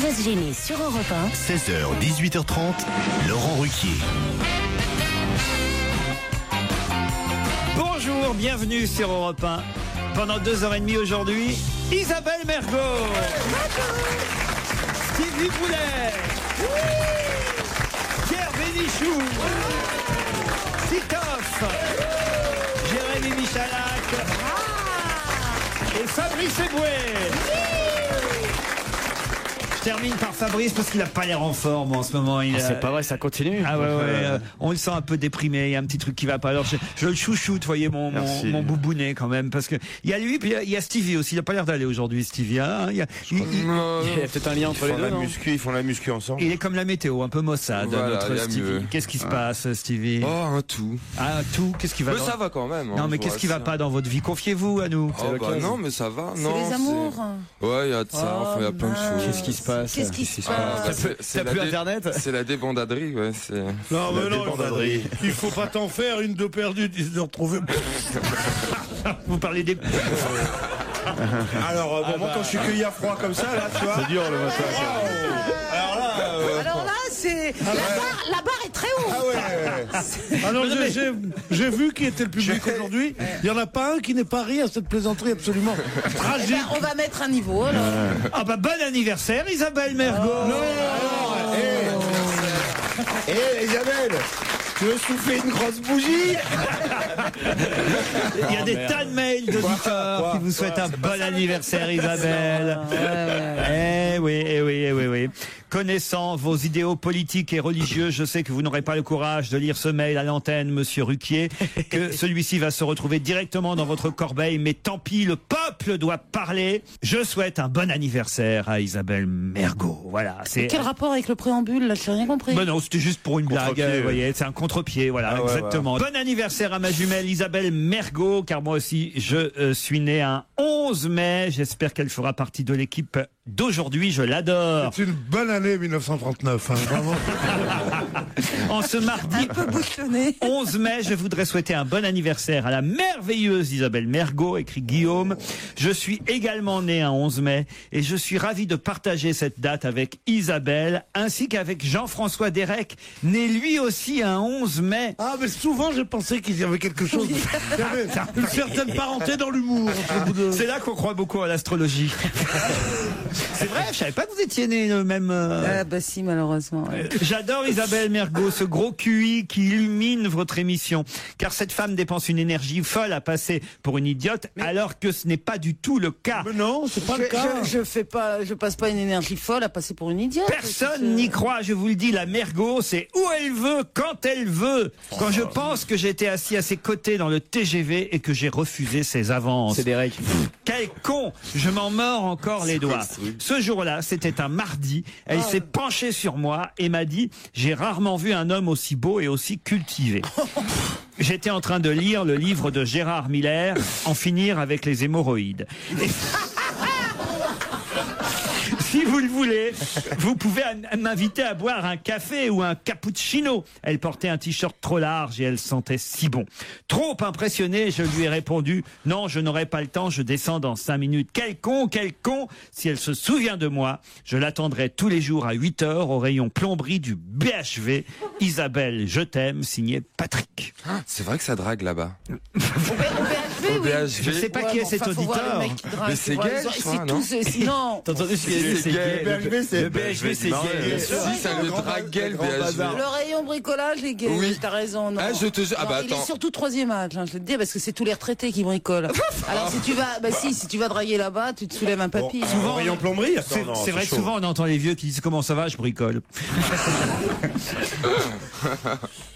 va se gêner sur Europe 1. 16h, 18h30, Laurent Ruquier. Bonjour, bienvenue sur Europe 1. Pendant 2h30 aujourd'hui, Isabelle Mergo. Stevie Boulet. Pierre Bénichou. Titoff. Jérémy Michalak. Et Fabrice Eboué. Je termine par Fabrice parce qu'il n'a pas l'air en forme en ce moment. C'est pas vrai, ça continue. Ah ouais, on le sent un peu déprimé, il y a un petit truc qui va pas. Alors je le chouchoute, voyez, mon boubounet quand même, parce que il y a lui, puis il y a Stevie aussi. Il n'a pas l'air d'aller aujourd'hui, Stevie. Hein, il y a peut-être un lien entre les deux. Ils font la muscu ensemble. Il est comme la météo, un peu maussade, Voilà, notre Stevie. Qu'est-ce qui se passe, Stevie? Oh, un tout. Ah, tout. Qu'est-ce qui va? Mais ça va quand même. Non, mais qu'est-ce qui va pas dans votre vie? Confiez-vous à nous. Oh, bah non, mais ça va. C'est les amours. Ouais, il y a de ça. Il y a plein de choses. Qu'est-ce qui se passe? Qu'est-ce qui se passe? C'est T'as plus Internet? C'est la débandaderie, ouais. Non, mais non, il faut pas t'en faire une de perdue, de retrouver. Vous parlez des... Alors, moi, quand je suis cueilli à froid comme ça, là, tu vois. C'est dur le matin. Alors là, c'est la barre est très haute. Ah ouais. Ah non, j'ai vu qui était le public aujourd'hui. Il y en a pas un qui n'est pas ri à cette plaisanterie absolument tragique. Eh ben, on va mettre un niveau alors. Ah bah bon anniversaire, Isabelle Mergo. Isabelle, tu veux souffler une grosse bougie? Il y a des tas de mails d'auditeurs qui vous souhaitent un bon anniversaire, Isabelle. Eh oui. Connaissant vos idéaux politiques et religieux, je sais que vous n'aurez pas le courage de lire ce mail à l'antenne, monsieur Ruquier, que celui-ci va se retrouver directement dans votre corbeille, mais tant pis, le peuple doit parler. Je souhaite un bon anniversaire à Isabelle Mergo. Voilà. Et quel rapport avec le préambule, là? J'ai rien compris. Ben non, c'était juste pour une blague, vous voyez, c'est un contre-pied, voilà, exactement. Bon anniversaire à ma jumelle Isabelle Mergo, car moi aussi, je suis né un 11 mai. J'espère qu'elle fera partie de l'équipe d'aujourd'hui, je l'adore. C'est une bonne année 1939, hein, vraiment. En ce mardi 11 mai, je voudrais souhaiter un bon anniversaire à la merveilleuse Isabelle Mergo, écrit Guillaume. Je suis également né un 11 mai et je suis ravi de partager cette date avec Isabelle ainsi qu'avec Jean-François Derek, né lui aussi un 11 mai. Ah, mais souvent j'ai pensé qu'il y avait quelque chose. Il y avait une certaine parenté dans l'humour. C'est là qu'on croit beaucoup à l'astrologie. C'est vrai, je savais pas que vous étiez né le même... Bah si, malheureusement. Ouais. J'adore Isabelle Mergo, ce gros QI qui illumine votre émission. Car cette femme dépense une énergie folle à passer pour une idiote, alors que ce n'est pas du tout le cas. Mais non, c'est pas le cas. Je passe pas une énergie folle à passer pour une idiote. Personne n'y croit, je vous le dis, la Mergo, c'est où elle veut, quand elle veut. Quand je pense que j'étais assis à ses côtés dans le TGV et que j'ai refusé ses avances. C'est des règles. Quel con! Je m'en mords encore les doigts. Ce jour-là, c'était un mardi. Elle s'est penchée sur moi et m'a dit « J'ai rarement vu un homme aussi beau et aussi cultivé. » J'étais en train de lire le livre de Gérard Miller, « En finir avec les hémorroïdes ». Si vous le voulez, vous pouvez m'inviter à boire un café ou un cappuccino. Elle portait un t-shirt trop large et elle sentait si bon. Trop impressionné, je lui ai répondu « Non, je n'aurai pas le temps, je descends dans 5 minutes. » Quel con! Si elle se souvient de moi, je l'attendrai tous les jours à 8h au rayon plomberie du BHV. Isabelle, je t'aime, signé Patrick. C'est vrai que ça drague là-bas. Au BHV, Je sais pas qui est cet auditeur. Mais c'est gay, je crois, non? Non. T'as entendu ce qu'il a dit? C'est gay. Le BHV, c'est gay. Si, ça le drague gay, le BHV. Le rayon bricolage est gay. Oui. T'as raison. Non. Ah, je te jure. Ah, bah, il est attends. surtout 3e âge, hein, je te le dis, parce que c'est tous les retraités qui bricolent. Alors si tu vas draguer là-bas, tu te soulèves un papy. Souvent, rayon plomberie. C'est vrai que souvent on entend les vieux qui disent « Comment ça va, je bricole ».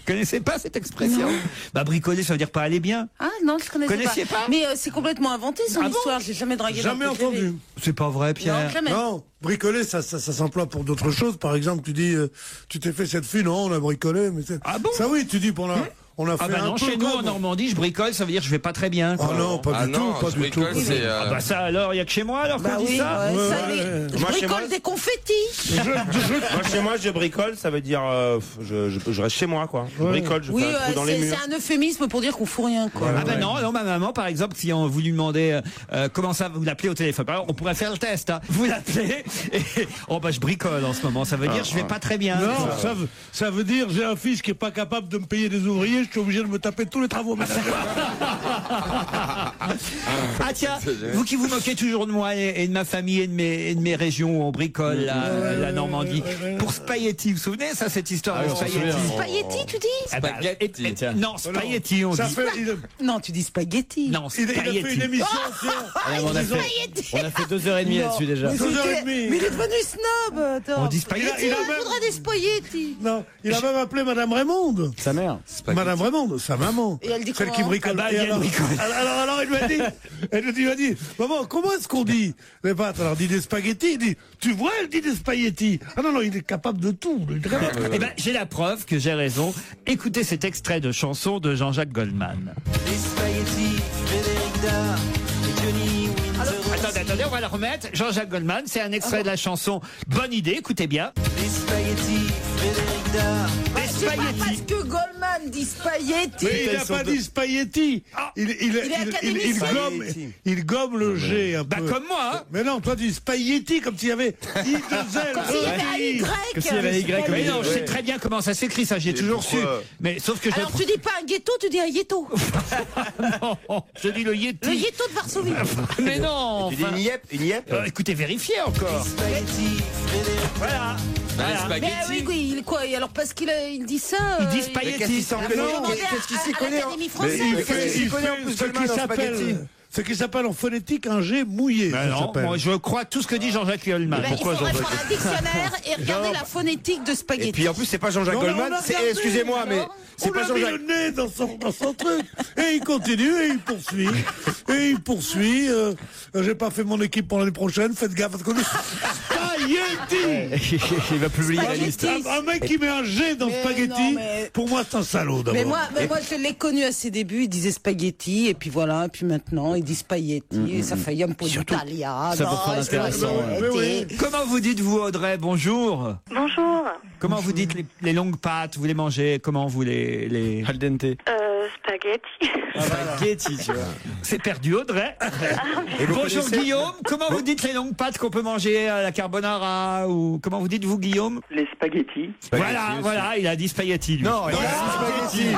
Connaissez pas cette expression? Bah bricoler, ça veut dire pas aller bien. Ah non, je connaissais Connaissiez pas. Mais c'est complètement inventé son histoire. J'ai jamais dragué. Jamais dans le TGV. entendu. C'est pas vrai, Pierre. Non, jamais. Non, bricoler, ça s'emploie pour d'autres choses. Par exemple, tu dis, tu t'es fait cette fille, non, on a bricolé. Mais Ah bon? Ça oui, tu dis, on a fait Ah bah un non, peu chez nous en comme- Normandie, je bricole, ça veut dire je vais pas très bien. Ah non, pas du tout, pas du tout. Ah bah ça alors, il y a que chez moi alors Bah qu'on dit oui, ça. ouais, Ouais, ça, ouais, les- ouais. je Moi, chez moi- bricole des confettis. Moi, chez moi, je bricole, ça veut dire je reste chez moi, quoi. Je bricole, je Oui, fais un trou dans les murs. c'est un euphémisme pour dire qu'on fout rien, quoi. Ah ben non, ma maman par exemple, si on vous lui demandait comment ça, vous l'appelez au téléphone, par exemple, on pourrait faire le test. Hein. Vous l'appelez et oh bah je bricole en ce moment, ça veut dire je vais pas très bien. Non, ça veut dire j'ai un fils qui est pas capable de me payer des ouvriers, je suis obligé de me taper tous les travaux ménagers. Ah tiens, vous qui vous moquez toujours de moi et de ma famille et de mes régions où on bricole la Normandie. Pour spaghetti, vous vous souvenez ça, cette histoire de spaghetti? Spaghetti, tu dis? Ah bah, Spaghetti, tiens. non, spaghetti on Ça dit. fait, Non, tu dis spaghetti. Non, il a fait une spaghetti. émission entière. On a fait 2h30 là-dessus déjà. Mais 2h30. mais il est devenu snob. Attends. On dit spaghetti. Il a Il même- faudrait des spaghetti. Non, il a même appelé Madame Raymonde. Sa mère. Madame Raymonde, sa maman. Et elle dit Celle comment qui bricole. Ah bah, Et elle alors, bricole. alors, il m'a dit, maman, comment est-ce qu'on dit les pâtes? Alors, il dit des spaghettis. Il dit, tu vois, elle dit des spaghettis. Ah non, il est capable de tout. Il est capable. Eh ben, j'ai la preuve que j'ai raison. Écoutez cet extrait de chanson de Jean-Jacques Goldman. Attendez, on va le remettre. Jean-Jacques Goldman, c'est un extrait de la chanson Bonne idée, écoutez bien. Des spaghettis. C'est pas parce que Goldman dit spaghetti. Mais il n'a pas dit spaghetti. Il gomme le G un Bah peu. comme moi, hein. Mais non, toi tu dis spaghetti comme s'il y avait I, 2 L, Comme s'il y avait un Y. Comme s'il y avait un Y, Mais non, je sais Ouais. très bien comment ça s'écrit, ça j'ai toujours su. Mais sauf que je Alors tu dis pas un ghetto, tu dis un yéto. non, je dis le Le Yeti. yéto de Varsovie. Mais non. Tu dis enfin, une yep. écoutez, vérifiez encore. Voilà. Voilà. Mais oui, il quoi? Et alors parce qu'il dit ça. Il dit Qu'est-ce spaghetti. qu'il s'en connaît? Qu'est-ce qu'il s'y connaît? L'Académie Mais française. qu'est-ce qu'il connaît en plus ce Goldman qui en s'appelle spaghetti? ce qui s'appelle en phonétique un G mouillé. Ben ça non, s'appelle. moi je crois tout ce que dit Jean-Jacques Goldman. Ben, il Pourquoi faudrait Jean-Jacques prendre un dictionnaire et regarder la phonétique de Et spaghetti. puis en plus, c'est pas Jean-Jacques Non, Goldman, on a c'est, regardé, excusez-moi, mais alors. c'est On pas a mis Jean-Jacques. le nez dans son truc. Et il continue et il poursuit. Et il poursuit. J'ai pas fait mon équipe pour l'année prochaine. Faites gaffe parce qu'on dit spaghetti. Il va publier la liste. Un mec qui met un G dans Mais spaghetti, non, mais- pour moi c'est un salaud d'abord. Mais moi, je l'ai connu à ses débuts, il disait spaghetti, et puis voilà, et puis maintenant, il dit spaghetti, et ça fait un peu d'Italia. ça peut faire intéressant, ouais. Comment vous dites-vous, Audrey? Bonjour. Bonjour. Comment vous dites les longues pâtes? Vous les mangez? Comment vous les... Al dente. Spaghetti. Spaghetti, tu vois. C'est perdu, Audrey. Et vous Bonjour connaissez- Guillaume. Comment vous dites les longues pâtes qu'on peut manger à la carbonara? Ou comment vous dites vous, Guillaume? Les spaghettis. Voilà, il a dit spaghetti. Lui. Non, il a dit spaghetti.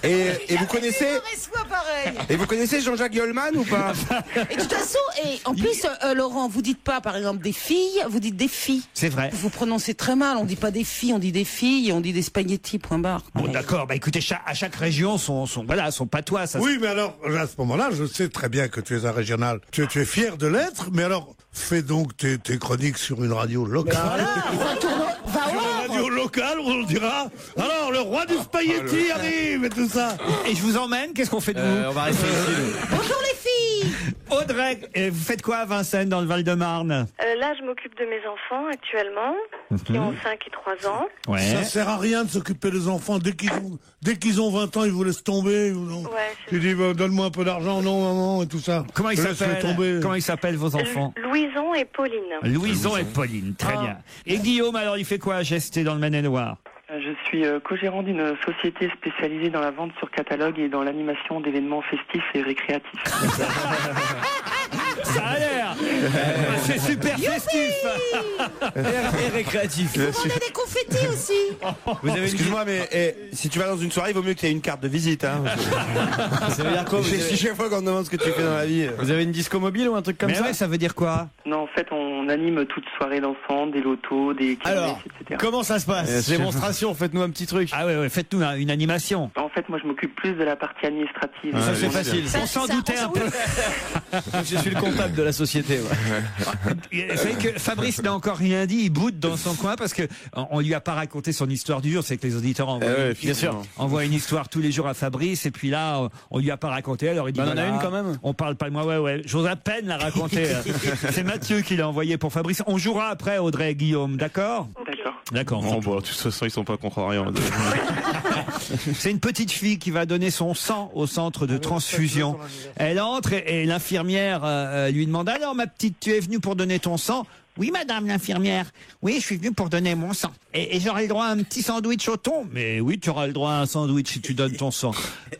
Et vous connaissez Soit pareil. Et vous connaissez Jean-Jacques Goldman ou pas? Et de toute façon, et en plus, Laurent, vous dites pas, par exemple, des filles, vous dites des filles. C'est vrai. Vous prononcez très mal, on dit pas des filles, on dit des filles, et on dit des spaghettis, point barre. Bon, d'accord. Bah écoutez, à chaque région son patois. Ça, Oui, mais alors, à ce moment-là, je sais très bien que tu es un régional. Tu es fier de l'être, mais alors, fais donc tes chroniques sur une radio locale. Va Sur voir. une radio locale où on dira, alors, le roi du spaghetti arrive et tout ça. Et je vous emmène. Qu'est-ce qu'on fait de vous? On va rester ici. nous. Bonjour les filles. Audrey, vous faites quoi à Vincennes dans le Val-de-Marne? Là, je m'occupe de mes enfants actuellement, qui ont 5 et 3 ans. Ouais. Ça sert à rien de s'occuper des enfants. Dès qu'ils ont 20 ans, ils vous laissent tomber. Ou non. Ouais, Tu dis, bah, donne-moi un peu d'argent, non, maman, et tout ça. Comment ils Laisse-les s'appellent? tomber. Comment ils s'appellent vos enfants? Louison et Pauline. Louison et Pauline, très bien. Et Guillaume, alors il fait quoi à Gesté dans le Maine-et-Loire? Je suis co-gérant d'une société spécialisée dans la vente sur catalogue et dans l'animation d'événements festifs et récréatifs. Ça a l'air. C'est super festif. Et récréatif. Vous vendez des confettis aussi. Vous avez Excuse-moi, mais si tu vas dans une soirée, il vaut mieux que tu aies une carte de visite. Hein. Ça veut dire quoi? Si chaque fois qu'on te demande ce que tu fais dans la vie. Vous avez une disco mobile ou un truc comme Mais ça? ouais, ça veut dire quoi? Non, en fait, on anime toute soirée dansante, des lotos, des Alors, kermesses, etc. comment ça se passe? Démonstration, faites-nous un petit truc. Ah ouais, faites-nous une animation. En fait, moi, je m'occupe plus de la partie administrative. Ça c'est facile. On s'en doutait un peu. Je suis le comptable de la société. Ouais. Vous savez que Fabrice n'a encore rien dit, il boude dans son coin parce que on lui a pas raconté son histoire du jour. C'est que les auditeurs envoient une histoire tous les jours à Fabrice et puis là on lui a pas raconté. Alors il dit On en a voilà, une quand même. On parle pas de moi, ouais. J'ose à peine la raconter. C'est Mathieu qui l'a envoyé pour Fabrice. On jouera après Audrey et Guillaume, d'accord? Ok. d'accord. D'accord. Bon, de toute façon, ils sont pas contrariants. C'est une petite fille qui va donner son sang au centre de transfusion. Elle entre et l'infirmière lui demande: alors ma petite, tu es venue pour donner ton sang? Oui, madame l'infirmière. Oui, je suis venue pour donner mon sang. Et j'aurai le droit à un petit sandwich au thon? Mais oui, tu auras le droit à un sandwich si tu donnes ton sang.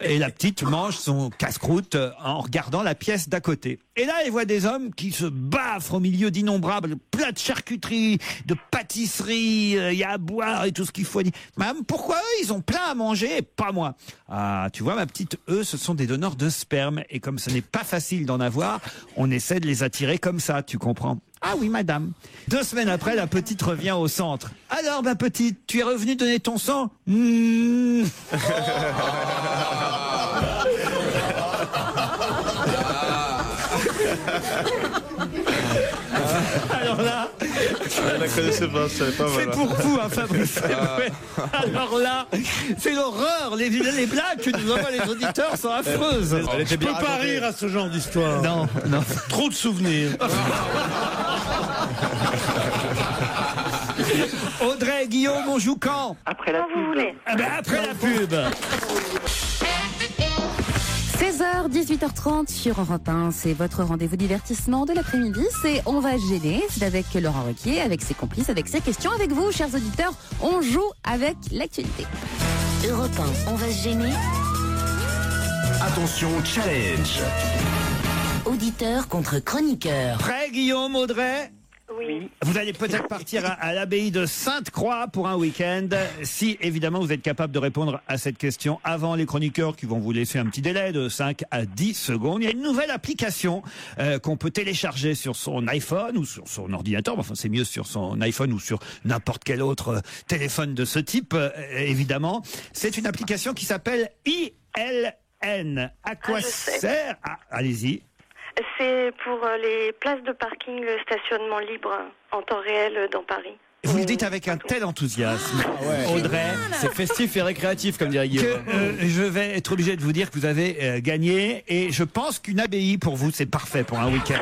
Et la petite mange son casse-croûte en regardant la pièce d'à côté. Et là, elle voit des hommes qui se baffrent au milieu d'innombrables plats de charcuterie, de pâtisserie, il y a à boire et tout ce qu'il faut. Madame, pourquoi eux, ils ont plein à manger et pas moi? Ah, tu vois, ma petite, eux, ce sont des donneurs de sperme. Et comme ce n'est pas facile d'en avoir, on essaie de les attirer comme ça, tu comprends? Ah oui, madame. 2 semaines après, la petite revient au centre. Alors, ma petite, tu es revenue donner ton sang? Alors là, Je la connaissais pas, je savais pas. c'est pour vous, hein, Fabrice. Alors là, c'est l'horreur. Les blagues que nous envoient les auditeurs sont affreuses. Je peux pas rire à ce genre d'histoire. Non, non. Trop de souvenirs. Audrey, Guillaume, on joue quand? Après la Quand vous pub. voulez. Ah ben après la pub. 16h, 18h30 sur Europe 1, c'est votre rendez-vous divertissement de l'après-midi. C'est On va se gêner, c'est avec Laurent Ruquier, avec ses complices, avec ses questions. Avec vous, chers auditeurs, on joue avec l'actualité. Europe 1, on va se gêner. Attention, challenge. Auditeur contre chroniqueur. Prêt, Guillaume, Audrey? Oui. Vous allez peut-être partir à l'abbaye de Sainte-Croix pour un week-end, si évidemment vous êtes capable de répondre à cette question avant les chroniqueurs qui vont vous laisser un petit délai de 5 à 10 secondes. Il y a une nouvelle application qu'on peut télécharger sur son iPhone ou sur son ordinateur. Enfin, c'est mieux sur son iPhone ou sur n'importe quel autre téléphone de ce type, évidemment. C'est une application qui s'appelle ILN. À quoi je sais. sert? Allez-y. C'est pour les places de parking, le stationnement libre en temps réel dans Paris. Vous le dites avec un tel enthousiasme, Audrey, C'est festif et récréatif, comme dirait que Guillaume. je vais être obligé de vous dire que vous avez gagné. Et je pense qu'une abbaye, pour vous, c'est parfait pour un week-end.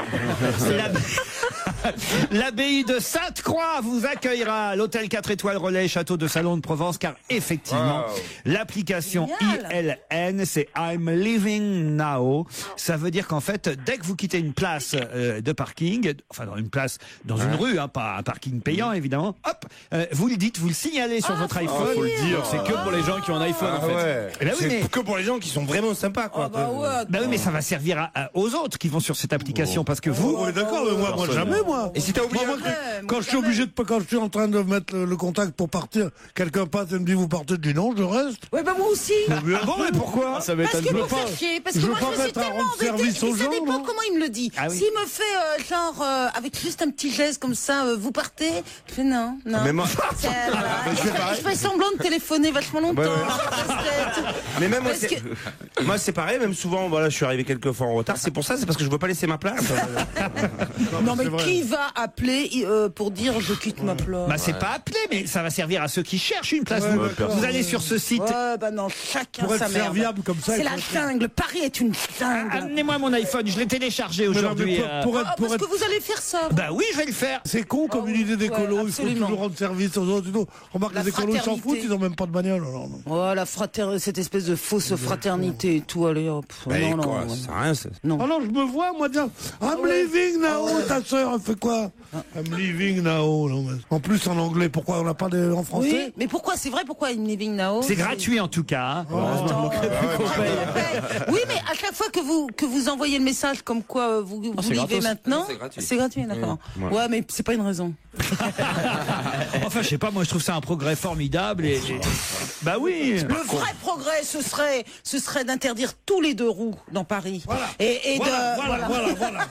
L'abbaye de Sainte-Croix vous accueillera à l'hôtel 4 étoiles Relais Château de Salon de Provence, car effectivement, l'application ILN, c'est I'm Living Now. Ça veut dire qu'en fait, dès que vous quittez une place de parking, enfin dans une place, dans une rue, hein, pas un parking payant évidemment, hop, vous le dites, vous le signalez sur votre iPhone. Faut le dire, c'est que pour les gens qui ont un iPhone, en fait. Ouais. Eh ben oui, mais- C'est que pour les gens qui sont vraiment sympas, quoi. Bah On est d'accord, mais moi jamais, moi. Et si t'as oublié Moi, un truc, quand je suis obligé de, quand je suis en train de mettre le contact pour partir, quelqu'un passe et me dit vous partez, je dis non, je reste. Ouais, bah moi aussi. ah bon, mais pourquoi? Ça Parce m'étonne que pas. me faire chier, parce je que veux moi pas je me suis mettre à tellement rendre embêtée, service et aux ça gens, dépend non comment il me le dit. Ah oui. S'il me fait genre avec juste un petit geste comme ça, vous partez, je fais non. mais moi- C'est, voilà. je fais pareil. Je fais semblant de téléphoner vachement longtemps. Ouais. Casse-tête. Mais même moi, Parce moi c'est pareil, même souvent, voilà, je suis arrivé quelques fois en retard. C'est pour ça, c'est parce que je veux pas laisser ma place. Non mais c'est vrai. qui va appeler pour dire je quitte ma place? Bah c'est pas appelé, mais ça va servir à ceux qui cherchent une place. Ouais, vous, d'accord. vous allez sur ce site. Ouais, bah non, chacun Pour sa être merde. serviable comme ça. C'est il la faut- jungle. Paris est une jungle. Amenez-moi mon iPhone, je l'ai téléchargé Mais non, mais aujourd'hui. pour être, Ah, pour parce être- que vous allez faire ça. Bah oui, je vais le faire. c'est con comme une idée d'écolo, ouais, il faut absolument. toujours rendre service aux autres et tout. Remarque, La les écolos, ils s'en fraternité. foutent, ils ont même pas de bagnole. alors, non. Oh, cette espèce de fausse fraternité et tout, allez hop. Mais non, quoi, non, ça sert à rien, ça. non. Ah non, je me vois, moi, dire I'm living now, ta sœur, elle fait quoi? I'm living now, non, mais... En plus, en anglais, pourquoi on n'a pas en français? Oui, mais pourquoi, c'est vrai, pourquoi I'm living now? C'est gratuit en tout cas. hein. Oui, mais à chaque fois que vous envoyez le message comme quoi vous c'est vivez gratos. maintenant, C'est gratuit. c'est gratuit, d'accord. Ouais, mais c'est pas une raison. Enfin, je sais pas, moi je trouve ça un progrès formidable. Bah oui. Le vrai progrès, ce serait d'interdire tous les 2 roues dans Paris. Voilà. Et Voilà.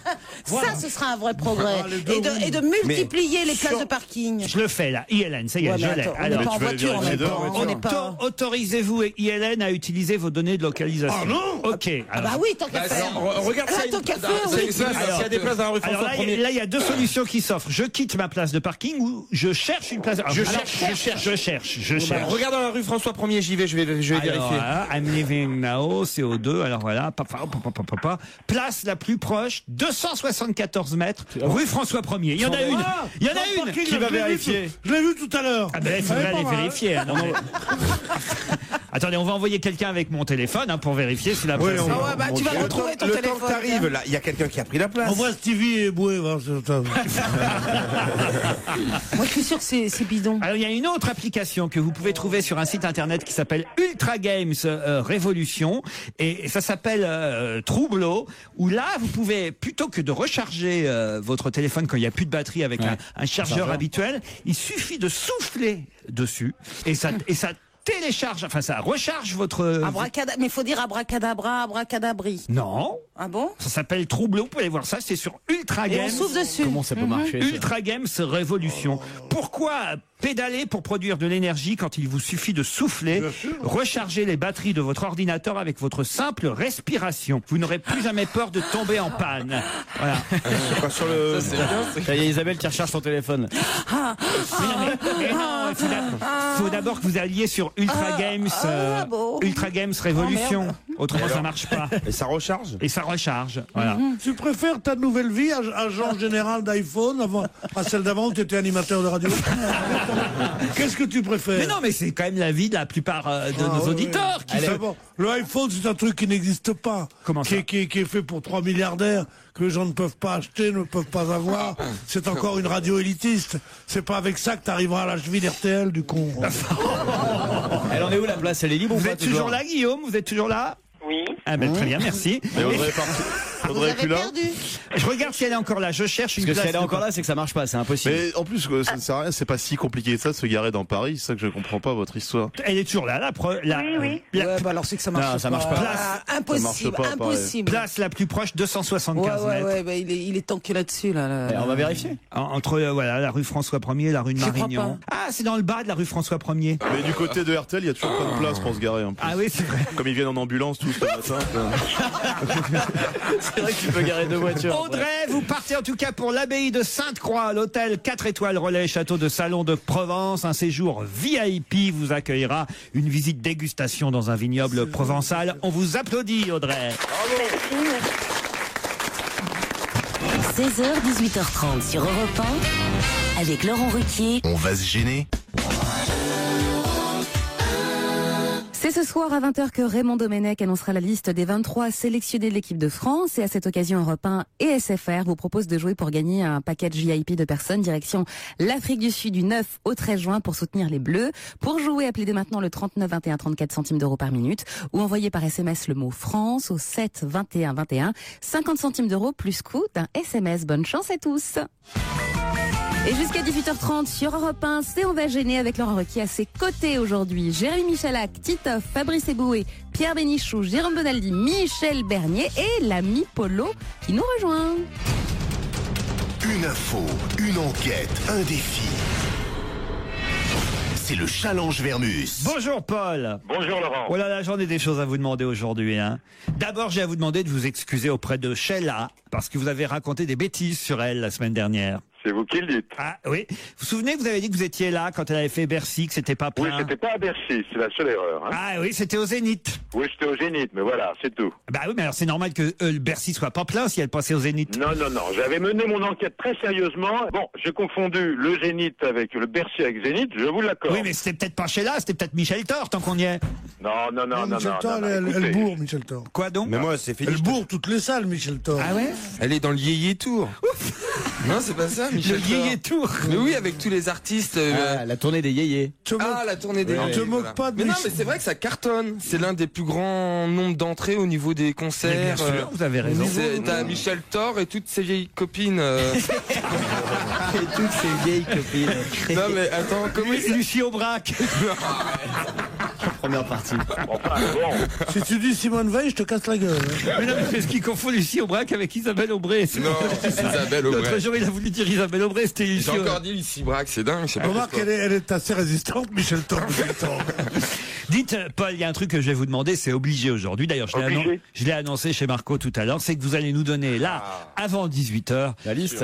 ça, ce sera un vrai progrès. Ah, les 2 Et de multiplier les places de parking. Je le fais là, ILN, ça y est, Ouais, je mais l'ai. attends, on Alors, n'est pas en tu vas voiture, vérifier on n'est pas. autorisez-vous ILN à utiliser vos données de localisation. Ah non. Ok. Ah alors- bah oui, tant qu'à faire. Regarde ça. Tant qu'à faire, oui. S'il y a des places dans la rue Alors François là, 1er. il y a 2 solutions qui s'offrent. Je quitte ma place de parking ou je cherche une place. Alors, Je je cherche. Regarde dans la rue François 1er, j'y vais, je vais Alors, vérifier. voilà, I'm living now, CO2. Alors voilà, place la plus plus proche, 274 mètres, rue François 1er. Il y en a une. Il y en a une. Qui va vérifier? Je l'ai vu tout à l'heure. Ah ben, il faudrait aller vérifier. Hein, non, mais... Attendez, on va envoyer quelqu'un avec mon téléphone hein, pour vérifier si la place... tu vas retrouver ton téléphone. Le temps que t'arrives, là, il y a quelqu'un qui a pris la place. On voit Stevie et Boué. Moi, je suis sûr que c'est bidon. Alors, il y a une autre application que vous pouvez trouver sur un site internet qui s'appelle Ultra Games Révolution. Et ça s'appelle Troubleau, où là, vous pouvez, plutôt que de recharger votre téléphone quand il n'y a plus de batterie avec un chargeur habituel, il suffit de souffler dessus et ça télécharge, enfin ça recharge votre... Mais il faut dire abracadabra, abracadabri. Non. Ah bon? Ça s'appelle Troubleau, vous pouvez aller voir ça, c'est sur Ultra Games. Et on souffle dessus. Comment ça peut marcher? Ultra Games Révolution. Pourquoi pédaler pour produire de l'énergie quand il vous suffit de souffler? Recharger les batteries de votre ordinateur avec votre simple respiration. Vous n'aurez plus jamais peur de tomber en panne. Voilà. Sur le... Il y a Isabelle qui recharge son téléphone. Il faut d'abord que vous alliez sur Ultra Games, Ultra Games Révolution. Autrement, ça marche pas. Et ça recharge? Et ça recharge. Voilà. Tu préfères ta nouvelle vie, agent général d'iPhone, à celle d'avant où tu étais animateur de radio? Qu'est-ce que tu préfères? Mais non, mais c'est quand même la vie de la plupart de nos auditeurs. Qui Le iPhone, c'est un truc qui n'existe pas. Comment ça? Qui est fait pour 3 milliardaires, que les gens ne peuvent pas acheter, ne peuvent pas avoir. C'est encore une radio élitiste. C'est pas avec ça que tu arriveras à la cheville d'RTL, du con. Elle en est où la place? Elle est libre ou Vous pas êtes toujours là, Guillaume? Vous êtes toujours là? Oui. Ah ben, très bien, merci. Vous avez perdu. Je regarde si elle est encore là. Je cherche une Parce que place. si elle est encore là, c'est que ça marche pas, c'est impossible. Mais en plus, ça ne sert à rien, c'est pas si compliqué que ça de se garer dans Paris, c'est ça que je comprends pas votre histoire. Elle est toujours là, Oui. Alors c'est que ça marche Non, pas. ça marche pas. Impossible, Ça marche pas, impossible. Place la plus proche, 275 mètres. Bah, il est tanké là-dessus, là. On va vérifier. Entre la rue François 1er et la rue de J'y crois Marignan. Ah, c'est dans le bas de la rue François 1er. Mais du côté de RTL, il y a toujours pas de place pour se garer en plus. Ah oui, c'est vrai. Comme ils viennent en ambulance tous le matin. C'est vrai que tu peux garer deux voitures. Audrey, vous partez en tout cas pour l'abbaye de Sainte-Croix, l'hôtel 4 étoiles relais château de Salon de Provence. Un séjour VIP vous accueillera, une visite dégustation dans un vignoble provençal. On vous applaudit, Audrey. 16h, 18h30 sur Europe 1, avec Laurent Ruquier. On va se gêner. C'est ce soir à 20h que Raymond Domenech annoncera la liste des 23 sélectionnés de l'équipe de France. Et à cette occasion, Europe 1 et SFR vous proposent de jouer pour gagner un package VIP de personnes direction l'Afrique du Sud du 9 au 13 juin pour soutenir les Bleus. Pour jouer, appelez dès maintenant le 39 21 34 centimes d'euros par minute ou envoyez par SMS le mot France au 7 21 21. 50 centimes d'euros plus coût d'un SMS. Bonne chance à tous. Et jusqu'à 18h30 sur Europe 1, c'est On va gêner avec Laurent Ruquier à ses côtés aujourd'hui. Jérémy Michalak, Titoff, Fabrice Eboué, Pierre Bénichou, Jérôme Bonaldi, Michel Bernier et l'ami Polo qui nous rejoint. Une info, une enquête, un défi. C'est le challenge Vermus. Bonjour Paul. Bonjour Laurent. Oh là là, j'en ai des choses à vous demander aujourd'hui. Hein. D'abord, j'ai à vous demander de vous excuser auprès de Sheila parce que vous avez raconté des bêtises sur elle la semaine dernière. C'est vous qui le dites. Ah oui. Vous vous souvenez que vous avez dit que vous étiez là quand elle avait fait Bercy, que c'était pas plein? Oui, c'était pas à Bercy, c'est la seule erreur. Hein. Ah oui, c'était au Zénith. Oui, j'étais au Zénith, mais voilà, c'est tout. Bah oui, mais alors c'est normal que le Bercy soit pas plein si elle passait au Zénith. Non, j'avais mené mon enquête très sérieusement. Bon, j'ai confondu le Zénith avec le Bercy avec Zénith, je vous l'accorde. Oui, mais c'était peut-être pas Sheila, c'était peut-être Michel Thor, tant qu'on y est. Non. Michel Thor, elle bourre, Michel Thor. Quoi donc? Mais moi, c'est fini. Elle bourre toutes les salles, Michel Thor. Ah ouais? Elle est dans le Yéyé Tour. Non, c'est pas ça, Michel Le Yéyé Tour. Mais oui, avec tous les artistes. La tournée des yéyés. La tournée des yéyés. Tu te moques pas de Mais non, Michel. mais c'est vrai que ça cartonne. C'est l'un des plus grands nombres d'entrées au niveau des concerts. Mais bien sûr, vous avez raison. T'as Michel Thor et toutes ses vieilles copines. Et toutes ces vieilles copines. Non, mais attends, comment il Lucie Aubrac. Première partie. Enfin, bon. Si tu dis Simone Veil, je te casse la gueule. Mais non, mais c'est ce qui confond Lucie Aubrac avec Isabelle Aubray. Non, c'est Isabelle L'autre Aubray. jour, il a voulu dire Isabelle Aubray, c'était Lucie. J'ai encore dit Lucie Braque, c'est dingue. Je sais pas Remarque, pourquoi. elle est assez résistante, Michel Thor. Dites, Paul, il y a un truc que je vais vous demander, c'est obligé aujourd'hui. D'ailleurs, je l'ai annoncé chez Marco tout à l'heure, c'est que vous allez nous donner là, avant 18h,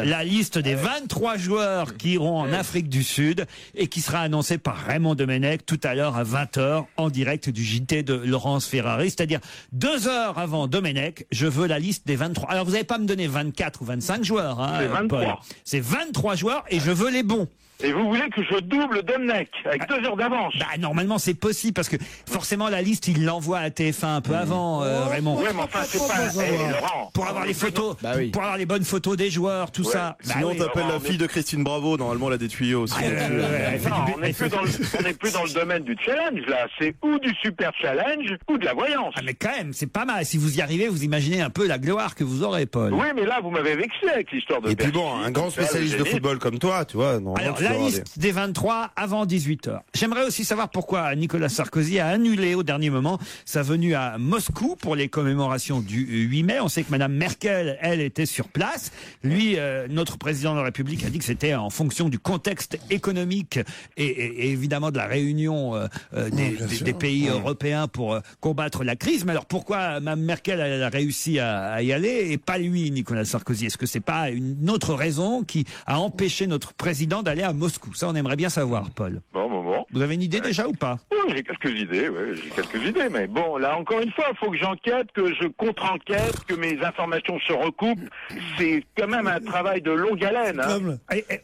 la liste des 23 joueurs qui iront en Afrique du Sud et qui sera annoncée par Raymond Domenech tout à l'heure à 20h en direct du JT de Laurence Ferrari. C'est-à-dire 2 heures avant Domenech, je veux la liste des 23. Alors, vous n'allez pas me donner 24 ou 25 joueurs, hein, c'est 23. Paul. C'est 23 joueurs et je veux les bons. Et vous voulez que je double Domenech avec 2 heures d'avance? Normalement, c'est possible parce que forcément, la liste, il l'envoie à TF1 un peu avant, Raymond. Oui, mais enfin, c'est pas... Laurent, pour avoir les photos, pour avoir les bonnes photos des joueurs, tout ça. Sinon, on t'appelle la fille de Christine Bravo. Normalement, elle a des tuyaux aussi. On n'est plus dans le domaine du challenge, là. C'est ou du super challenge ou de la voyance. Mais quand même, c'est pas mal. Si vous y arrivez, vous imaginez un peu la gloire que vous aurez, Paul. Oui, mais là, vous m'avez vexé avec l'histoire de... Et puis bon, un grand spécialiste de football comme toi, tu vois... Alors, la liste des 23 avant 18h. J'aimerais aussi savoir pourquoi Nicolas Sarkozy a annulé au dernier moment sa venue à Moscou pour les commémorations du 8 mai. On sait que Madame Merkel, elle, était sur place. Lui, notre président de la République, a dit que c'était en fonction du contexte économique et évidemment de la réunion des pays européens pour combattre la crise. Mais alors pourquoi Mme Merkel elle a réussi à y aller et pas lui, Nicolas Sarkozy? Est-ce que c'est pas une autre raison qui a empêché notre président d'aller à Moscou? Ça, on aimerait bien savoir, Paul. Bon. Vous avez une idée déjà ou pas? Oui, j'ai quelques idées, mais bon, là, encore une fois, il faut que j'enquête, que je contre-enquête, que mes informations se recoupent. C'est quand même un travail de longue haleine.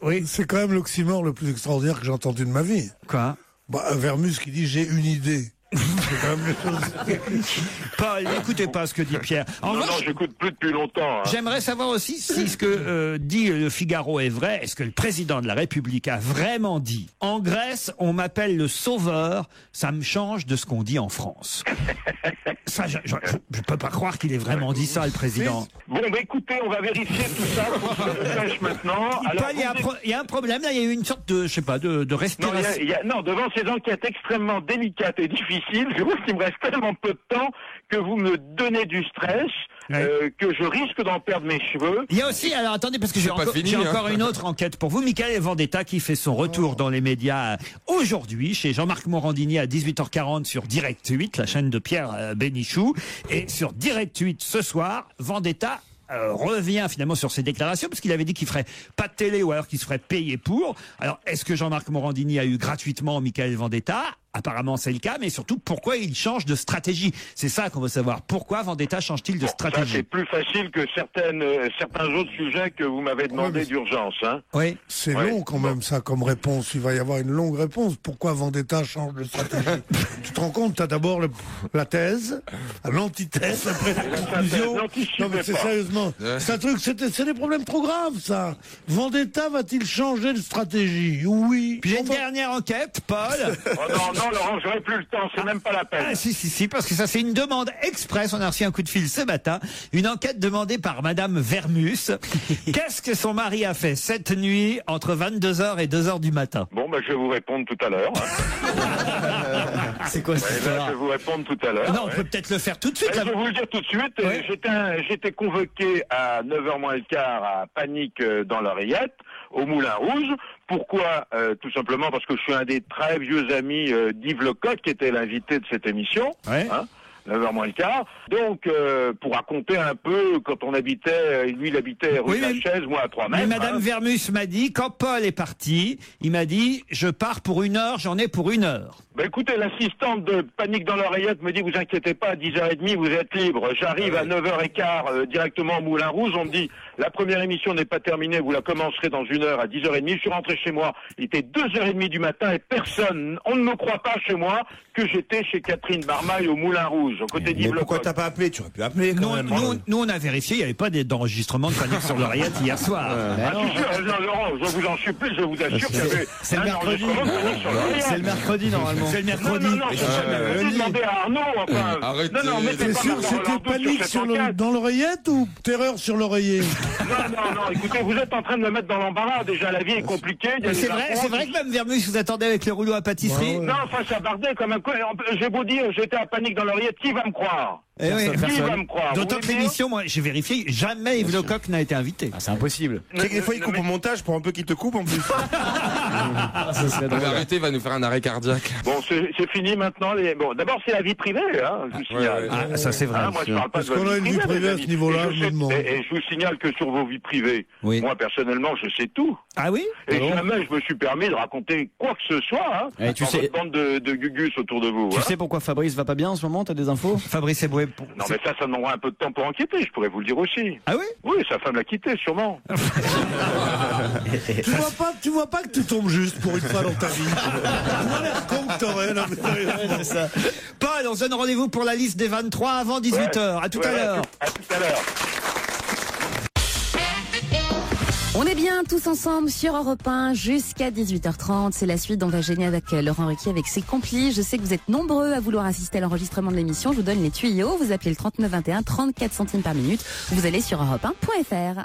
Oui. C'est quand même l'oxymore le plus extraordinaire que j'ai entendu de ma vie. Quoi? Vermus qui dit « j'ai une idée ». Paul, n'écoutez pas ce que dit Pierre. Non, j'écoute plus depuis longtemps. Hein. J'aimerais savoir aussi si ce que dit le Figaro est vrai. Est-ce que le président de la République a vraiment dit « En Grèce, on m'appelle le sauveur, ça me change de ce qu'on dit en France ». Ça, je peux pas croire qu'il ait vraiment dit ça, le président. Bon, écoutez, on va vérifier tout ça. Faut que je le sache maintenant. Alors, il y a un problème là. Il y a eu une sorte de, je sais pas, de respiration. Non, devant ces enquêtes extrêmement délicates et difficiles, je vois qu'il me reste tellement peu de temps que vous me donnez du stress, que je risque d'en perdre mes cheveux. Il y a aussi, alors attendez, parce que j'ai encore une autre enquête pour vous. Michael Vendetta qui fait son retour dans les médias aujourd'hui chez Jean-Marc Morandini à 18h40 sur Direct 8, la chaîne de Pierre Bénichou. Et sur Direct 8 ce soir, Vendetta revient finalement sur ses déclarations parce qu'il avait dit qu'il ferait pas de télé ou alors qu'il se ferait payer pour. Alors, est-ce que Jean-Marc Morandini a eu gratuitement Michael Vendetta? Apparemment, c'est le cas, mais surtout, pourquoi il change de stratégie? C'est ça qu'on veut savoir. Pourquoi Vendetta change-t-il de stratégie? C'est plus facile que certains autres sujets que vous m'avez demandé d'urgence. Hein. Oui. C'est long quand même, ça, comme réponse. Il va y avoir une longue réponse. Pourquoi Vendetta change de stratégie? Tu te rends compte, tu as d'abord la thèse, l'antithèse, après la conclusion. Non, mais c'est sérieusement. C'est un truc, c'est des problèmes trop graves, ça. Vendetta va-t-il changer de stratégie? Oui. Puis j'ai une dernière enquête, Paul. Non, Laurent, j'aurais plus le temps, c'est même pas la peine. Ah, si, parce que ça, c'est une demande express. On a reçu un coup de fil ce matin. Une enquête demandée par Madame Vermus. Qu'est-ce que son mari a fait cette nuit entre 22h et 2h du matin? Bon, je vais vous répondre tout à l'heure. C'est quoi cette histoire? Je vais vous répondre tout à l'heure. Non, on peut peut-être le faire tout de suite. Je vais vous le dire tout de suite. Ouais. J'étais convoqué à 9h moins le quart à Panique dans l'Oreillette, au Moulin Rouge. Pourquoi? Tout simplement parce que je suis un des très vieux amis d'Yves Lecoq, qui était l'invité de cette émission. Ouais. 9h moins le quart. Donc, pour raconter un peu, quand on habitait, lui il habitait rue de la Chaise, moi à 3 mètres. Mais Madame Vermus m'a dit, quand Paul est parti, il m'a dit, je pars pour 1 heure, j'en ai pour 1 heure. Écoutez, l'assistante de Panique dans l'Oreillette me dit, vous inquiétez pas, à 10h30, vous êtes libre. J'arrive à 9h15 directement au Moulin Rouge. On me dit, la première émission n'est pas terminée, vous la commencerez dans 1 heure à 10h30. Je suis rentré chez moi, il était 2h30 du matin et personne, on ne me croit pas chez moi que j'étais chez Catherine Barmaille au Moulin Rouge, aux côtés d'Yves Lecoq. Pourquoi t'as pas appelé? Tu aurais pu appeler quand même. Nous, on a vérifié, il n'y avait pas d'enregistrement de Panique sur l'Oreillette hier soir. Non, Laurent, je vous en supplie, je vous assure qu'il y avait c'est le mercredi. C'est le mercredi, normalement. C'est le mercredi. Non, demandez à Arnaud, enfin. Arrêtez. Non, mais c'était Panique dans l'oreillette ou Terreur sur l'oreiller? Non, écoutez, vous êtes en train de me mettre dans l'embarras. Déjà, la vie est compliquée. C'est vrai que même Vermus vous attendez avec le rouleau à pâtisserie. Non, enfin, ça bardait comme un coup. Je vais vous dire, j'étais à Panique dans l'oreillette. Qui va me croire? Qui va me croire? D'autant que l'émission, moi, j'ai vérifié, jamais Yves Lecoq n'a été invité. C'est impossible. Tu sais que des fois, il coupe au montage pour un peu qu'il te coupe en plus. Arrêtez, il va nous faire un arrêt cardiaque. Bon, c'est fini maintenant. Bon, d'abord, c'est la vie privée, hein, je vous signale. Ah, ça c'est vrai. Moi, je parle pas Parce de votre qu'on a une vie privée à ce niveau-là, je me demande. Et je vous signale que sur vos vies privées, moi, personnellement, je sais tout. Ah oui? Et jamais je me suis permis de raconter quoi que ce soit, hein, tu dans sais... votre bande de gugus autour de vous. Tu sais pourquoi Fabrice va pas bien en ce moment? T'as des infos? Fabrice Eboué. Non, mais ça demandera un peu de temps pour enquêter, je pourrais vous le dire aussi. Ah oui? Oui, sa femme l'a quitté, sûrement. Tu vois pas que tu tombes juste pour une fois dans ta vie. On a l'air con que t'aurais, non, mais c'est ça. Paul, on se donne rendez-vous pour la liste des 23 avant 18h. À tout à l'heure. À tout à l'heure. On est bien tous ensemble sur Europe 1 jusqu'à 18h30. C'est la suite dont on va gêner avec Laurent Ruquier avec ses complices. Je sais que vous êtes nombreux à vouloir assister à l'enregistrement de l'émission. Je vous donne les tuyaux. Vous appelez le 3921, 34 centimes par minute. Vous allez sur europe1.fr.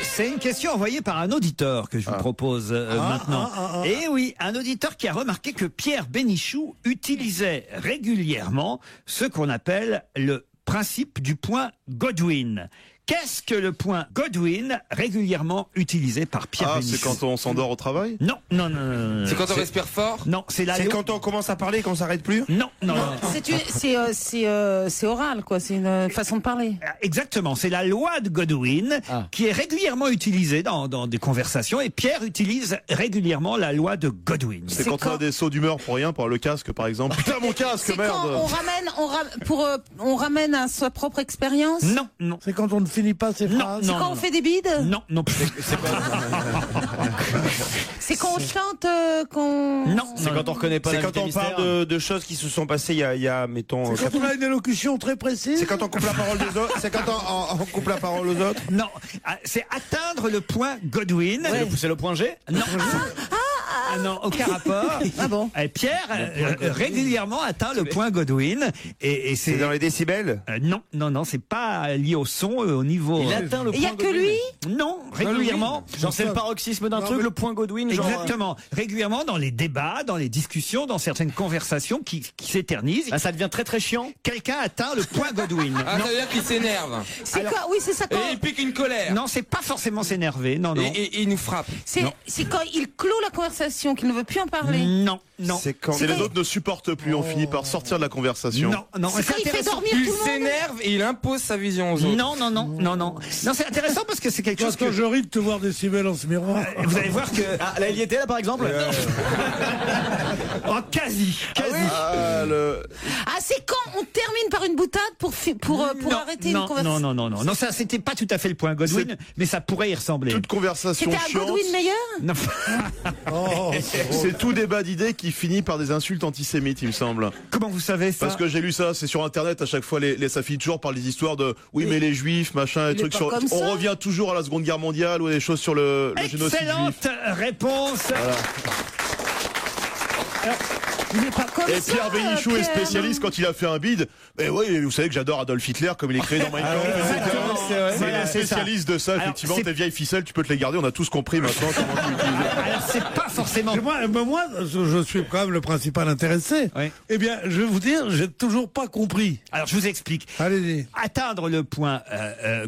C'est une question envoyée par un auditeur que je vous propose maintenant. Et oui, un auditeur qui a remarqué que Pierre Bénichou utilisait régulièrement ce qu'on appelle le principe du point Godwin. Qu'est-ce que le point Godwin régulièrement utilisé par Pierre Bénichou? C'est quand on s'endort au travail? Non. C'est quand on respire fort? Non, c'est quand on commence à parler et qu'on s'arrête plus? Non. C'est oral, quoi. C'est une façon de parler. Exactement. C'est la loi de Godwin qui est régulièrement utilisée dans des conversations et Pierre utilise régulièrement la loi de Godwin. C'est quand on a des sauts d'humeur pour rien, pour le casque par exemple. Putain, mon casque, merde! On ramène à sa propre expérience? Non. C'est quand on ne finit pas ses phrases? C'est quand on fait des bides? Non. C'est quand on chante, Non. C'est quand on reconnaît pas. C'est quand on parle de choses qui se sont passées il y a mettons. C'est quand on a une élocution très précise? C'est quand on coupe la parole des autres? C'est quand on coupe la parole aux autres? Non. C'est atteindre le point Godwin. C'est le point G? Non. Non, aucun rapport. Ah bon? Pierre régulièrement atteint le point Godwin et c'est dans les décibels? Non, c'est pas lié au son, au niveau. Il atteint le point. Il y a que lui? Non, régulièrement. Genre c'est le paroxysme d'un truc, le point Godwin. Exactement. Régulièrement dans les débats, dans les discussions, dans certaines conversations qui s'éternisent. Ah, ça devient très très chiant. Quelqu'un atteint le point Godwin. Ah, ça veut dire qu'il s'énerve. C'est quoi? Oui, c'est ça. Et il pique une colère. Non, c'est pas forcément s'énerver. Non. Et il nous frappe. C'est quand il clôt la conversation, qu'il ne veut plus en parler. Non. C'est quand les autres ne supportent plus, on finit par sortir de la conversation. Non. C'est quand il fait dormir Il tout le monde. s'énerve et il impose sa vision aux autres. Non. Non, c'est intéressant parce que c'est quelque chose Quand je ris de te voir décibel en ce miroir. Vous allez voir que... Ah, là, il y était là par exemple? Oh, quasi. C'est quand on termine par une boutade pour arrêter une conversation. Non, ça c'était pas tout à fait le point Godwin, mais ça pourrait y ressembler. Toute conversation C'était un chiante. Godwin meilleur? Non. C'est tout débat d'idées qui finit par des insultes antisémites, il me semble. Comment vous savez ça? Parce que j'ai lu ça, c'est sur internet à chaque fois, ça finit toujours par des histoires de mais les juifs, machin, et trucs sur. On revient toujours à la Seconde Guerre mondiale ou des choses sur le génocide juif. Excellente réponse. Voilà. Alors, il est pas comme et ça, Pierre Bénichou est Pierre. spécialiste quand il a fait un bide. Mais oui, vous savez que j'adore Adolf Hitler comme il est créé dans Mein Kampf. C'est un spécialiste de ça, effectivement. Tes vieilles ficelles, tu peux te les garder. On a tous compris maintenant comment tu l'utilises. Alors c'est pas forcément. Moi, je suis quand même le principal intéressé. Oui. Eh bien, je vais vous dire, j'ai toujours pas compris. Alors je vous explique. Allez-y. Atteindre le point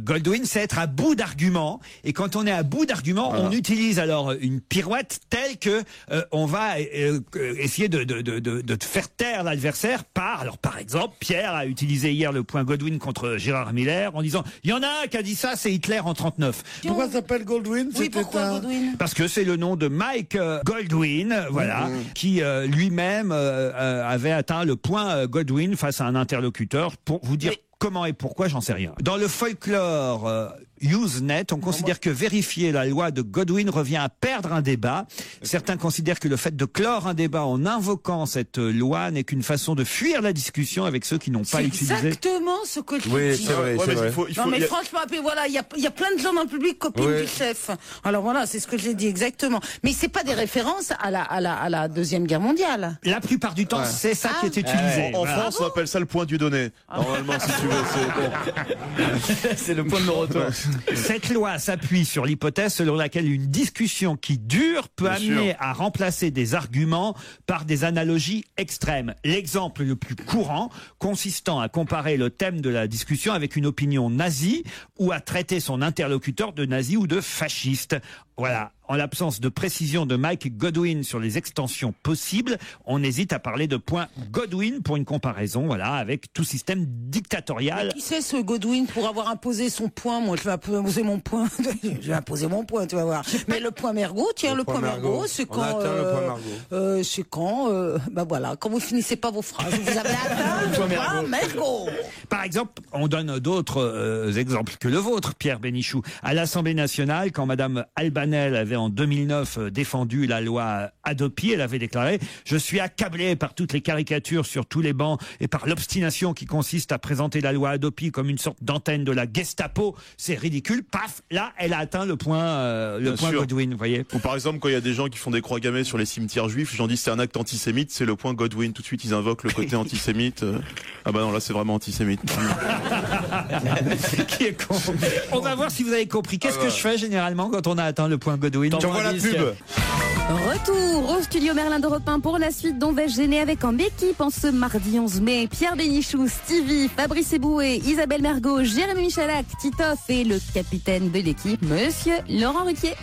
Godwin, c'est être à bout d'arguments. Et quand on est à bout d'arguments, on utilise alors une pirouette telle que on va essayer de faire taire l'adversaire par exemple, Pierre a utilisé hier le point Godwin contre Gérard Miller en disant il y en a un qui a dit ça, c'est Hitler en 39. Pourquoi ça s'appelle Goldwyn? Oui, pourquoi Godwin? Parce que c'est le nom de Mike Goldwyn, qui lui-même avait atteint le point Godwin face à un interlocuteur. Pour vous dire comment et pourquoi, j'en sais rien. Dans le folklore Usenet. On considère que vérifier la loi de Godwin revient à perdre un débat. Certains considèrent que le fait de clore un débat en invoquant cette loi n'est qu'une façon de fuir la discussion avec ceux qui n'ont pas utilisé. C'est exactement ce que je Oui, dis. c'est vrai. Non, mais franchement, puis voilà, il y a plein de gens dans le public copines du chef. Alors voilà, c'est ce que j'ai dit exactement. Mais c'est pas des références à la Deuxième Guerre mondiale. La plupart du temps, c'est ça qui est utilisé. En France, on appelle ça le point Dieudonné. Normalement, si tu veux, c'est le point de non-retour. Cette loi s'appuie sur l'hypothèse selon laquelle une discussion qui dure peut amener à remplacer des arguments par des analogies extrêmes. L'exemple le plus courant consistant à comparer le thème de la discussion avec une opinion nazie ou à traiter son interlocuteur de nazi ou de fasciste. Voilà. En l'absence de précision de Mike Godwin sur les extensions possibles, on hésite à parler de point Godwin pour une comparaison, voilà, avec tout système dictatorial. Mais qui c'est ce Godwin pour avoir imposé son point? Moi, je vais imposer mon point. Je vais imposer mon point, tu vas voir. Mais le point Mergo, tiens, le point Mergo, c'est quand, bah voilà, quand vous finissez pas vos phrases, vous avez atteint le point Mergo. Par exemple, on donne d'autres exemples que le vôtre, Pierre Bénichou. À l'Assemblée nationale, quand Madame Albanel avait en 2009 défendu la loi Hadopi, elle avait déclaré « Je suis accablé par toutes les caricatures sur tous les bancs et par l'obstination qui consiste à présenter la loi Hadopi comme une sorte d'antenne de la Gestapo. C'est ridicule. » Paf, là, elle a atteint le point Godwin, vous voyez. Ou par exemple, quand il y a des gens qui font des croix gammées sur les cimetières juifs, les gens disent c'est un acte antisémite, c'est le point Godwin. Tout de suite, ils invoquent le côté antisémite. Ah bah non, là, c'est vraiment antisémite. Qui est con. On va voir si vous avez compris. Qu'est-ce que je fais généralement quand on a atteint le point Godwin? T'envoies la pub. Retour au studio Merlin d'Europe 1 pour la suite d'On va se gêner avec en équipe en ce mardi 11 mai. Pierre Bénichou, Stevie, Fabrice Eboué, Isabelle Mergo, Jérémy Michalak, Titoff et le capitaine de l'équipe, Monsieur Laurent Ruquier.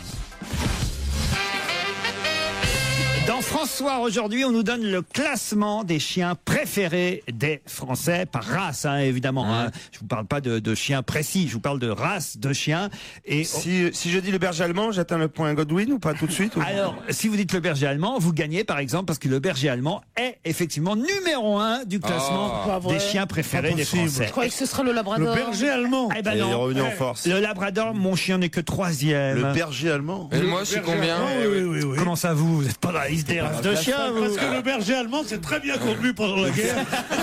Dans François, aujourd'hui, on nous donne le classement des chiens préférés des Français, par race, hein, évidemment. Hein. Je vous parle pas de chiens précis, je vous parle de race de chiens. Et si je dis le berger allemand, j'atteins le point Godwin ou pas tout de suite ou... Alors, si vous dites le berger allemand, vous gagnez, par exemple, parce que le berger allemand est effectivement numéro 1 du classement des chiens préférés des Français. Je croyais que ce serait le Labrador. Le berger allemand. Eh ben Il est non. revenu en force. Le Labrador, mon chien n'est que 3e. Le berger allemand. Et moi, je suis combien? Oui. Comment ça, vous n'êtes pas dans la liste des races de chiens, vous? Parce que le berger allemand s'est très bien conduit pendant la guerre.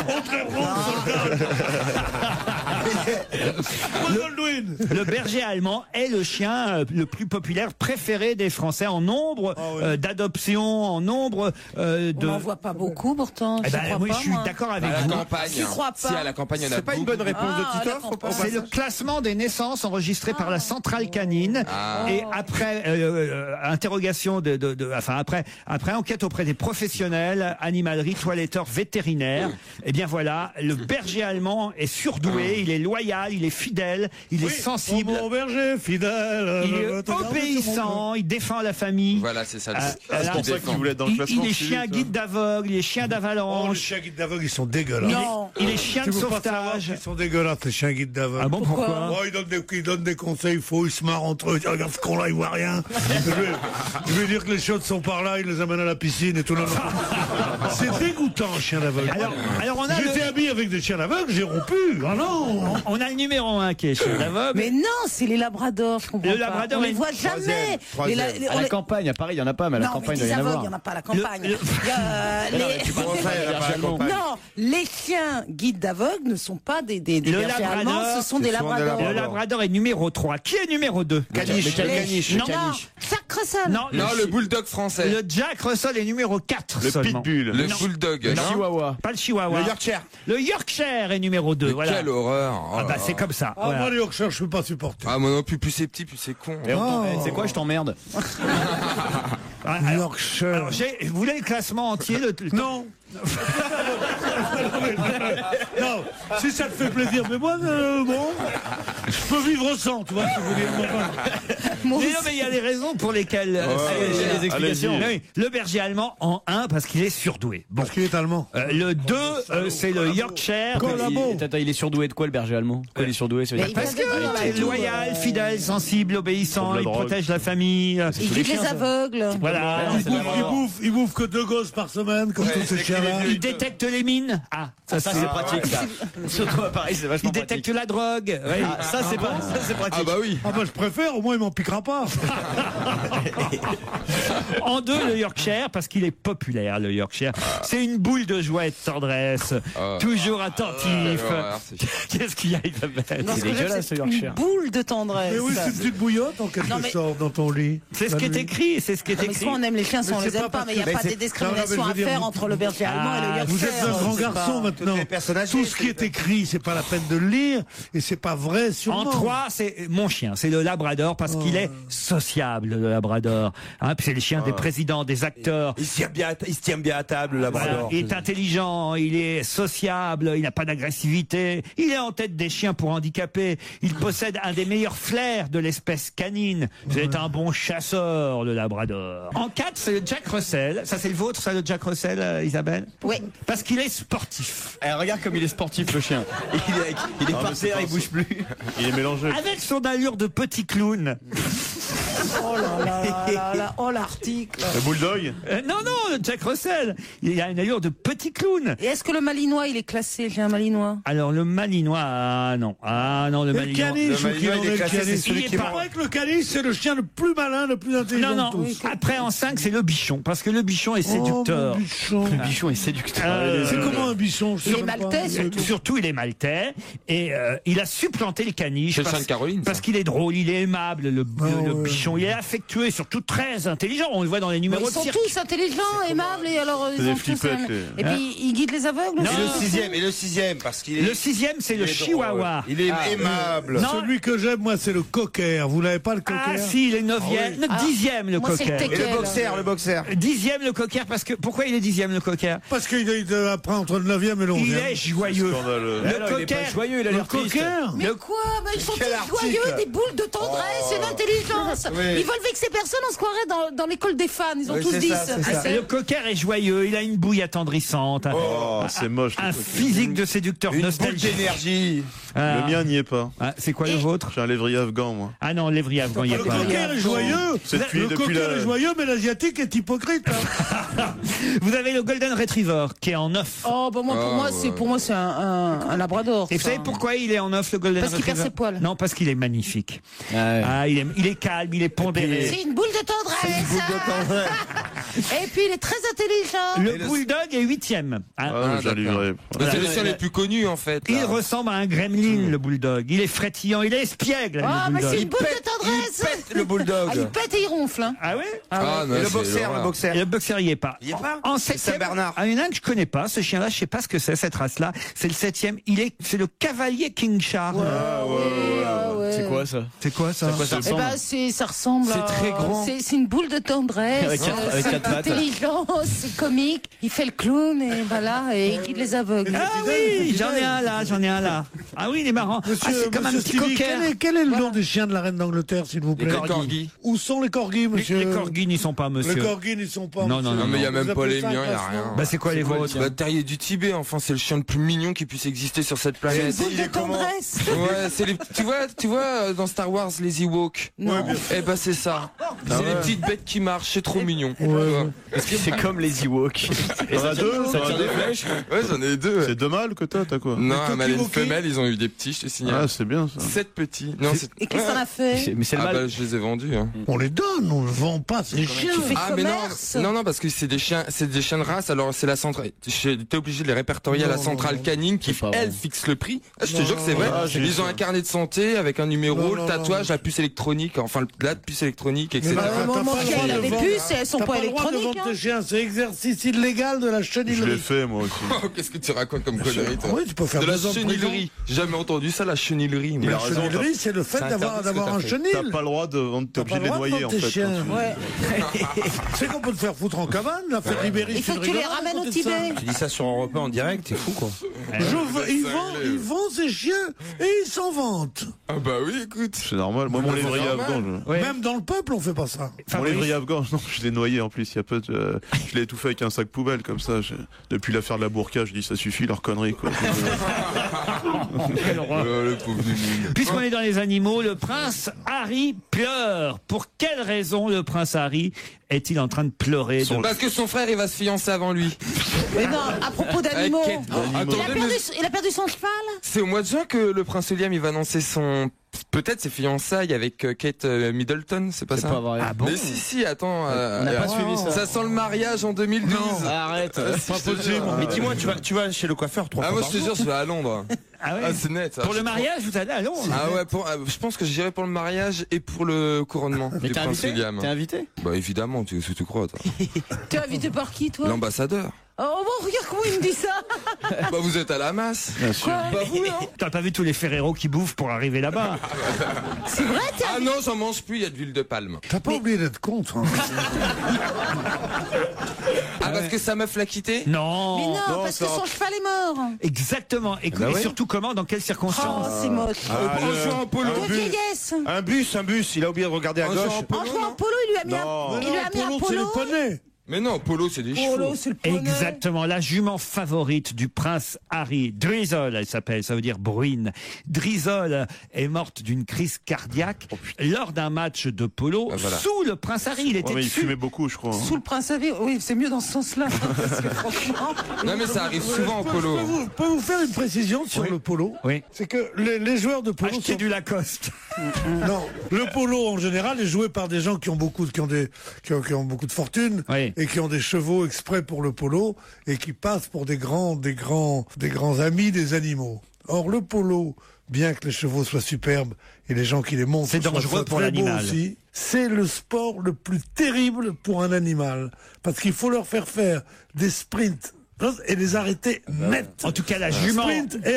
Contrairement aux soldats. Le berger allemand est le chien le plus populaire, préféré des Français en nombre d'adoptions, en nombre On n'en voit pas beaucoup pourtant. Eh ben, oui, je suis d'accord avec À vous. la campagne. J'y crois pas. Si, à la campagne, il y en a C'est pas une bonne réponse de Titoff? C'est le classement des naissances enregistrées par la centrale canine et après interrogation après enquête auprès des professionnels, animalerie, toiletteurs, vétérinaires. Et bien voilà, le berger allemand est surdoué, il est loyal, il est fidèle, il est sensible. Mon berger fidèle. Il est obéissant, il défend la famille. Voilà, c'est ça. C'est pour ça qu'il voulait être dans le classement. Il est chien guide d'aveugle, il est chien Les d'avalanche. chiens guides d'aveugle, ils sont dégueulasses. Non. Il est chien de Tu veux pas savoir sauvetage. qu'ils sont dégueulasses, les chiens guides d'aveugle. Ah bon, pourquoi? Ils donnent des conseils faux, ils se marrent entre eux. Regarde ce qu'on là, il voit rien. Je vais dire que les chiottes sont par là, ils les amènent à la piscine et tout. Non. C'est dégoûtant, un chien d'aveugle. Alors on a J'étais habillé avec des chiens d'aveugle, j'ai rompu. Ah non. On a le numéro 1 qui est chien d'aveugle. Mais non, c'est les Labradors, je comprends Le pas. Labrador On est les voit jamais. Troisième. À la campagne, à Paris, il y en a pas, mais à la Non, mais campagne, il des doit y en aveugles, avoir. il n'y en a pas à la campagne. Le- Il y a, Non, les chiens guides d'aveugles ne sont pas des bergers Labrador, allemands, ce sont des Labradors. Le Labrador est numéro 3. Qui est numéro 2? Caniche. Non. Jack Russell. Non, Non, le bulldog français. le Jack Russell est numéro 4 Le seulement. pitbull. Le Non. bulldog. Le non chihuahua. Pas le Chihuahua. Le Yorkshire. Le Yorkshire est numéro 2. Mais Voilà. quelle horreur. Oh Ah là bah là. c'est comme ça. Ah, Voilà. moi, les Yorkshire, je peux pas supporter. Ah, moi non plus, plus c'est petit, plus c'est con. Et c'est quoi, je t'emmerde? Ah, alors, Yorkshire. alors, vous voulez le classement entier Non. Non, si ça te fait plaisir, mais moi, bon, je peux vivre sans, tu vois ce que je veux dire. Moi Mais aussi. non, mais il y a des raisons pour lesquelles. les explications. Oui, le berger allemand en 1 parce qu'il est surdoué. Bon. Parce qu'il est allemand. Le 2, c'est le Yorkshire. Il est surdoué de quoi le berger allemand? Pourquoi il est surdoué? Ça veut dire Parce qu'il est loyal, fidèle, sensible, obéissant, il protège la famille. Il guide les aveugles. Voilà. Il bouffe que 2 gosses par semaine, comme tous ces chiens-là. Il détecte les mines. Ah, ça c'est pratique ça. Surtout à Paris, c'est vachement Il détecte la drogue. Oui. Ah, ça c'est pratique. Ah bah oui. Ah bah je préfère, au moins il m'en piquera pas. En 2, le Yorkshire, parce qu'il est populaire, le Yorkshire. C'est une boule de joie et de tendresse, toujours attentif. Qu'est-ce qu'il y a, Isabelle? Non, C'est ce que j'aime, dégueulasse, c'est le une Yorkshire. boule de tendresse. Mais oui, c'est une petite bouillotte en quelque sorte dans ton lit. C'est ce qui est écrit, c'est ce qui est Non, mais écrit. soit on aime les chiens, soit on les aime pas, mais il n'y a pas des discriminations à faire entre le berger allemand et le Yorkshire. Vous êtes un grand garçon maintenant. Tout ce qui est écrit, c'est pas la peine de le lire et c'est pas vrai sûrement. En 3, c'est mon chien, c'est le Labrador parce qu'il est sociable, le Labrador. Hein, puis c'est le chien des présidents, des acteurs. Il se tient bien à table, le Labrador. Voilà, il est intelligent, il est sociable, il n'a pas d'agressivité, il est en tête des chiens pour handicapés, il possède un des meilleurs flairs de l'espèce canine. C'est un bon chasseur, le Labrador. En 4, c'est le Jack Russell. Ça, c'est le vôtre, ça, le Jack Russell, Isabelle? Oui. Parce qu'il est sportif. Regarde comme il est sportif le chien. Il est par terre, il bouge plus. Il est mélangé. Avec son allure de petit clown. Oh là là là là, oh l'article. Le bulldog? Non, le Jack Russell. Il a une allure de petit clown. Et est-ce que le malinois, il est classé? J'ai un malinois. Alors, le malinois, non, le Et le malinois. caniche, Le malinois, il est classé, c'est celui qui Il paraît que le caniche, c'est le chien le plus malin, le plus intelligent Non, de tous. Après, en 5, c'est le bichon. Parce que le bichon est séducteur. Oh, mon bichon. Le bichon est séducteur. C'est comment un bichon? Je sais Il est même pas. maltais, Surtout, il est maltais. Et il a supplanté le caniche. C'est le chien de Caroline, ça. Parce qu'il est drôle, il est aimable, le bichon. Il est affectueux et surtout très intelligent. On le voit dans les numéros Ils de sont cirque. tous intelligents, aimables, et alors ils des ont tous flippettes, Et puis ils guident les aveugles aussi. Et le sixième, parce qu'il est. Le 6e, c'est le chihuahua. Il est aimable. Non. Celui que j'aime, moi, c'est le cocker. Vous n'avez pas le cocker? Ah si, il est 9e, 10e le Moi, c'est le cocker. teckel. Et le boxer. 10e le cocker, parce que pourquoi il est 10e le cocker? Parce qu'il apprend entre le 9e et le 11e. Il est joyeux. Scandaleux. Le il est pas cocker, joyeux, il a Le l'air triste. cocker? Mais quoi? Mais ils sont Quel tous joyeux, article. des boules de tendresse et d'intelligence. Ils veulent vexer personne, on se croirait dans l'école des fans. Ils ont Oui, tous c'est 10. ça, c'est ça. Le cocker est joyeux, il a une bouille attendrissante. Oh, c'est moche. Un physique de séducteur Une boule nostalgique. d'énergie. Ah. Le mien n'y est pas. Ah, c'est quoi le vôtre? J'ai un lévrier afghan, moi. Ah non, lévrier afghan, il n'y a Le pas. cocker est joyeux. C'est depuis Le cocker est la... joyeux, mais l'asiatique est hypocrite. hein. Vous avez le Golden Retriever qui est en 9. Oh, bah moi, pour moi, c'est un labrador. Et vous savez pourquoi il est en 9 le Golden Parce qu'il Retriever? perd ses poils. Non, parce qu'il est magnifique. Ouais. Il est calme, il est pondéré. C'est une boule de tendresse. Et puis il est très intelligent. Le Bulldog est 8e. Ah, non, j'ai livré. C'est les chiens les plus connus en fait. Il là. ressemble à un gremlin, le Bulldog. Il est frétillant, il est espiègle, Ah, le mais c'est Bulldog. une boule de tendresse. Il pète le bulldog. Ah, il pète et il ronfle. Hein. Ah ouais? Ah, non, Et le c'est boxer, l'horreur. le boxer. Et le boxer, il n'y est pas. Il y est pas En C'est 7e. Saint-Bernard. Ah, il y en a un que je connais pas. Ce chien-là, je sais pas ce que c'est, cette race-là. C'est le 7e. C'est le cavalier King Charles. C'est quoi ça? C'est quoi ça? Eh ben, ça ressemble. C'est très grand. C'est une boule de tendresse. Avec c'est quatre pattes. intelligent, c'est comique. Il fait le clown et voilà, et il guide les aveugles. Ah oui, j'en ai un là. Ah oui, il est marrant. Ah, c'est comme un Monsieur petit Stevie, cocker. quel est le nom des chiens de la reine d'Angleterre, s'il vous plaît? Les corgis. Où sont les corgis, monsieur? Les corgis n'y sont pas, monsieur. Les corgis n'y sont pas. Non, monsieur. non, Non, mais il y a Vous même pas appelez les ça un miens, il y a classement? rien. Bah, c'est quoi les vôtres? Bah, terrier du Tibet, enfin, c'est le chien le plus mignon qui puisse exister sur cette planète. Boule de tendresse. Ouais, c'est les, tu vois, dans Star Wars, les Ewoks. Non. Eh ben, c'est ça. C'est les petites bêtes qui marchent, c'est trop mignon. Parce que c'est comme les Ewoks. T'en as deux? Ça tire des flèches. Ouais, j'en ai deux. C'est deux mâles que t'as quoi? Non, un mâle et une Tokiwoki. femelle, ils ont eu des petits, je te signale. Ah, c'est bien ça. 7 petits. Non, c'est... Et qu'est-ce que t'en as fait? Mais c'est le Ah mal. bah, je les ai vendus. Hein. On les donne, on ne vend pas ces chiens. Tu fais Ah mais commerce. non, parce que c'est des chiens de race. Alors c'est la centrale. T'es obligé de les répertorier à la centrale canine qui elle fixe le prix. Ah, je te jure que c'est vrai. Ils ont un carnet de santé avec un numéro, le tatouage, la puce électronique, enfin la puce électronique, etc. Mon chien, il a des puces, elles sont T'as pas pas le droit de électroniques. vendre hein. tes chiens, c'est exercice illégal de la Je l'ai chenillerie. fait moi aussi. Oh, qu'est-ce que tu racontes comme connerie toi? Oui, tu peux faire De la 2 ans de prison. chenillerie. J'ai jamais entendu ça, la chenillerie. La raison, chenillerie, c'est le fait C'est d'avoir interdit ce que un t'as fait. chenil. T'as pas le droit de vendre, t'es T'as obligé pas de le les droit de noyer en vendre tes fait. chiens. Ouais. C'est qu'on peut te faire foutre en cabane, l'affaire Ribéry. Il faut que tu les ramènes au Tibet. Tu dis ça sur un repas en direct, t'es fou quoi. Il vend ses chiens et il s'en vante. Ah bah oui. oui, écoute. C'est normal. Moi, mon lévrier afghan. Même dans le peuple, on fait pas ça. Mon lévrier afghan, non, je l'ai noyé en plus. Il y a peu de... Je l'ai étouffé avec un sac poubelle comme ça. Depuis l'affaire de la burqa, je dis ça suffit leur connerie quoi. Le pauvre Nunu. Puisqu'on est dans les animaux, le prince Harry pleure. Pour quelle raison le prince Harry est-il en train de pleurer? Parce que son frère, il va se fiancer avant lui. Mais non, à propos d'animaux. Il a perdu son cheval. C'est au mois de juin que le prince William il va annoncer peut-être ses fiançailles avec Kate Middleton, c'est pas ça? Pas vrai. Ah bon? Mais si, attends. On n'a pas suivi ça. Ça sent le mariage en 2012. Non, arrête. C'est pas possible. Mais dis-moi, tu vas chez le coiffeur 3 fois moi par je te jour. jure, je vais à Londres. Ah ouais. C'est net. Pour le mariage, vous allez à Londres? Ah ouais, je pense que j'irai pour le mariage et pour le couronnement Mais du t'es prince invité? William. T'es invité? Bah évidemment, tu crois toi. Tu es invité par qui, toi? L'ambassadeur. Oh, bon, regarde comment il me dit ça. Bah vous êtes à la masse. Bien sûr. Bah vous non? T'as pas vu tous les Ferrero qui bouffent pour arriver là-bas? C'est vrai, Ah non, j'en mange plus, il y a de l'huile de palme. T'as pas oublié d'être con, toi. Ah parce que sa meuf l'a quitté? Non. Mais non, parce que son cheval est mort. Exactement. Et, bah et ouais. surtout comment, dans quelles circonstances? Oh, c'est moche. En jouant en polo. De vieillesse. Un bus, il a oublié de regarder à En gauche. jouant en polo, En jouant non en polo, il lui a mis Non. un, il lui a mis un C'est le polo. poney. Mais non, polo c'est des chevaux. Polo, c'est le poney. Exactement, la jument favorite du prince Harry, Drizzle, elle s'appelle, ça veut dire bruine. Drizzle est morte d'une crise cardiaque lors d'un match de polo voilà. sous le prince Harry. Il était Ouais, mais il dessus. fumait beaucoup, je crois. Sous le prince Harry, oui, c'est mieux dans ce sens-là. Parce que franchement. Non mais ça arrive souvent en polo. Je peux vous faire une précision sur Oui. le polo? Oui. C'est que les joueurs de polo Acheter sont... du Lacoste. Non, le polo en général est joué par des gens qui ont beaucoup de fortune Oui. et qui ont des chevaux exprès pour le polo et qui passent pour des grands amis des animaux. Or le polo, bien que les chevaux soient superbes et les gens qui les montent C'est soient dangereux pour très beaux l'animal. aussi, c'est le sport le plus terrible pour un animal parce qu'il faut leur faire des sprints et les arrêter net. En tout cas, la jument. Sprint et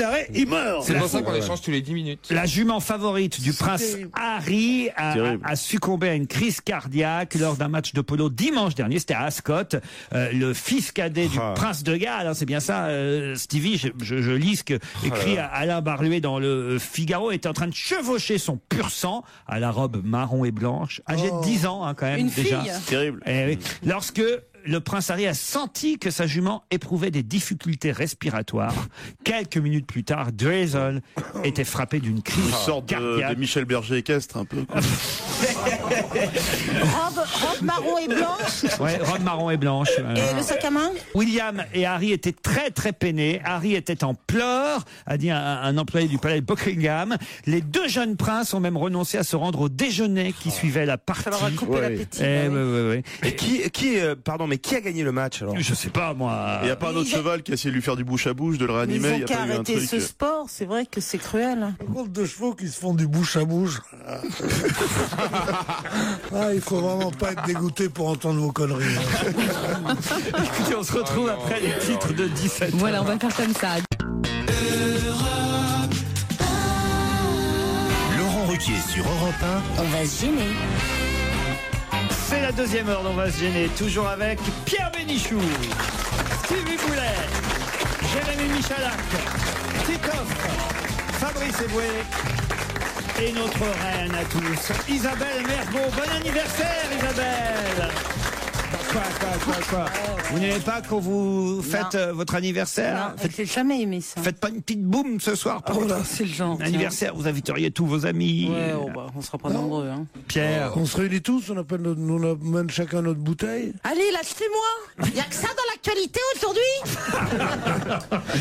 arrêt, il meurt. C'est pour ça qu'on les change tous les 10 minutes. La jument favorite du prince Harry a succombé à une crise cardiaque lors d'un match de polo dimanche dernier. C'était à Ascot. Le fils cadet du prince de Galles, hein, c'est bien ça, Stevie, je lis ce que écrit Alain Barluet dans le Figaro, était en train de chevaucher son pur sang à la robe marron et blanche, âgé de 10 ans hein, quand même Une déjà. fille. Terrible. Eh oui. Lorsque le prince Harry a senti que sa jument éprouvait des difficultés respiratoires. Quelques minutes plus tard, Drizzle était frappé d'une crise Une sorte cardiaque. de Michel Berger équestre, un peu. quoi. Robe marron et blanche. Ouais, robe marron et blanche. Et le sac à main? William et Harry étaient très très peinés. Harry était en pleurs, a dit un employé du palais de Buckingham. Les deux jeunes princes ont même renoncé à se rendre au déjeuner qui suivait la partie. Ça leur a coupé l'appétit. Eh, ouais. Et qui a gagné le match alors? Je sais pas moi. Il n'y a pas un autre cheval qui a essayé de lui faire du bouche à bouche, de le Ils réanimer. Il ont n'y a qu'à pas eu un arrêter truc. ce sport, c'est vrai que c'est cruel. Un groupe de chevaux qui se font du bouche à bouche. Il faut vraiment pas être dégoûté pour entendre vos conneries. Écoutez, on se retrouve après les titres de 17h. Voilà, on va faire comme ça. Laurent Ruquier sur Europe On va se gêner. C'est la deuxième heure dont on va se gêner, toujours avec Pierre Bénichou, Stevie Boulet, Jérémy Michalak, Titoff, Fabrice Eboué et notre reine à tous, Isabelle Mergo. Bon anniversaire Isabelle. Quoi Vous n'aimez pas quand vous faites votre anniversaire? Non, j'ai jamais aimé ça. Faites pas une petite boum ce soir pour C'est le genre. l'anniversaire, vous inviteriez tous vos amis. Ouais, on sera pas nombreux. Hein. Pierre. On se réunit tous, on amène chacun notre bouteille. Allez, lâchez-moi. Il y a que ça dans l'actualité aujourd'hui.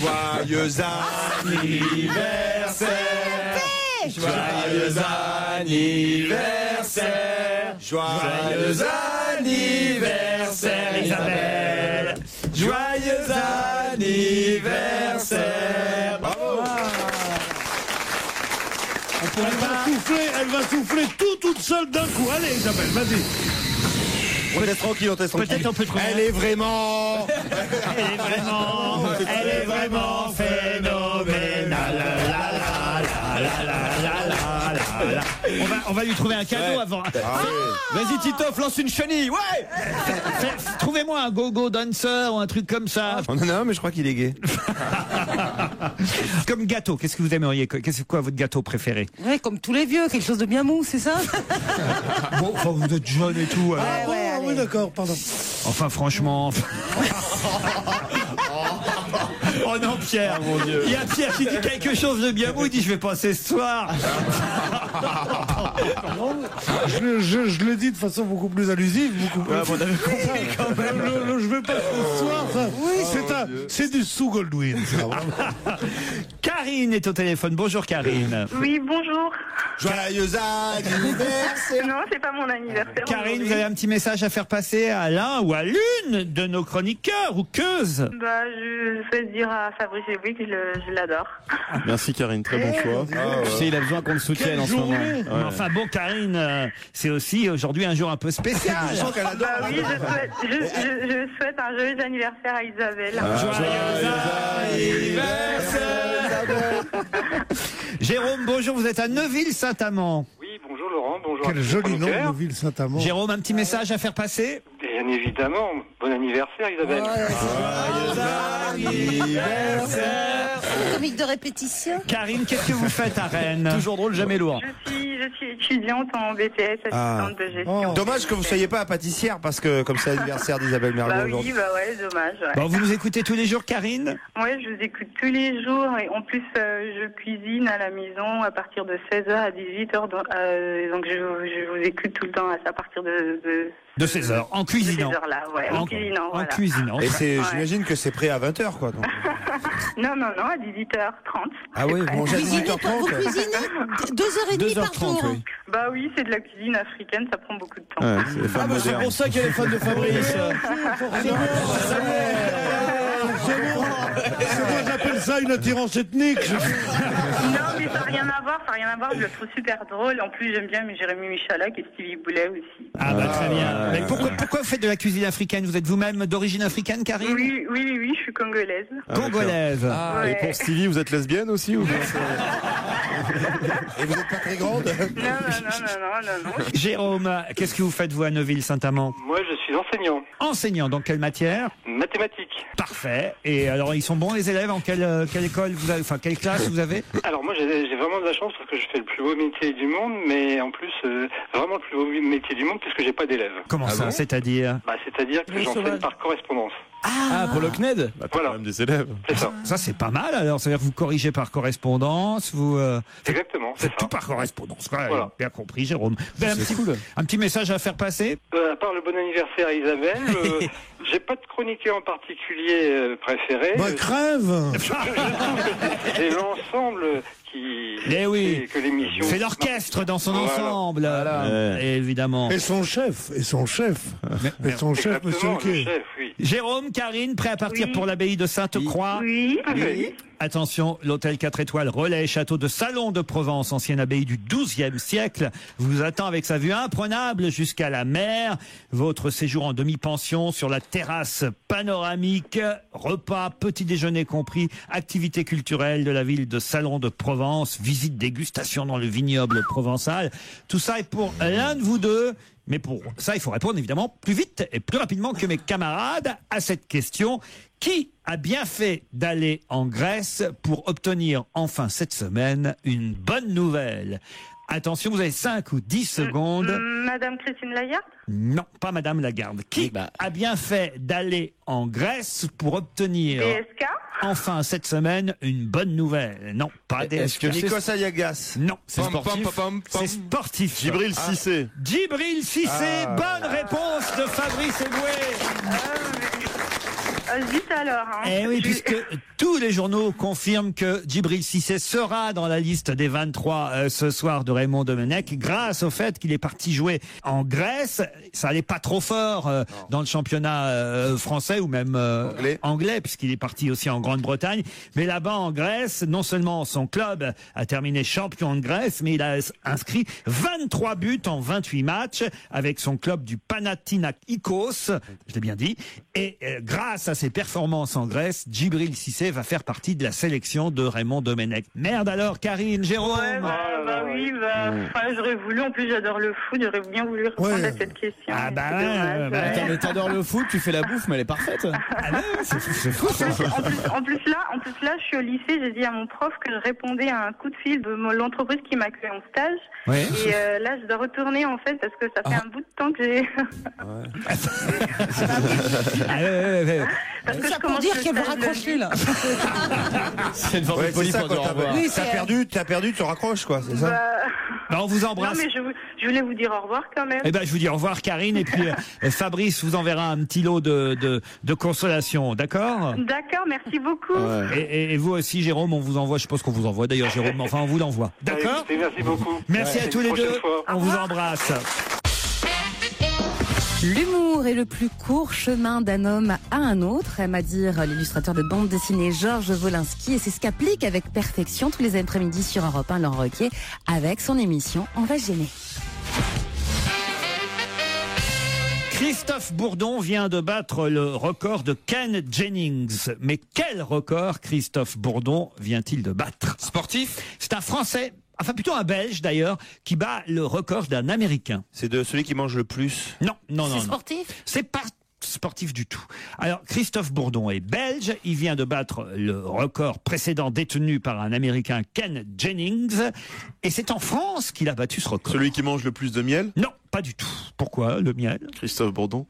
Joyeux anniversaire. Joyeux anniversaire. Joyeux anniversaire Isabelle. Joyeux anniversaire. Bravo. Elle va souffler toute seule d'un coup. Allez Isabelle, vas-y. On te laisse tranquille, on te laisse tranquille. Peut-être on peut trouver. Elle est vraiment Elle est vraiment phénoménale. La, la, la, la, la, On va lui trouver un cadeau avant. Vas-y Titoff, lance une chenille, ouais. Trouvez-moi un go-go dancer ou un truc comme ça. On en a un, mais je crois qu'il est gay. Comme gâteau, qu'est-ce que vous aimeriez? C'est quoi votre gâteau préféré? Ouais, comme tous les vieux, quelque chose de bien mou, c'est ça? Bon, enfin, vous êtes jeune et tout. Oui, d'accord, pardon. Enfin, franchement. Oh non, Pierre, mon Dieu. Il y a Pierre qui dit quelque chose de bien beau, il dit je vais passer ce soir. Je le dis de façon beaucoup plus allusive, beaucoup plus. On avait compris quand même. Je vais passer ce soir, ça. Oui, c'est du sous Goldwyn, ça. Karine est au téléphone. Bonjour Karine. Oui, bonjour. Joyeux anniversaire. Non, c'est pas mon anniversaire. Karine, vous avez un petit message à faire passer à l'un ou à l'une de nos chroniqueurs ou queuses? Bah, je souhaite dire à Fabrice Eboué que je l'adore. Merci Karine, très bon choix. Tu sais, il a besoin qu'on le soutienne en ce moment. Ouais. Enfin bon, Karine, c'est aussi aujourd'hui un jour un peu spécial. Bah oui, je souhaite un joyeux anniversaire à Isabelle. Joyeux anniversaire. Jérôme, bonjour, vous êtes à Neuville-Saint-Amand. Oui, bonjour Laurent, bonjour. Quel joli nom, Neuville-Saint-Amand. Jérôme, un petit message à faire passer? Bien évidemment, bon anniversaire Isabelle. Joyeux anniversaire. Comique de répétition. Karine, qu'est-ce que vous faites à Rennes? Toujours drôle, jamais lourd. Je suis étudiante en BTS, assistante de gestion. Dommage que vous soyez pas à pâtissière parce que comme c'est l'anniversaire d'Isabelle Mergo Bah aujourd'hui. oui, bah ouais, dommage. Ouais. Bon, vous nous écoutez tous les jours, Karine? Ouais, je vous écoute tous les jours et en plus je cuisine à la maison à partir de 16h à 18h donc je vous écoute tout le temps à partir de 16h, en cuisinant. De 16h là, ouais, en cuisinant. En cuisinant. Et j'imagine que c'est prêt à 20h quoi. Donc. Non, à 18h30. Ah oui, vous mangez à 18h30. Vous cuisinez 2h30 par jour. Oui. Bah oui, c'est de la cuisine africaine, ça prend beaucoup de temps. Ouais, c'est les femmes C'est modernes. pour ça qu'elle est fan de Fabrice. Moi j'appelle ça une attirance ethnique. Non, mais ça n'a rien à voir, je le trouve super drôle. En plus, j'aime bien Jérémy Michalak et Stevie Boulet aussi. Ah bah très bien. Mais pourquoi vous faites de la cuisine africaine? Vous êtes vous-même d'origine africaine, Karine? Oui, je suis congolaise. Congolaise. Ouais. Et pour Stevie, vous êtes lesbienne aussi ou bien? Et vous êtes pas très grande? Non. Jérôme, qu'est-ce que vous faites vous à Neuville-Saint-Amand? Moi je suis enseignant. Enseignant, dans quelle matière? Mathématiques. Parfait. Et alors, ils sont bons les élèves? En quelle école vous avez, enfin quelle classe vous avez? Alors moi j'ai vraiment de la chance parce que je fais le plus beau métier du monde, mais en plus vraiment le plus beau métier du monde puisque j'ai pas d'élèves. Comment ça, c'est-à-dire? Bah c'est-à-dire que j'enseigne par correspondance. Ah, pour le CNED. Bah, t'as quand même des élèves. C'est ça. Ça, c'est pas mal, alors. C'est-à-dire que vous corrigez par correspondance, vous... Exactement, c'est faites tout par correspondance. Voilà. Bien compris, Jérôme. Ben, C'est cool. Un petit message à faire passer? À part le bon anniversaire à Isabelle, j'ai pas de chroniqueur en particulier préféré. Bah crève. Je trouve que c'est l'ensemble qui Eh oui. fait que l'émission. C'est l'orchestre dans son Voilà. ensemble, évidemment. Et son chef, Monsieur Exactement, le Ruquier. chef, oui. Jérôme, Karine, prêt à partir Oui. pour l'abbaye de Sainte-Croix? Oui. Attention, l'hôtel 4 étoiles Relais Château de Salon de Provence, ancienne abbaye du XIIe siècle, vous attend avec sa vue imprenable jusqu'à la mer. Votre séjour en demi-pension sur la terrasse panoramique, repas, petit déjeuner compris, activités culturelles de la ville de Salon de Provence, visite dégustation dans le vignoble provençal. Tout ça est pour l'un de vous deux. Mais pour ça, il faut répondre évidemment plus vite et plus rapidement que mes camarades à cette question. Qui a bien fait d'aller en Grèce pour obtenir enfin cette semaine une bonne nouvelle? Attention, vous avez 5 ou 10 secondes. Madame Christine Lagarde? Non, pas Madame Lagarde. Qui a bien fait d'aller en Grèce pour obtenir DSK? enfin cette semaine une bonne nouvelle? Non, pas DSK. Est-ce que Nikos Aliagas? Non, C'est sportif. c'est sportif. Djibril Cissé. Djibril Cissé, bonne réponse de Fabrice Eboué. Vite alors. Eh oui, puisque tous les journaux confirment que Djibril Cissé sera dans la liste des 23 ce soir de Raymond Domenech grâce au fait qu'il est parti jouer en Grèce. Ça allait pas trop fort dans le championnat français ou même anglais puisqu'il est parti aussi en Grande-Bretagne. Mais là-bas en Grèce, non seulement son club a terminé champion de Grèce, mais il a inscrit 23 buts en 28 matchs avec son club du Panathinaikos, je l'ai bien dit. Et grâce à ses performances en Grèce, Djibril Cissé va faire partie de la sélection de Raymond Domenech. Merde alors, Karine, Jérôme. Ouais, j'aurais voulu, en plus j'adore le foot, j'aurais bien voulu répondre à cette question. Ah bah c'est ouais, dommage, bah, Attends, mais t'adores le foot, tu fais la bouffe, mais elle est parfaite. Ah ouais, c'est fou ça. En plus là, je suis au lycée, j'ai dit à mon prof que je répondais à un coup de fil de l'entreprise qui m'a accueilli en stage. Ouais. Et là, je dois retourner en fait parce que ça fait un bout de temps que j'ai. Parce que Ça pour dire qu'elle veut raccrocher là. C'est une forme de folie pour dire au revoir. Oui, T'as perdu, tu raccroches quoi, c'est ça? On vous embrasse. Non, mais je voulais vous dire au revoir quand même. Eh ben, je vous dis au revoir, Karine, et puis Fabrice vous enverra un petit lot de consolation, d'accord? D'accord, merci beaucoup. Et vous aussi, Jérôme, on vous envoie, je pense qu'on vous envoie d'ailleurs, Jérôme, mais enfin, on vous l'envoie. D'accord? Merci beaucoup. Merci à tous les deux. On vous embrasse. L'humour est le plus court chemin d'un homme à un autre, aime à dire l'illustrateur de bande dessinée Georges Wolinski, et c'est ce qu'applique avec perfection tous les après-midi sur Europe 1 Laurent Ruquier avec son émission On va se gêner. Christophe Bourdon vient de battre le record de Ken Jennings. Mais quel record Christophe Bourdon vient-il de battre? Sportif? C'est un Français, enfin plutôt un Belge d'ailleurs, qui bat le record d'un Américain. C'est de celui qui mange le plus. Non. C'est sportif? C'est pas sportif du tout. Alors, Christophe Bourdon est belge. Il vient de battre le record précédent détenu par un Américain, Ken Jennings. Et c'est en France qu'il a battu ce record. Celui qui mange le plus de miel? Non, pas du tout. Pourquoi le miel? Christophe Bourdon.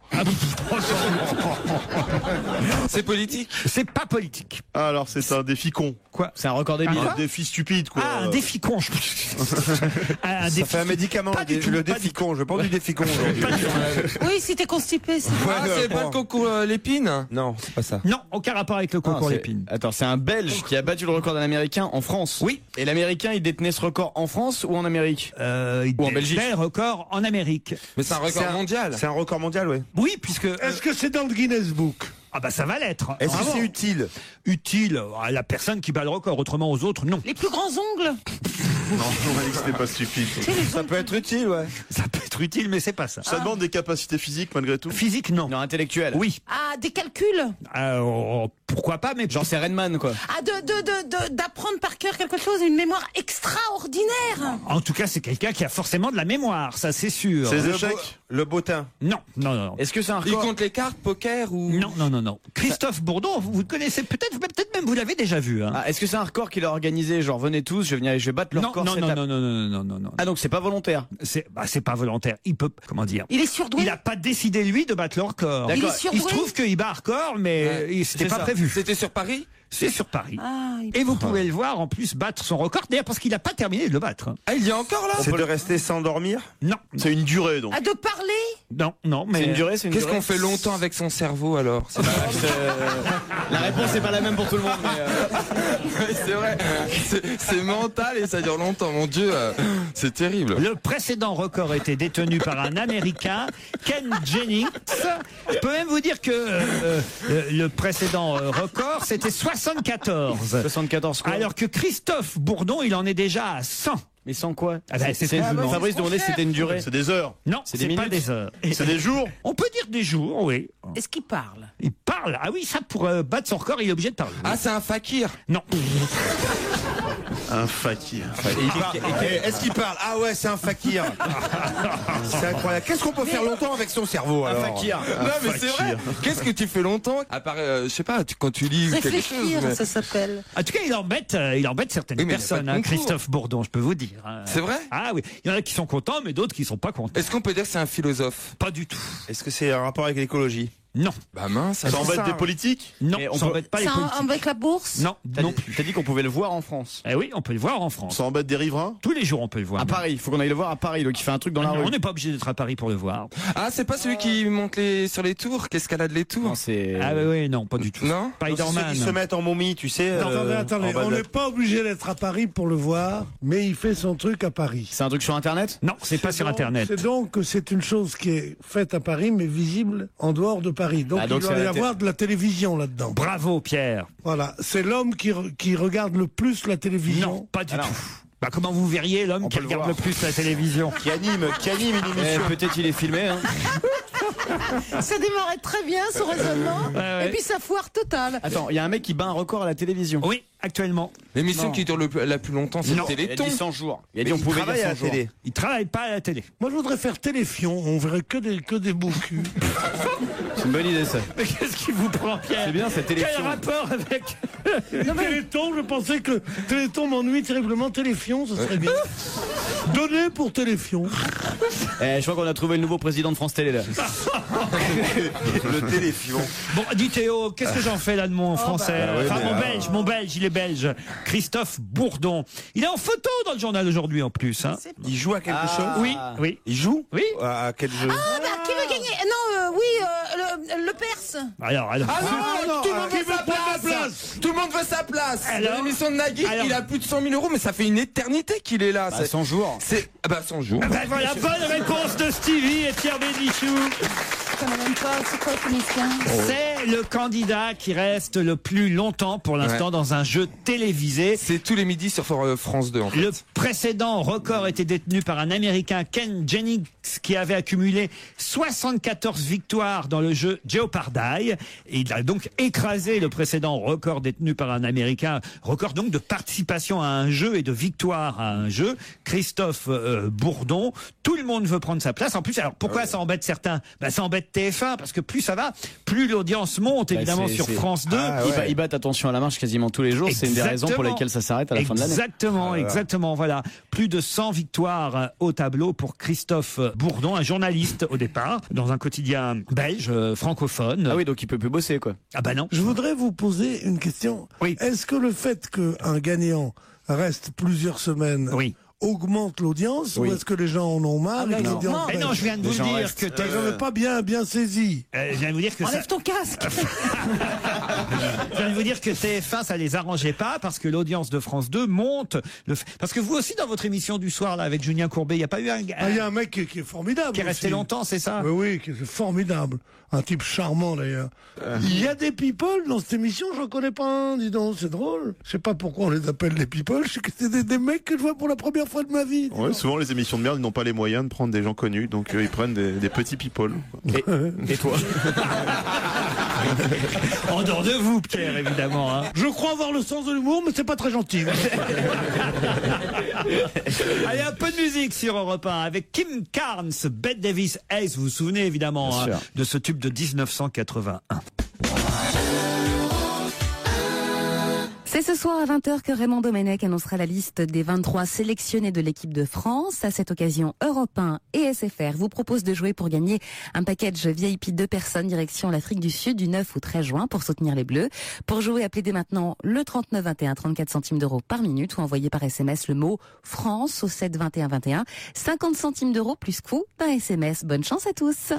C'est politique? C'est pas politique. Ah, alors c'est un défi con. Quoi? C'est un record débile. Un défi stupide, quoi. Ah, un défi con. Ça fait un médicament, le défi con. Je prends du défi con aujourd'hui. Oui, si t'es constipé, c'est C'est pas le concours l'épine? Non, c'est pas ça. Non, aucun rapport avec le concours Lépine. Attends, c'est un Belge qui a battu le record d'un Américain en France. Oui. Et l'Américain, il détenait ce record en France ou en Amérique? Ou en Belgique. le record en Amérique. Mais c'est un record mondial. C'est un record mondial, ouais. Oui, puisque... Est-ce que c'est dans le Guinness Book? Ah bah ça va l'être. Est-ce que Bravo. c'est utile? Utile à la personne qui bat le record, autrement aux autres, non. les plus grands ongles. Non, on a dit que c'était pas stupide. Ça peut être utile, ouais. Ça peut être utile, mais c'est pas ça. Ça demande des capacités physiques malgré tout? Physique, non. Non, intellectuel. Oui. Ah, des calculs. Pourquoi pas, mais... Genre c'est Redman, quoi. Ah, d'apprendre par cœur quelque chose, une mémoire extraordinaire. En tout cas, c'est quelqu'un qui a forcément de la mémoire, ça c'est sûr. C'est les échecs? Le bottin. Non. Est-ce que c'est un Il record? compte les cartes, poker ou... Non. Christophe Bourdon, vous le connaissez peut-être même vous l'avez déjà vu. Hein. Ah, est-ce que c'est un record qu'il a organisé? Genre venez tous, je vais battre le record. Non. Ah donc c'est pas volontaire. C'est pas volontaire. Il peut, comment dire? Il est surdoué. Il a pas décidé lui de battre le record. Il est Il surdoué. se trouve qu'il bat un record, mais c'était pas prévu. C'était sur Paris? C'est sur Paris. Ah, Et vous pouvez le voir en plus battre son record, d'ailleurs parce qu'il n'a pas terminé de le battre. Hein. Ah, il y a encore là? C'est de rester sans dormir? Non. C'est une durée donc. Ah, de parler. Non, mais... C'est une durée, c'est une Qu'est-ce durée. qu'on fait longtemps avec son cerveau alors? La réponse n'est pas la même pour tout le monde. Mais C'est vrai, c'est mental et ça dure longtemps, mon Dieu, c'est terrible. Le précédent record était détenu par un Américain, Ken Jennings. Je peux même vous dire que le précédent record, c'était 74. 74 quoi. Alors que Christophe Bourdon, il en est déjà à 100. Mais sans quoi? Ah bah, c'est Fabrice demandait si c'était une durée. C'est des heures. Non, C'est c'est des pas minutes. des heures. C'est des jours. On peut dire des jours, oui. Est-ce qu'il parle? Il parle. Ah oui, ça pour battre son record, il est obligé de parler. Ah, c'est un fakir? Non. Un fakir. Est-ce qu'il parle? Ah ouais, c'est un fakir. C'est incroyable. Qu'est-ce qu'on peut faire longtemps avec son cerveau, alors? Un fakir. Non mais c'est vrai. Qu'est-ce que tu fais longtemps? À part, je sais pas, quand tu lis quelque chose. Réfléchir, mais- ça s'appelle. En tout cas, il embête certaines Oui, mais il y a personnes, pas de concours. Christophe Bourdon, je peux vous dire. Hein. C'est vrai? Ah oui, il y en a qui sont contents, mais d'autres qui sont pas contents. Est-ce qu'on peut dire que c'est un philosophe? Pas du tout. Est-ce que c'est un rapport avec l'écologie? Non. Bah mince. Ça embête des politiques? Non, Et on ça peut- embête pas les C'est politiques. avec la bourse? Non, non plus. T'as dit qu'on pouvait le voir en France. Eh oui, on peut le voir en France. Ça embête des riverains? Tous les jours, on peut le voir. À Paris, il faut qu'on aille le voir à Paris, donc il fait un truc dans la Ah non, rue. on n'est pas obligé d'être à Paris pour le voir. Ah, c'est pas celui qui monte sur les tours, qui escalade les tours? Non, c'est. Ah oui, non, pas du tout. Non? C'est ceux Spider-Man. qui se mettent en momie, tu sais. Attendez, en bas on de la- n'est pas obligé d'être à Paris pour le voir, mais il fait son truc à Paris. C'est un truc sur internet? Non, c'est pas sur donc- Internet. C'est donc que c'est une chose qui est faite à Paris, mais visible en dehors de Paris. Donc, Ah, donc il doit c'est y la avoir de la télévision là-dedans. Bravo, Pierre. Voilà, c'est l'homme qui regarde le plus la télévision. Non, pas du Alors. tout. Bah, comment vous verriez l'homme qui regarde le plus la télévision? Qui anime une émission. Peut-être il est filmé. Hein. Ça démarrait très bien, ce raisonnement. Ouais. Et puis ça foire totale. Attends, il y a un mec qui bat un record à la télévision. Oui, actuellement. L'émission qui dure la plus longtemps, c'est le Téléthon. Il a dit 100 jours. Il a dit on pouvait dire 100 jours. Il travaille pas à la télé. Moi, je voudrais faire Téléfion. On verrait que des beaux culs. C'est une bonne idée, ça. Mais qu'est-ce qui vous prend, Pierre? C'est bien, c'est Téléfion. Quel rapport avec... Téléthon, je pensais que Téléthon m'ennuie terriblement. Téléfion, ce serait bien. Donné pour Téléfion. Je crois qu'on a trouvé le nouveau président de France Télé, là. Le Téléfion. Bon, dis Théo, qu'est-ce que j'en fais là de mon français? Mon belge, il est belge. Christophe Bourdon. Il est en photo dans le journal aujourd'hui en plus. Hein. Il joue à quelque chose? Oui. Il joue? Oui. À quel jeu? Qui veut gagner? Non, le Perse. Alors. Ah non, tout le monde veut sa place. Tout le monde veut sa place. Alors, l'émission de Nagui, il a plus de 100 000 €, mais ça fait une éternité qu'il est là. 100 jours. 100 jours. Voilà, bonne réponse de Stevie et Pierre Bénichou. Ça m'amène pas, c'est quoi la commission? C'est le candidat qui reste le plus longtemps pour l'instant dans un jeu télévisé. C'est tous les midis sur France 2 en fait. Le précédent record était détenu par un Américain, Ken Jennings, qui avait accumulé 74 victoires dans le jeu Jeopardy. Et il a donc écrasé le précédent record détenu par un Américain, record donc de participation à un jeu et de victoire à un jeu. Christophe Bourdon, tout le monde veut prendre sa place. En plus, alors pourquoi ça embête certains? Ça embête TF1 parce que plus ça va, plus l'audience monte évidemment sur France 2. Ils battent attention à la marche quasiment tous les jours. C'est une des raisons pour lesquelles ça s'arrête à la fin de l'année. Exactement, voilà. Plus de 100 victoires au tableau pour Christophe Bourdon, un journaliste au départ, dans un quotidien belge, francophone. Ah oui, donc il peut plus bosser, quoi. Ah bah non. Je voudrais vous poser une question. Oui. Est-ce que le fait qu'un gagnant reste plusieurs semaines augmente l'audience ou est-ce que les gens en ont marre et que l'audience Mais non, je viens de vous dire que je n'avais pas bien saisi. Je viens de vous dire que Enlève ton casque. Je viens de vous dire que TF1 ça les arrangeait pas parce que l'audience de France 2 monte. Parce que vous aussi dans votre émission du soir là avec Julien Courbet, il n'y a pas eu il y a un mec qui est formidable. Qui est resté longtemps, c'est ça? Oui, qui est formidable. Un type charmant d'ailleurs. Il y a des people dans cette émission, je ne connais pas un, dis donc, c'est drôle. Je sais pas pourquoi on les appelle les people, je sais que c'est des mecs que je vois pour la première fois de ma vie. Ouais, souvent les émissions de merde n'ont pas les moyens de prendre des gens connus, donc ils prennent des petits people. Et toi? En dehors de vous, Pierre, évidemment. Hein. Je crois avoir le sens de l'humour, mais c'est pas très gentil. Allez, un peu de musique sur Europe 1 avec Kim Carnes, Bette Davis, Ace. Vous vous souvenez évidemment de ce tube de 1981. C'est ce soir à 20h que Raymond Domenech annoncera la liste des 23 sélectionnés de l'équipe de France. À cette occasion, Europe 1 et SFR vous proposent de jouer pour gagner un package VIP 2 personnes direction l'Afrique du Sud du 9 au 13 juin pour soutenir les Bleus. Pour jouer, appelez dès maintenant le 39 21, 34 centimes d'euros par minute ou envoyez par SMS le mot France au 7 21 21. 50 centimes d'euros plus coût d'un SMS. Bonne chance à tous.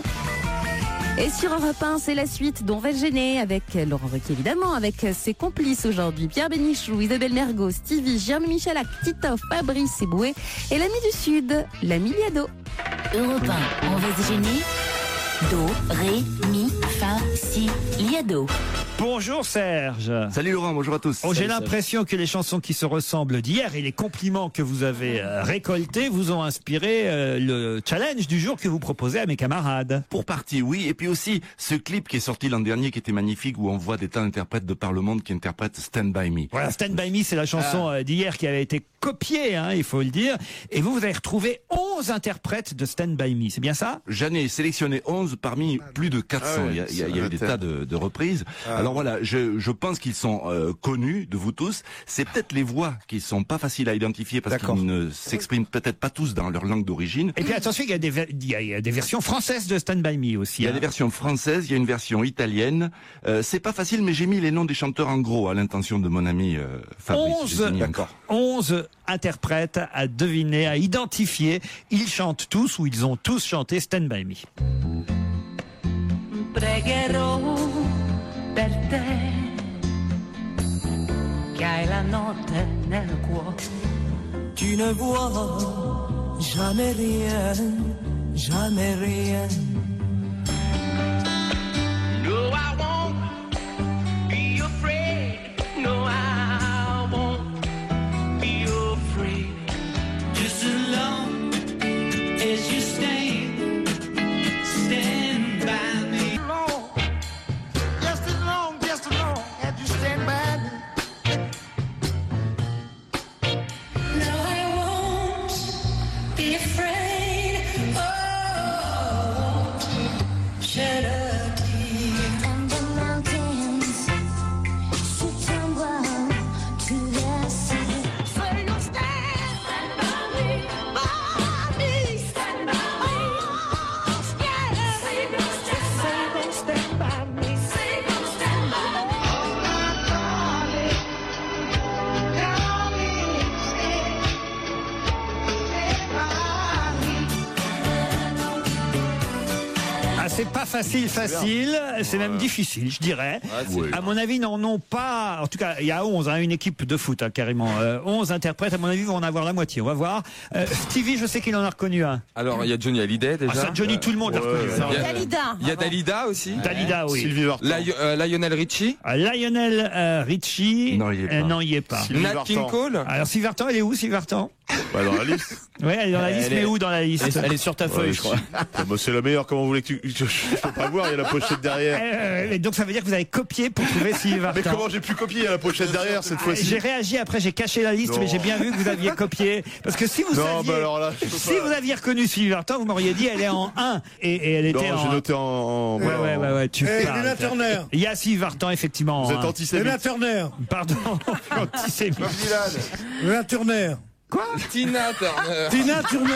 Et sur Europe 1, c'est la suite d'On va se gêner avec Laurent Ruquier évidemment, avec ses complices aujourd'hui, Pierre Bénichou, Isabelle Mergo, Stevie, Jeremy Michalak, Titoff, Fabrice Eboué et l'ami du Sud, l'ami Liado. Europe 1, on va se gêner. Do, ré, mi, fa, si, liado. Bonjour Serge. Salut Laurent, bonjour à tous. J'ai l'impression que les chansons qui se ressemblent d'hier et les compliments que vous avez récoltés vous ont inspiré le challenge du jour que vous proposez à mes camarades. Pour partie, oui. Et puis aussi, ce clip qui est sorti l'an dernier, qui était magnifique, où on voit des tas d'interprètes de par le monde qui interprètent Stand By Me. Voilà, Stand By Me, c'est la chanson d'hier qui avait été copiée, hein, il faut le dire. Et vous avez retrouvé 11 interprètes de Stand By Me, c'est bien ça? J'en ai sélectionné 11 parmi plus de 400. Il y a eu des tas de reprises. Alors voilà, je pense qu'ils sont connus de vous tous. C'est peut-être les voix qui sont pas faciles à identifier parce qu'ils ne s'expriment peut-être pas tous dans leur langue d'origine. Et puis attention, il y a des versions françaises de Stand By Me aussi. Il y a des versions françaises, il y a une version italienne. C'est pas facile, mais j'ai mis les noms des chanteurs en gros à l'intention de mon ami Fabrice. 11 interprètes à deviner, à identifier. Ils chantent tous ou ils ont tous chanté Stand By Me. Pregherò per te che hai la notte nel cuore. Tu ne vois jamais rien, jamais rien. No, I won't be afraid. No, I won't be afraid. be afraid. Oh, shed a tear. And the mountains should tumble to the sea. Say no, stand by me, by me, stand by me. Oh, yeah. Say no, stand by me, say no, stand by me. Ah, c'est pas facile, c'est même difficile, je dirais. Oui. À mon avis, n'en ont pas. En tout cas, il y a 11, une équipe de foot, carrément. 11 interprètes, à mon avis, vont en avoir la moitié. On va voir. Stevie, je sais qu'il en a reconnu un. Alors, il y a Johnny Hallyday déjà. Ah, ça, Johnny, tout le monde l'a reconnu. Dalida. Il y a Dalida aussi. Dalida, oui. Sylvie Vartan. Lionel Richie. Lionel Richie. Non, il y est pas. Non, il y est pas. Sylvie Nat Vartan. King Cole. Alors, Sylvie Vartan, elle est où, Sylvie Vartan? Bah, dans la liste. Oui, elle est dans la liste, mais où dans la liste? Elle est sur ta feuille, je crois. Bah, c'est la meilleure. Comment vous voulez que je peux pas voir, il y a la pochette derrière. Et donc, ça veut dire que vous avez copié pour trouver Sylvie Vartan. Mais comment j'ai pu copier? Il y a la pochette derrière cette fois-ci. J'ai réagi après, j'ai caché la liste, Non. mais j'ai bien vu que vous aviez copié. Parce que si vous Non, saviez, bah alors là, je peux si pas. vous aviez reconnu Sylvie Vartan, vous m'auriez dit elle est en 1 et elle était Non, en j'ai noté en. Ouais, tu parles. Lena Turner. Il y a Sylvie Vartan, effectivement. Vous êtes en 1. antisémite. Lena Turner. Pardon, antisémite. Lena Turner. Quoi? Tina Turner. Tina Turner.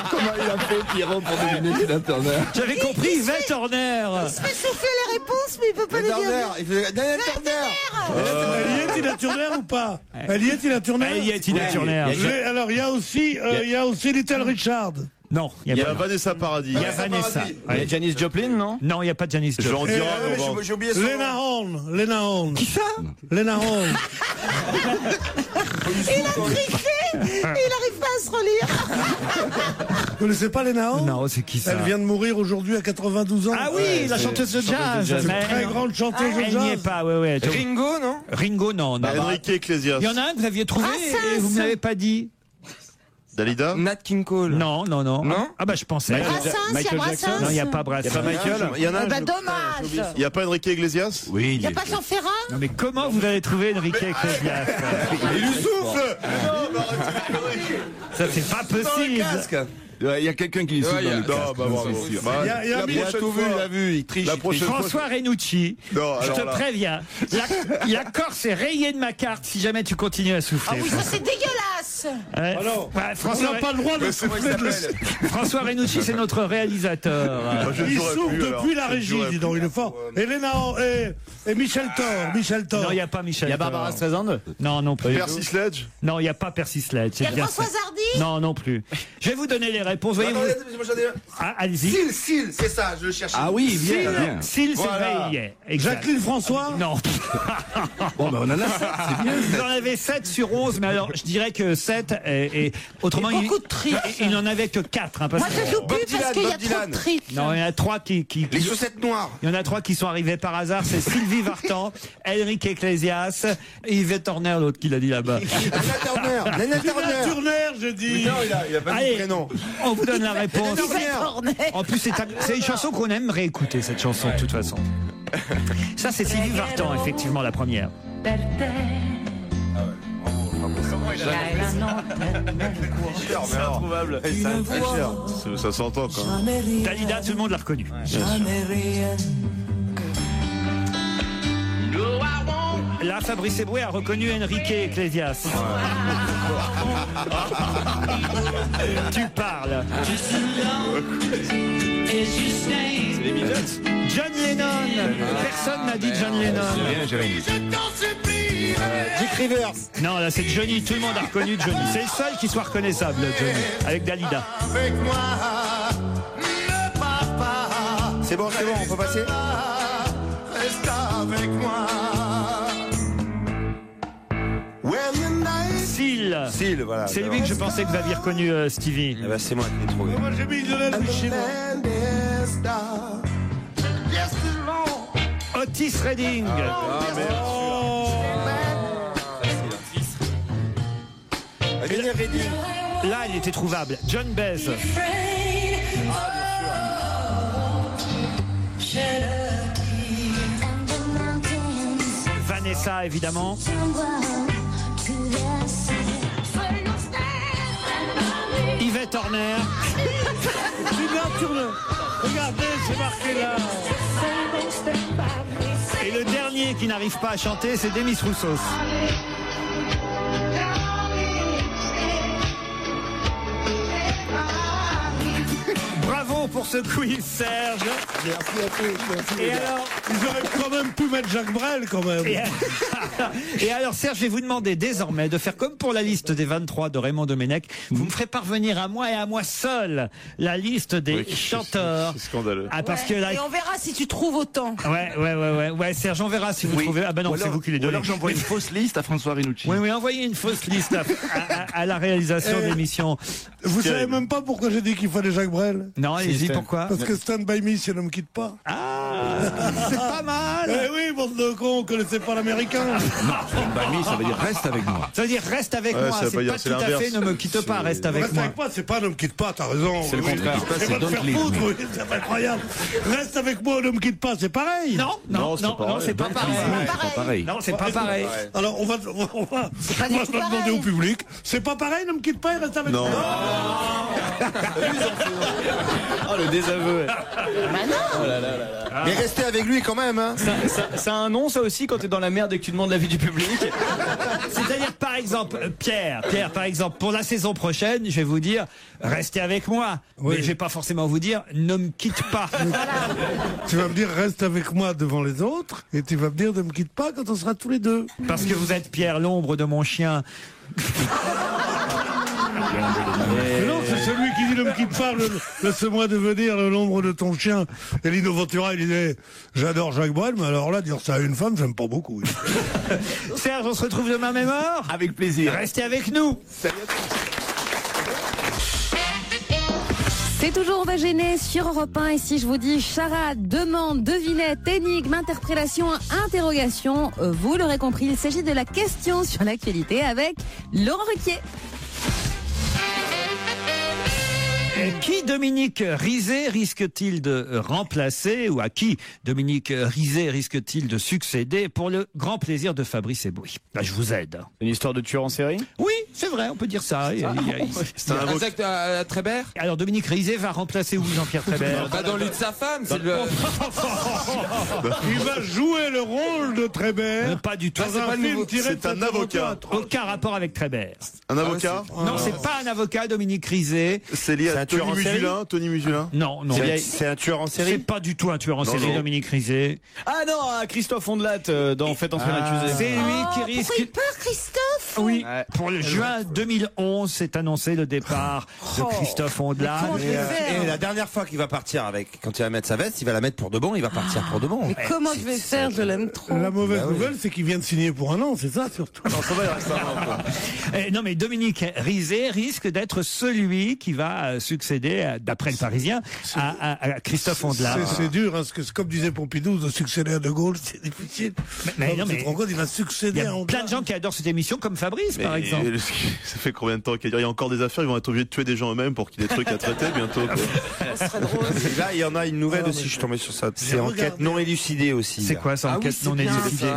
Comment il a fait, Pierrot, pour deviner Tina Turner? J'avais compris Yvette Horner. Il se fait souffler les réponses, mais il peut pas les dire. Il fait Daniel Turner. Elle y est, Tina Turner ou pas? Elle y est, Tina Turner. Elle y est, Tina Turner. Alors, il y a aussi Little Richard. Non, il Il y y a a pas. Vanessa Paradis. Il y a Vanessa. Il y a Janis Joplin, non? Non, il n'y a pas de Janis Je vais en Joplin. dire un, on va- J'ai oublié son nom. Lena Horne. Lena Horne. Qui ça? Lena Horne. Il a triché. Il n'arrive pas à se relire. Vous connaissez pas Lena Horne? Non, c'est qui ça? Elle vient de mourir aujourd'hui à 92 ans. Ah oui, la chanteuse de jazz. C'est une Mais très elle- grande chanteuse de Elle n'y est jazz. pas, ouais. Ringo, non? Ringo, non. Enrique Ecclesias. Il y en a un que vous aviez trouvé et vous ne l'avez pas dit. Dalida. Nat King Cole. Non. Non? Ah bah je pensais. Brassens, il y a Brassens. Non, il n'y a pas Brassens. Il y a pas Michael. Il y en a Eh un. ben dommage. Il y a pas Enrique Iglesias. Oui, Il n'y a pas Jean Ferrat. Non mais comment vous allez trouver Enrique Iglesias? Il lui souffle. Ça c'est pas possible. il y a quelqu'un qui lui souffle Ouais, dans le Non, casque, bah ça, bravo. c'est sûr. Bah, Il y a la mis- Il a prochaine tout vu, fois- il a vu, il triche. La il triche. prochaine fois. François Renucci, Non, je alors te là. préviens, la Corse est rayée de ma carte si jamais tu continues à Ah souffler. oui, ça c'est dégueulasse. Ouais. Alors, Ouais, on François, n'a pas le droit de souffler. François Renucci, c'est notre réalisateur. Moi, je Il jouerais souffle plus, alors. depuis la Je régie, jouerais dis donc, il est fort. Et Lena Horne, et Michel Thor. Non, il n'y a pas Michel. Il y a Barbara Thor. Streisand. Non, non plus. Percy Sledge. Non, il n'y a pas Percy Sledge. Il y a c'est bien François ça. Hardy. Non, non plus. Je vais vous donner les réponses. Voyez-vous. Ah, allez-y. Sil, c'est ça, je le cherchais. Ah oui, bien, bien. S'il se Voilà. réveillait. Exact. Jacqueline François. Non. Bon, ben on en a 7, c'est bien. Vous en avez 7 sur 11, mais alors je dirais que 7 et autrement Et beaucoup de triches. il n'en avait que 4. Hein, parce Moi, que- je joue plus parce qu'il y a Bob trop Dylan. de triches. non, il y en a 3 qui Les chaussettes noires. il y en a 3 qui sont arrivés par hasard. C'est Sylvie Vartan, Enrique Iglesias et Yvette Horner, l'autre qui l'a dit là-bas. Lena Turner. Lena Tina Turner. Turner, j'ai dit. Non, il a pas dit Allez, le prénom. on vous donne la réponse. Yvette Horner. En plus, c'est une chanson qu'on aime réécouter, cette chanson, de toute façon. Ça, c'est Sylvie Vartan, effectivement, la première. Per te. Hai la notte nel cuore. C'est introuvable. Ça s'entend quand même. Jamais rien, Dalida, tout le monde l'a reconnu. jamais rien. Là, Fabrice Eboué a reconnu Enrique Iglesias. Tu parles. C'est les Beatles. John Lennon. Personne n'a dit John Lennon. Bien, Jérémy. Dick Rivers. Non, là, c'est Johnny. Tout le monde a reconnu Johnny. C'est le seul qui soit reconnaissable, Johnny. Avec Dalida. C'est bon, on peut passer. Sil. Voilà. C'est lui que je pensais que vous aviez reconnu, Stevie. Eh ben, c'est moi qui l'ai trouvé. Moi, j'ai mis Lionel Richie. Otis Redding. Là, elle était trouvable. John Baez. Vanessa, évidemment. Yvette Horner. Regardez, c'est marqué là. Et le dernier qui n'arrive pas à chanter, c'est Demis Roussos. Bravo pour ce quiz, Serge. Merci à tous. Merci. Et alors, ils auraient quand même pu mettre Jacques Brel, quand même. Et alors, Serge, je vais vous demander désormais de faire comme pour la liste des 23 de Raymond Domenech. Vous me ferez parvenir à moi et à moi seul la liste des chanteurs. C'est scandaleux. Ah, parce que là, Et on verra si tu trouves autant. ouais, Serge, on verra si vous trouvez. Ah ben non, c'est vous qui les Ou donnez. alors j'envoie une fausse liste à François Rinucci. Oui, envoyez une fausse liste à la réalisation de l'émission. Vous savez même pas pourquoi j'ai dit qu'il fallait Jacques Brel? Non, allez-y, pourquoi? Parce que Stand By Me, si elle ne me quitte pas. Ah, c'est pas mal. Eh oui, bande de cons, on connaissait pas l'américain. Non, Stand By Me, ça veut dire reste avec moi. Ça veut dire reste avec moi, ça veut c'est dire pas c'est tout à l'inverse. fait ne me quitte pas, reste avec Reste moi. avec moi, c'est pas ne me quitte pas, t'as raison. C'est le contraire. C'est pas de faire foutre, oui, c'est pas incroyable. Reste avec moi, ne me quitte pas, c'est pareil. Non, c'est pas pareil. C'est pas pareil. Non, c'est pas pareil. Alors on va se demander au public. C'est pas pareil, ne me quitte pas, il reste avec moi. Oh, le désaveu. Mais restez avec lui quand même, hein. Ça a un nom, ça aussi, quand t'es dans la merde et que tu demandes l'avis du public. C'est-à-dire, par exemple, Pierre, par exemple, pour la saison prochaine, je vais vous dire, restez avec moi. Oui. Mais je vais pas forcément vous dire, ne me quitte pas. Tu vas me dire reste avec moi devant les autres et tu vas me dire ne me quitte pas quand on sera tous les deux. Parce que vous êtes Pierre, l'ombre de mon chien. Mais non, c'est celui qui dit ne me quitte pas, laisse-moi devenir l'ombre de ton chien. Et Lino Ventura, il disait j'adore Jacques Brel, mais alors là, dire ça à une femme, j'aime pas beaucoup. Serge, on se retrouve demain même heure. Avec plaisir. Restez avec nous. C'est toujours On va gêner sur Europe 1 et si je vous dis charade, demande, devinette, énigme, interprétation, interrogation, vous l'aurez compris, il s'agit de la question sur l'actualité avec Laurent Ruquier. Qui Dominique Rizet risque-t-il de remplacer ou à qui Dominique Rizet risque-t-il de succéder pour le grand plaisir de Fabrice Eboué? Là, je vous aide. Une histoire de tueur en série? Oui, c'est vrai, on peut dire ça. C'est un acte à Trébert. Alors Dominique Rizet va remplacer où Jean-Pierre Trébert? Dans le lit de sa femme, c'est le... Il va jouer le rôle de Trébert. Pas du tout. Dans un film tiré C'est de un cette avocat. Aucun rapport avec Trébert. Un avocat? Non, c'est pas un avocat, Dominique Rizet. C'est lié à tueur en série. Tony Musulin? Non. C'est un tueur en C'est série. pas du tout un tueur en série, non. Dominique Rizet. Ah non, Christophe Ondelat dans Faites entrer l'accusé. C'est lui qui Pourquoi risque. il peur, Christophe? Oui, Ouais. pour le juin 2011, c'est annoncé le départ de Christophe Ondelat. Comment je vais faire Et la dernière fois qu'il va partir quand il va mettre sa veste, il va la mettre pour de bon, il va partir pour de bon. Mais comment je vais faire? Je l'aime trop. La mauvaise nouvelle, c'est qu'il vient de signer pour un an, c'est ça surtout. Non, ça va, il reste un an, quoi. Non, mais Dominique Rizet risque d'être celui qui va succéder, d'après le Parisien, à Christophe Ondelat. C'est dur, hein, parce que comme disait Pompidou, de succéder à De Gaulle, c'est difficile. Mais Donc, non, tu te rends compte, il va il succéder y à a Ondelat. plein de gens qui adorent cette émission, comme Fabrice, par exemple. Mais ça fait combien de temps qu'il y a encore des affaires? Ils vont être obligés de tuer des gens eux-mêmes pour qu'il y ait des trucs à traiter bientôt, quoi. Ça serait drôle. Et là, il y en a une nouvelle aussi, je suis tombé sur ça. C'est enquête non élucidée aussi. C'est quoi ça, enquête non élucidée?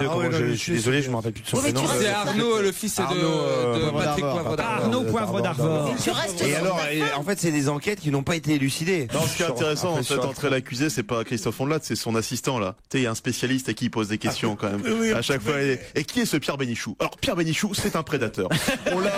Je suis désolé, je me rappelle plus de son prénom. C'est Arnaud, le fils de Patrick Poivre d'Arvor. Arnaud Poivre d'Arvor. Tu restes Et sur alors, ta femme? en fait, c'est des enquêtes qui n'ont pas été élucidées. Non, ce qui est intéressant, en fait, entre l'accusé, c'est pas Christophe Ondelat, c'est son assistant, là. Tu sais, il y a un spécialiste à qui il pose des questions, quand même. oui, À chaque fois. Et qui est ce Pierre Bénichou? Alors, Pierre Bénichou, c'est un prédateur. On l'a,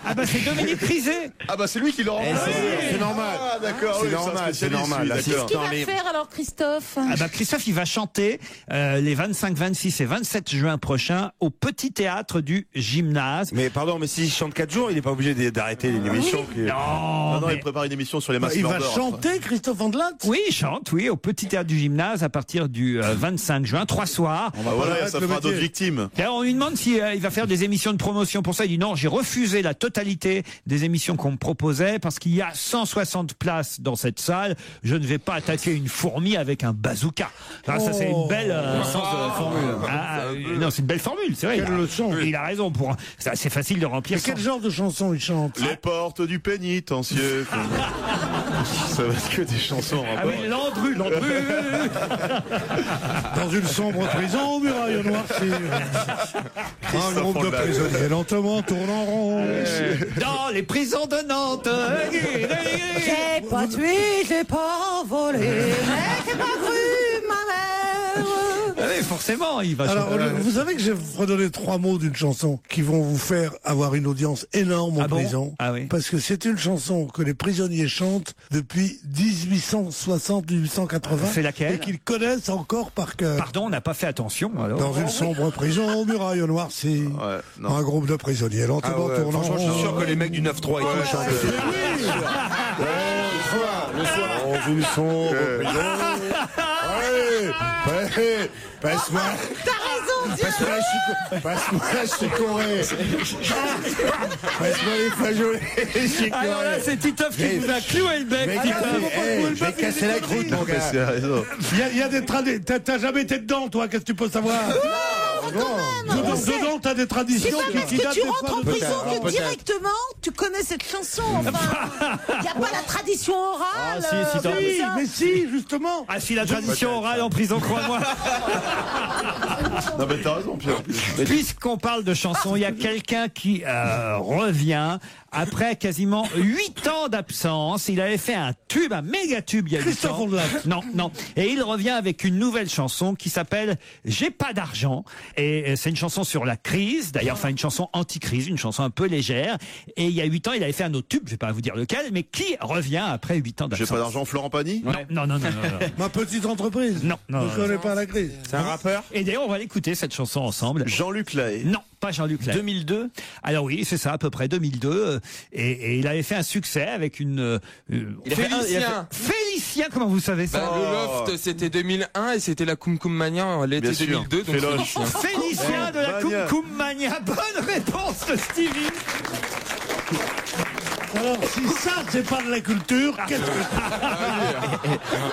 Ah bah c'est Dominique Rizet. Ah bah, c'est lui qui l'a remplacé. C'est normal. Ah, d'accord. C'est oui, normal, un c'est spécialiste, normal. lui, L'assistant, d'accord. Qu'est-ce qu'il va faire alors, Christophe? Ah bah Christophe, il va chanter les 25, 26 et 27 juin prochains au Petit Théâtre du Gymnase. Mais pardon, mais s'il chante 4 jours, il n'est pas obligé d'arrêter l'émission. Non, mais- il prépare une émission sur les masques Il va mordeurs. chanter, Christophe Ondelat? Oui, il chante, oui, au Petit Théâtre du Gymnase à partir du 25 juin, 3 soirs. Bah voilà, arrête ça le fera métier. d'autres victimes. D'ailleurs, on lui demande si il va faire des émissions de promotion. Pour ça, il dit non, j'ai refusé la totalité des émissions qu'on me proposait parce qu'il y a 160 places dans cette salle. Je ne vais pas attaquer une fourmi avec un bazooka. Ah, ça, c'est une belle. Non, c'est une belle formule, c'est vrai. Quelle leçon. Il a raison. C'est facile de remplir. Mais quel genre de chanson il chante? Les portes du pénitencier. Ça va être que des chansons en Ah rapport. oui, Landru. Dans une sombre prison aux murailles noircies. Un groupe de prisonniers prisonnier lentement tourne en rond. Dans les prisons de Nantes. J'ai pas tué, j'ai pas volé, mais j'ai pas cru ma mère. Oui, forcément, il va Alors, vous savez que j'ai redonné 3 mots d'une chanson qui vont vous faire avoir une audience énorme en prison. Ah oui. Parce que c'est une chanson que les prisonniers chantent depuis 1860-1880. C'est laquelle? Et qu'ils connaissent encore par cœur. Pardon, on n'a pas fait attention. Alors. Dans une sombre prison aux murailles noircies. Un groupe de prisonniers lentement tournant. Franchement, je suis sûr que les mecs du 9-3 et tout chantent. Le soir, dans une sombre prison. Ouais, passe-moi. T'as raison, Dieu. Passe-moi la chicorée. Passe-moi les flageolets. Alors là, c'est Titoff qui vous a cloué le bec. Je vais casser la croûte, mon gars. Il y a des traditions. T'as jamais été dedans, toi, qu'est-ce que tu peux savoir? Dedans, t'as des traditions qui datent tu des rentres fois en de- prison que directement tu connais cette chanson. Enfin, il n'y a pas la tradition orale. Mais si, justement. Ah, si la tradition orale en prison, crois-moi. Non, mais t'as raison, Pierre. Puisqu'on parle de chansons, il y a quelqu'un qui revient après quasiment 8 ans d'absence. Il avait fait un tube, un méga tube il y a 8 ans. Non. Et il revient avec une nouvelle chanson qui s'appelle J'ai pas d'argent. Et c'est une chanson sur la crise, d'ailleurs, enfin une chanson anti-crise, une chanson un peu légère. Et il y a 8 ans, il avait fait un autre tube, je vais pas vous dire lequel, mais qui revient après 8 ans d'absence. J'ai pas d'argent, Florent Pagny? Non. Ma petite entreprise. Non. Je connais pas la crise. C'est un rappeur? Et d'ailleurs, on va l'écouter cette chanson ensemble. Jean-Luc Lahaye? Non, pas Jean-Luc Lahaye. 2002? Alors oui, c'est ça, à peu près 2002. Et il avait fait un succès avec une... Félicien, comment vous savez ça? Le Loft, c'était 2001 et c'était la Koum Koum Mania l'été 2002. Donc Félicien de la Koum Koum Mania. Bonne réponse de Stevie. Alors, si ça, c'est pas de la culture, qu'est-ce que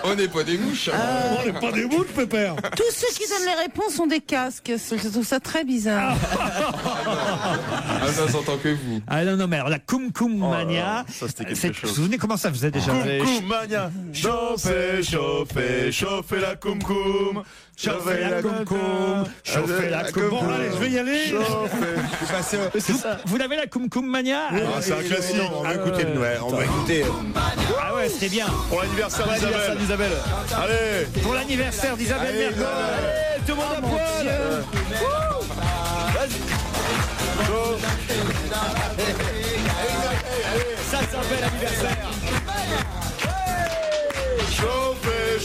On n'est pas des mouches. On n'est pas des mouches, pépère. Tous ceux qui donnent les réponses ont des casques. Je trouve ça très bizarre. Ah, ça s'entend que vous. Ah non, mais alors la Koum Koum Mania, ça, c'était quelque vous chose. vous souvenez comment ça faisait déjà? Koum Koum Mania. Chauffez la Koum Koum. Chauffez la Koum Koum. Chauffez la Koum Koum. Bon, allez, je vais y aller. Vous l'avez la Koum Koum Mania? Ah, c'est un classique. On va écouter on va écouter. Ah ouais, c'était bien. Pour l'anniversaire d'Isabelle. Allez. Pour l'anniversaire d'Isabelle Allez, Mergo. Allez, tout le monde à poil. Ça s'appelle l'anniversaire. Chauffez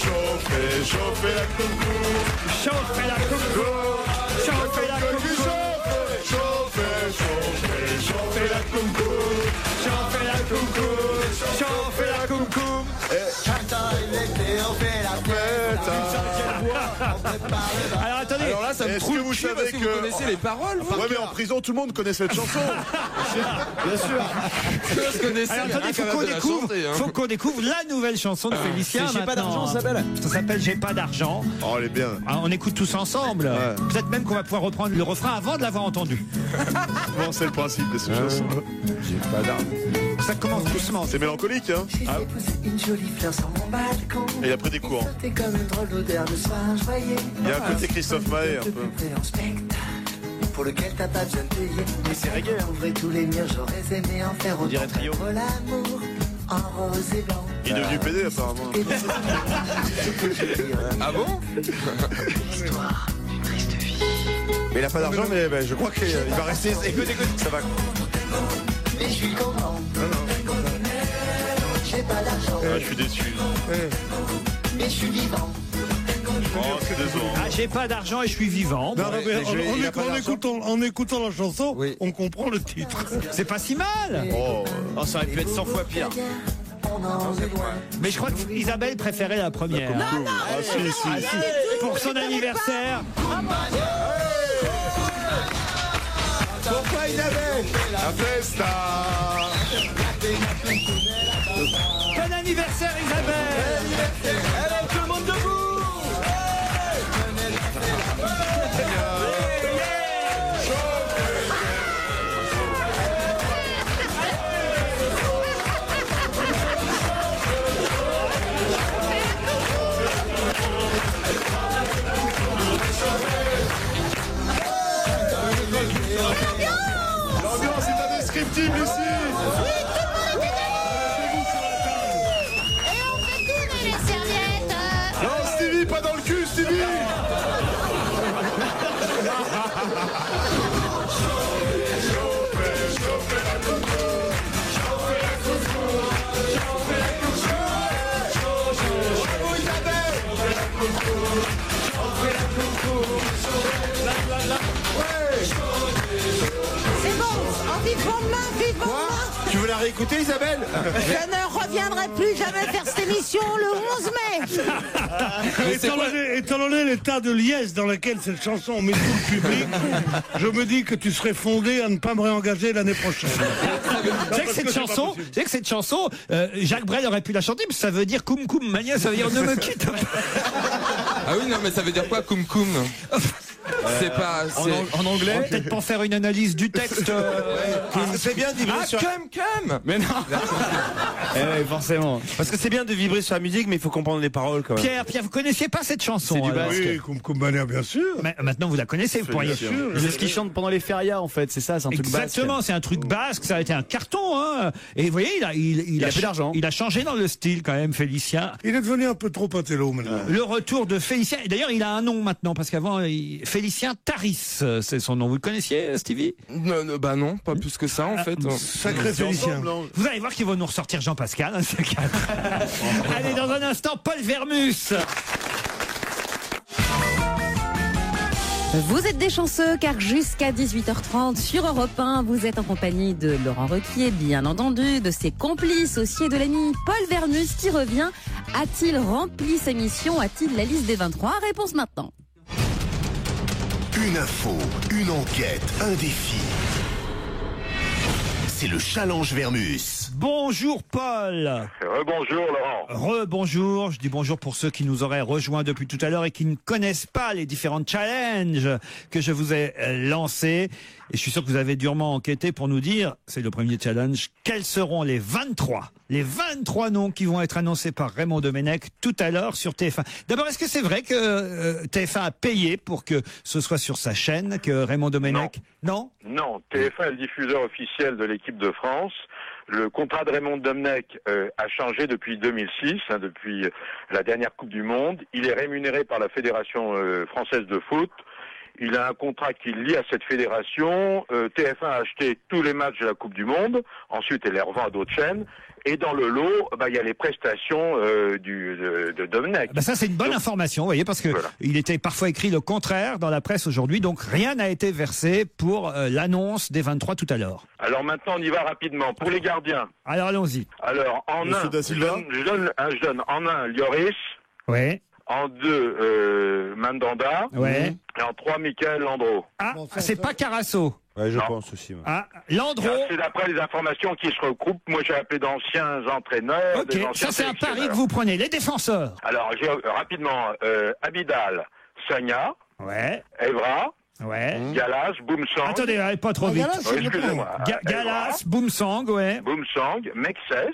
la Koum Koum. Chauffez la Koum Koum. Chauffez la Koum Koum. Chauffez la Koum Koum. Chauffez la Koum Koum. Chauffez la Koum Koum. Alors attendez. Alors là, ça me Est-ce trouve que vous savez parce que vous connaissez les paroles, vous. Ouais, mais en prison, tout le monde connaît cette chanson. Bien sûr. Je connaissais. Alors attendez, faut qu'on découvre la nouvelle chanson de Félicien. J'ai pas d'argent, ça s'appelle. Ça s'appelle J'ai pas d'argent. Oh, elle est bien. Ah, on écoute tous ensemble. Ouais. Peut-être même qu'on va pouvoir reprendre le refrain avant de l'avoir entendu. Bon, c'est le principe de ces chansons. J'ai pas d'argent. Ça commence doucement. C'est mélancolique, hein. Ah. Une jolie fleur sur mon balcon. Et il a pris des cours. C'était comme une drôle d'odeur de soir, je voyais. Il y a un côté Christophe Maé, un peu. En spectacle, pour lequel t'as pas besoin de payer. Mais c'est reggae. Ouvrir tous les murs, j'aurais aimé en faire autant. dirait Trio. Pour l'amour, en rose et blanc. Il est devenu PD, apparemment. Ah bon? Histoire d'une triste vie. Mais il a pas d'argent, mais ben, je crois qu'il va rester. Écoute, ça va. Mais je suis content. J'ai pas d'argent. Ah, je suis déçu. Mais je suis vivant. Oh, c'est décevant. Ah, j'ai pas d'argent et je suis vivant. Non, Bon, mais en écoutant la chanson, on comprend le titre. c'est pas si mal. Oh, Ça aurait pu être 100 fois pire. On en est loin. Mais je crois qu'Isabelle préférait la première. ah si. Pour son anniversaire. Pourquoi Isabelle? La festa. Bon anniversaire Isabelle. Allez, tout le monde debout. écouté, Isabelle? Je ne reviendrai plus jamais faire cette émission le 11 mai. Étant donné l'état de liesse dans lequel cette chanson met tout le public, je me dis que tu serais fondé à ne pas me réengager l'année prochaine. Vous savez que cette chanson, Jacques Brel aurait pu la chanter, mais ça veut dire Koum Koum Mania, ça veut dire ne me quitte pas. Ah oui, non, mais ça veut dire quoi, Koum Koum? C'est pas. En anglais. On va peut-être pas faire une analyse du texte. C'est bien de vibrer sur. Cum. Mais non. Oui, forcément. Parce que c'est bien de vibrer sur la musique, mais il faut comprendre les paroles quand même. Pierre, vous connaissiez pas cette chanson? C'est du basque. Oui, Koum Mania, bien sûr. Mais maintenant, vous la connaissez, vous pourriez. C'est ce qu'ils chantent pendant les férias, en fait. C'est ça, c'est un truc basque. Exactement, c'est un truc basque. Ça a été un carton, hein. Et vous voyez, il a plus d'argent. Il a changé dans le style quand même, Félicien. Il est devenu un peu trop intello maintenant. Le retour de Félicien. Et d'ailleurs, il a un nom maintenant, parce qu'avant, Félicien Taris, c'est son nom. Vous le connaissiez, Stevie? Bah non, pas plus que ça, en fait. Sacré Félicien. Vous allez voir qu'ils vont nous ressortir Jean-Pascal, hein, ces quatre. Allez, dans un instant, Paul Vermus. Vous êtes des chanceux car jusqu'à 18h30 sur Europe 1, vous êtes en compagnie de Laurent Ruquier, bien entendu, de ses complices aussi et de l'ami Paul Vermus qui revient. A-t-il rempli sa mission? A-t-il la liste des 23? Réponse maintenant. Une info, une enquête, un défi. C'est le challenge Vermus. Bonjour Paul. Rebonjour Laurent. Rebonjour, je dis bonjour pour ceux qui nous auraient rejoints depuis tout à l'heure et qui ne connaissent pas les différents challenges que je vous ai lancés. Et je suis sûr que vous avez durement enquêté pour nous dire, c'est le premier challenge, quels seront les 23 noms qui vont être annoncés par Raymond Domenech tout à l'heure sur TF1. D'abord, est-ce que c'est vrai que TF1 a payé pour que ce soit sur sa chaîne que Raymond Domenech? Non. Non, TF1 est le diffuseur officiel de l'équipe de France. Le contrat de Raymond Domenech a changé depuis 2006, depuis la dernière Coupe du Monde. Il est rémunéré par la Fédération française de foot. Il a un contrat qui le lie à cette fédération. TF1 a acheté tous les matchs de la Coupe du Monde. Ensuite, elle les revend à d'autres chaînes. Et dans le lot, il y a les prestations de Domenech. Ça, c'est une bonne information, vous voyez, parce que il était parfois écrit le contraire dans la presse aujourd'hui. Donc, rien n'a été versé pour l'annonce des 23 tout à l'heure. Alors maintenant, on y va rapidement. Pour les gardiens. Alors, allons-y. Alors, en Monsieur un, Da Silva. je donne en un, Lloris. Ouais. En 2, Mandanda. Ouais. Et en 3, Michael Landreau. Ah, c'est pas Carasso. Ouais, je Non. pense aussi. Ouais. Ah, Landreau. C'est d'après les informations qui se regroupent. Moi, j'ai appelé d'anciens entraîneurs. Ok, des anciens ça c'est un pari que sélectionneurs. vous prenez. Les défenseurs. Alors, rapidement, Abidal, Sagna, Ouais. Evra, Ouais. Galas, Boumsang. Attendez, allez pas trop vite. Oh, excusez-moi. Galas, Boumsang, ouais. Boumsang, Mexès.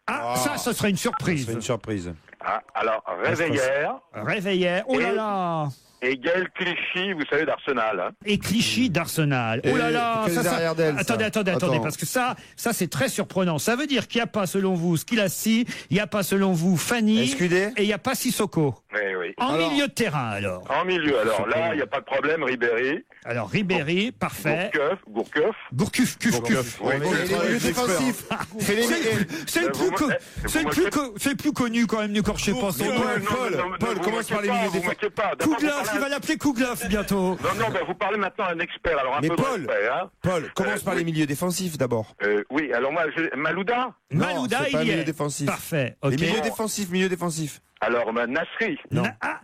Ah, ça, ce serait une surprise. C'est une surprise. Ah, alors, Réveillère. Réveillère. Oh là là. Et Gaël Clichy, vous savez, d'Arsenal. Hein. Et Clichy d'Arsenal. Oh là là. quel derrière d'elle, ça Attendez, parce que ça c'est très surprenant. Ça veut dire qu'il n'y a pas, selon vous, Squilassi, il n'y a pas, selon vous, Fanny, Escudé. et il n'y a pas Sissoko. Oui. En milieu de terrain, alors. En milieu, alors là, il n'y a pas de problème, Ribéry. Alors, Ribéry, parfait. Gourcuff. Gourcuff. Oui. Les milieux défensifs. C'est le plus connu quand même, ne corchez pas son nom. Paul, commence par les milieux défensifs. Kouglof, il va l'appeler Kouglof bientôt. Non, vous parlez maintenant à un expert, alors un Mais peu Paul, de respect, hein. Paul, commence par les milieux défensifs d'abord. Oui, alors moi, Malouda. Malouda, c'est pas il y milieu est. défensif. Parfait, ok. Les milieux défensifs. Alors, Nasri.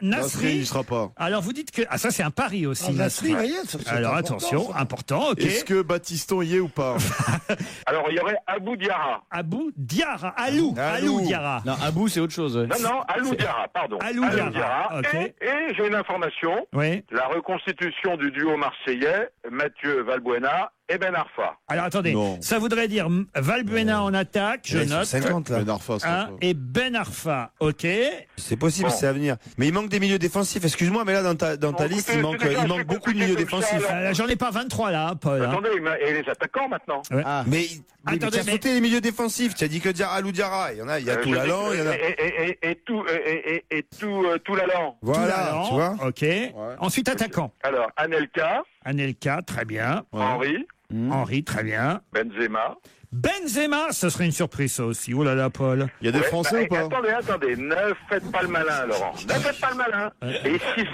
Nasri. Il sera pas. Alors vous dites que... Ah, ça c'est un pari aussi. Nasri, voyez, Alors attention, important, ok. Est-ce que Baptiston y est ou pas? Alors, il y aurait Abou Diarra. Abou Diarra, Alou Diarra. Non, Abou, c'est autre chose. Non, Alou Diarra, pardon. Alou Diarra, ok. Et j'ai une information. Oui. La reconstitution du duo marseillais, Mathieu Valbuena et Ben Arfa. Alors attendez, Non. ça voudrait dire Valbuena en attaque, je note. 50 là. Ben Arfa, c'est Hein, pas. et Ben Arfa, ok. C'est possible, Bon. c'est à venir. Mais il manque des milieux défensifs. Excuse-moi, mais là dans ta Bon, liste, écoutez, il manque c'est déjà beaucoup de compliqué milieux comme ça, défensifs. alors. J'en ai pas 23 là, hein, Paul. hein. Attendez, et les attaquants maintenant. Ouais. Ah. Mais Attendez, tu as mais- sauté les milieux défensifs. Tu as dit que Alou Diarra. Il y en a, il y a tout l'allant, il y en a. Et tout l'allant. Voilà, Talent, tu vois. ok. Ensuite attaquant. Alors, Anelka, Anelka, très bien. Henri, Henri, très bien. Benzema, Benzema, ce serait une surprise ça aussi. Oh là là, Paul. Il y a des Français ou pas? Attendez, ne faites pas le malin, Laurent. Ne faites pas le malin. Et si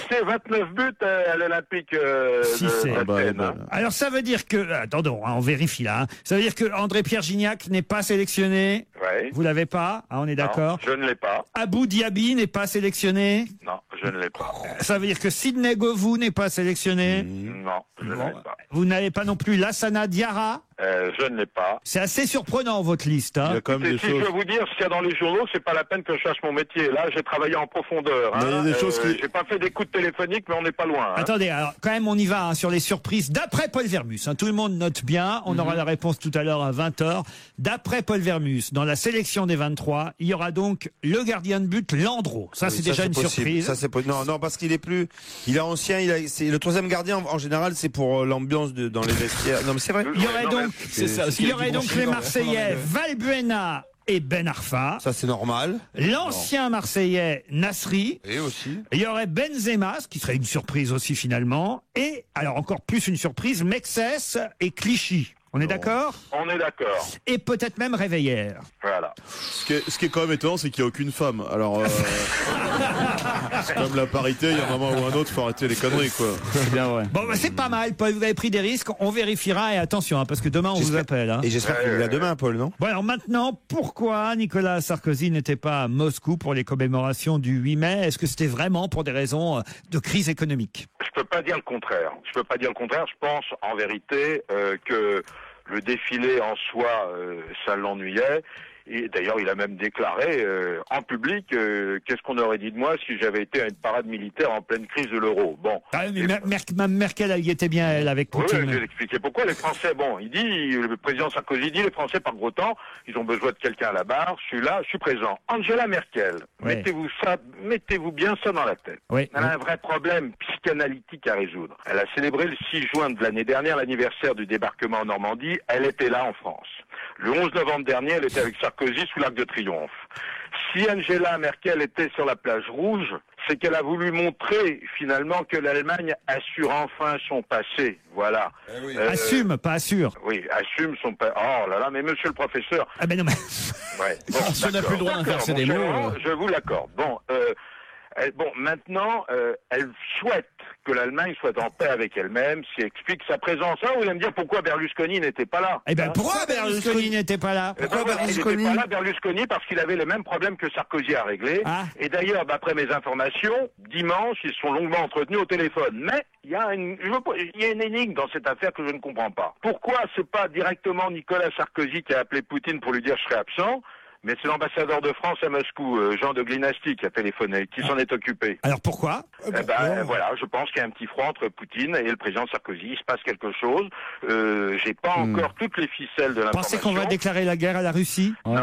c'est 29 buts à l'Olympique d'Athènes. Hein. Alors ça veut dire que... Attendons, on vérifie là. Ça veut dire que André-Pierre Gignac n'est pas sélectionné. Ouais. Vous l'avez pas, on est d'accord. Je ne l'ai pas. Abou Diaby n'est pas sélectionné. Non, je ne l'ai pas. Ça veut dire que Sidney Govou n'est pas sélectionné. Non, je ne l'ai pas. Vous n'avez pas non plus Lassana Diarra. Je ne l'ai pas. C'est assez surprenant votre liste. Hein. Il y a quand même des Si choses. je veux vous dire ce qu'il y a dans les journaux, c'est pas la peine que je cherche mon métier. Là, j'ai travaillé en profondeur. Mais il y a des choses qui- J'ai pas fait d'écoute téléphonique, mais on n'est pas loin. Hein. Attendez, alors quand même on y va hein, sur les surprises. D'après Paul Vermus, hein, tout le monde note bien, on aura la réponse tout à l'heure à 20h. D'après Paul Vermus, dans la sélection des 23, il y aura donc le gardien de but Landreau. Ça Oui, c'est déjà une possible. surprise. Ça, c'est non, parce qu'il est ancien. C'est le troisième gardien en général, c'est pour l'ambiance dans les vestiaires. Non, mais c'est vrai. Il y aurait donc, il y aurait donc les Marseillais Ouais. Valbuena et Ben Arfa. Ça, c'est normal. L'ancien Marseillais Nasri. Et aussi. Il y aurait Benzema, ce qui serait une surprise aussi finalement. Et, alors encore plus une surprise, Mexès et Clichy. On est d'accord? On est d'accord. Et peut-être même Réveillère. Voilà. Ce qui est quand même étonnant, c'est qu'il n'y a aucune femme. Alors, c'est comme la parité, il y a un moment ou un autre, faut arrêter les conneries, quoi. C'est bien vrai. Bon, bah, c'est pas mal, Paul. Vous avez pris des risques. On vérifiera et attention, hein, parce que demain on vous appelle. Hein. Et j'espère qu'il est là demain, Paul, non? Bon, alors maintenant, pourquoi Nicolas Sarkozy n'était pas à Moscou pour les commémorations du 8 mai? Est-ce que c'était vraiment pour des raisons de crise économique? Je peux pas dire le contraire. Je pense en vérité que le défilé en soi, ça l'ennuyait. Et d'ailleurs, il a même déclaré en public qu'est-ce qu'on aurait dit de moi si j'avais été à une parade militaire en pleine crise de l'euro. Bon. Ah, mais Mme Merkel, elle y était bien, elle, avec Oui, Poutine. je vais expliquer pourquoi. Les Français, le président Sarkozy dit, les Français par gros temps, ils ont besoin de quelqu'un à la barre. Je suis là, je suis présent. Angela Merkel, Ouais. mettez-vous bien ça dans la tête. Oui. Elle a un vrai problème psychanalytique à résoudre. Elle a célébré le 6 juin de l'année dernière l'anniversaire du débarquement en Normandie. Elle était là en France. Le 11 novembre dernier, elle était avec Sarkozy sous l'Arc de Triomphe. Si Angela Merkel était sur la plage rouge, c'est qu'elle a voulu montrer finalement que l'Allemagne assure enfin son passé. Voilà. Assume, pas assure. Oui, assume son passé. Oh là là, mais monsieur le professeur. Ah ben non, mais... Ouais. Bon, Si on n'a plus le droit d'inverser d'accord, des mon mots, cher Laurent, je vous l'accorde. Bon, maintenant, elle souhaite que l'Allemagne soit en paix avec elle-même, s'y explique sa présence. Ah, vous allez me dire pourquoi Berlusconi n'était pas là. Eh ben Hein? pourquoi Berlusconi n'était pas là? Il n'était pas là, Berlusconi, parce qu'il avait les mêmes problèmes que Sarkozy a réglés. Ah. Et d'ailleurs, d'après mes informations, dimanche, ils se sont longuement entretenus au téléphone. Mais il y a une énigme dans cette affaire que je ne comprends pas. Pourquoi c'est pas directement Nicolas Sarkozy qui a appelé Poutine pour lui dire je serai absent, mais c'est l'ambassadeur de France à Moscou, Jean de Glinasti, qui a téléphoné, qui s'en est occupé. Alors pourquoi? Voilà, je pense qu'il y a un petit froid entre Poutine et le président Sarkozy. Il se passe quelque chose. J'ai pas encore toutes les ficelles de l'information. Pensez qu'on va déclarer la guerre à la Russie? Non,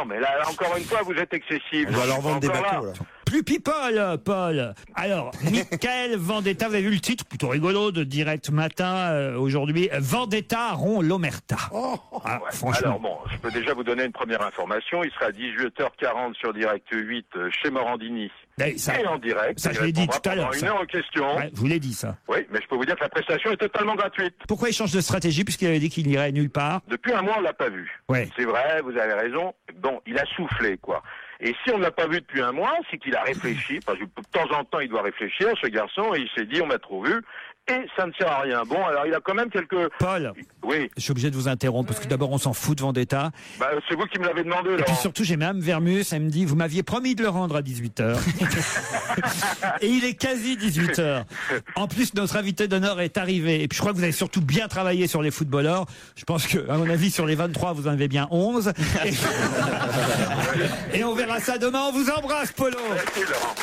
mais là, encore une fois, vous êtes excessif. On va leur vendre des Encore bateaux, là. là. Plus people, Paul. Alors, Michael Vendetta, vous avez vu le titre, plutôt rigolo, de Direct Matin aujourd'hui. Vendetta rompt l'omerta. Ah, Ouais. franchement. Alors bon, je peux déjà vous donner une première information. Il sera à 18h40 sur Direct 8 chez Morandini. Eh, ça- Et en direct. ça, Il je l'ai dit répondra tout à l'heure, pendant ça. une heure aux questions. Ouais, je vous l'ai dit ça. Oui, mais je peux vous dire que la prestation est totalement gratuite. Pourquoi il change de stratégie puisqu'il avait dit qu'il n'irait nulle part? Depuis un mois, on l'a pas vu. Ouais. C'est vrai, vous avez raison. Bon, il a soufflé, quoi. Et si on ne l'a pas vu depuis un mois, c'est qu'il a réfléchi, parce que de temps en temps, il doit réfléchir, ce garçon, et il s'est dit, on m'a trop vu, et ça ne sert à rien. Bon, alors il a quand même quelques... Paul, Oui, je suis obligé de vous interrompre parce que d'abord on s'en fout de Vendetta. c'est vous qui me l'avez demandé, Et puis Laurent. surtout, j'ai Mme Vermus, elle me dit, vous m'aviez promis de le rendre à 18h. Et il est quasi 18h. En plus, notre invité d'honneur est arrivé. Et puis je crois que vous avez surtout bien travaillé sur les footballeurs. Je pense que, à mon avis, sur les 23, vous en avez bien 11. Et on verra ça demain. On vous embrasse, Polo. Merci, Laurent.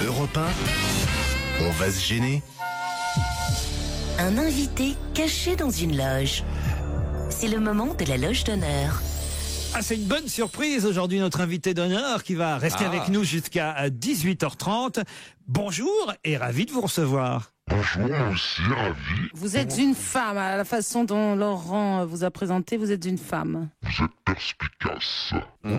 Europe 1, on va se gêner. Un invité caché dans une loge. C'est le moment de la loge d'honneur. Ah, c'est une bonne surprise aujourd'hui, notre invité d'honneur qui va rester avec nous jusqu'à 18h30. Bonjour et ravi de vous recevoir. Bonjour, moi aussi, ravi. Vous êtes une femme, à la façon dont Laurent vous a présenté, vous êtes une femme. Vous êtes perspicace.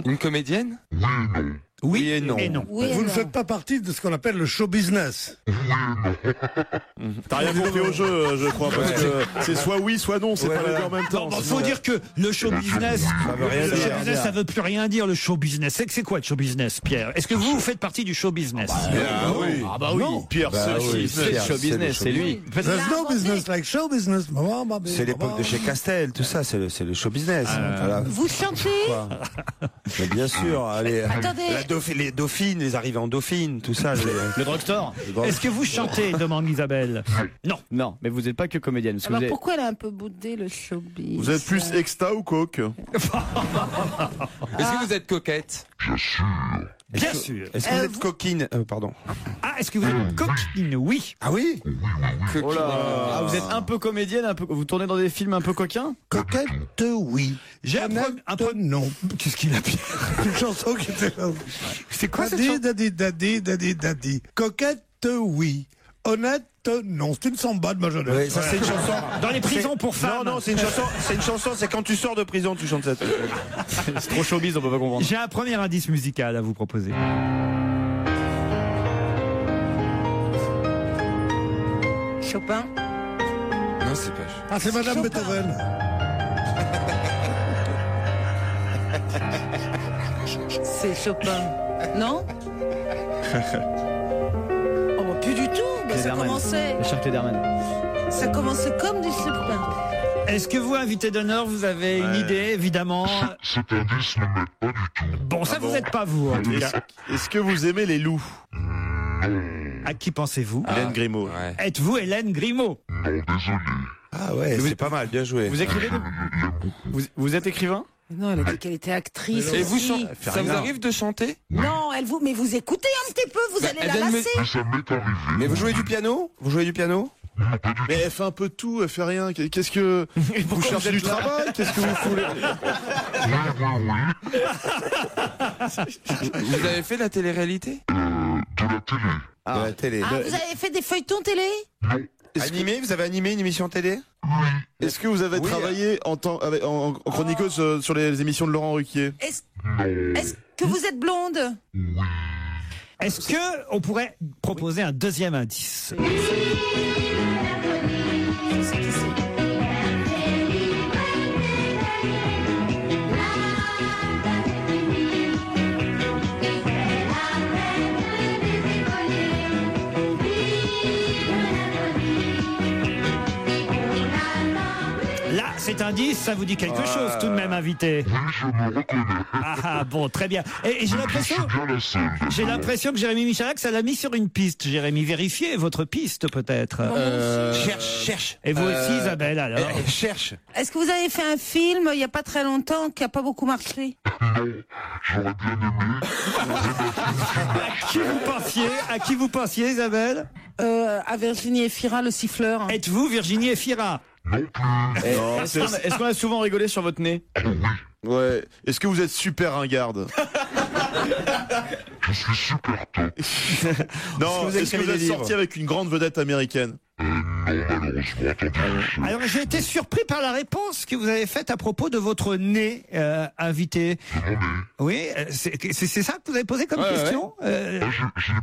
Une comédienne? Oui et non. Oui et non. Oui et Vous ne non. faites pas partie de ce qu'on appelle le show business. T'as rien compris au jeu, je crois, parce que c'est soit oui, soit non, c'est pas les deux en même temps. Il faut dire que le show business, veut rien le show dire. business, ça veut plus rien dire, le show business. C'est quoi le show business, Pierre? Est-ce que vous faites partie du show business? Ah oui. Ah bah oui. Pierre, c'est le show business. C'est le show business, c'est lui. There's no business like show business. C'est l'époque de chez Castel, tout ça, c'est le show business. Voilà. Vous chantez? Mais bien sûr, allez. Attendez. Les dauphines, les arrivées en dauphine, tout ça. Le drugstore. Est-ce que vous chantez, demande Isabelle? Non. Non, mais vous n'êtes pas que comédienne. Parce que Alors vous avez- pourquoi elle a un peu boudé le showbiz? Vous êtes plus exta ou coke? Est-ce que vous êtes coquette? Bien sûr. Est-ce que vous êtes coquine? Pardon. Ah, est-ce que vous êtes coquine? Oui. Ah oui? Oh là. Ah, vous êtes un peu comédienne, un peu. Vous tournez dans des films un peu coquins? Coquette, oui. J'ai un non. Qu'est-ce qu'il a, Pierre? Une chanson qui était là. C'est quoi cette Daddy, chanson? daddy, daddy, daddy, daddy. Coquette, oui. Honnête, non. C'est une samba de ma jeunesse. Oui, ça c'est une chanson. Dans les prisons pour femmes. Non, c'est une chanson. C'est une chanson. C'est quand tu sors de prison, tu chantes cette. C'est trop showbiz, on peut pas comprendre. J'ai un premier indice musical à vous proposer. Chopin. Non, c'est pas. Ah, c'est Madame Beethoven. C'est Chopin. Non? Oh, bah, plus du tout. Mais ça Klederman. commençait. Richard Klederman. Ça commençait comme du Chopin. Est-ce que vous, invité d'honneur, vous avez une idée, évidemment? Cet indice ne m'aide pas du tout. Bon, ça vous aide pas, vous, en tout cas. Est-ce que vous aimez les loups? À qui pensez-vous? Hélène Grimaud. Ouais. Êtes-vous Hélène Grimaud? Non, désolé. Ah ouais, c'est pas mal, bien joué. Vous écrivez vous êtes écrivain? Non, elle a dit qu'elle était actrice. Et vous aussi. chantez? Ça vous arrive de chanter? Non, mais vous écoutez un petit peu, vous allez elle la vient de me- lasser. Ça m'est arrivé. Mais vous jouez du piano? Vous jouez du piano? Mais elle fait un peu de tout, elle fait rien. Qu'est-ce que... Vous cherchez du travail? Qu'est-ce que vous voulez? Vous avez fait la télé-réalité? De la télé. De la télé. Ah, vous avez fait des feuilletons télé? Animé? Vous avez animé une émission télé? Est-ce que vous avez travaillé en chroniqueuse sur les émissions de Laurent Ruquier? Est-ce que vous êtes blonde? Est-ce que on pourrait proposer un deuxième indice? Là, cet indice, ça vous dit quelque chose tout de même, invité? Je me reconnais. Ah bon, très bien. Et j'ai l'impression... Bien la seule. J'ai l'impression que Jérémy Michalak, ça l'a mis sur une piste. Jérémy, vérifiez votre piste, peut-être. Cherche. Et vous aussi, Isabelle, alors? Cherche. Est-ce que vous avez fait un film il n'y a pas très longtemps qui n'a pas beaucoup marché? J'aurais bien aimé. À qui vous pensiez, Isabelle? À Virginie Efira, le siffleur. Êtes-vous Virginie Efira? Non plus. Non, Est-ce qu'on a souvent rigolé sur votre nez? Ouais. Est-ce que vous êtes super ringarde? Je suis super top. Non, vous est-ce que écrivez vous êtes des livres sorti avec une grande vedette américaine? Non, malheureusement, attendez. Alors, j'ai été surpris par la réponse que vous avez faite à propos de votre nez, invité. Oui, c'est ça que vous avez posé comme Ouais, question? J'ai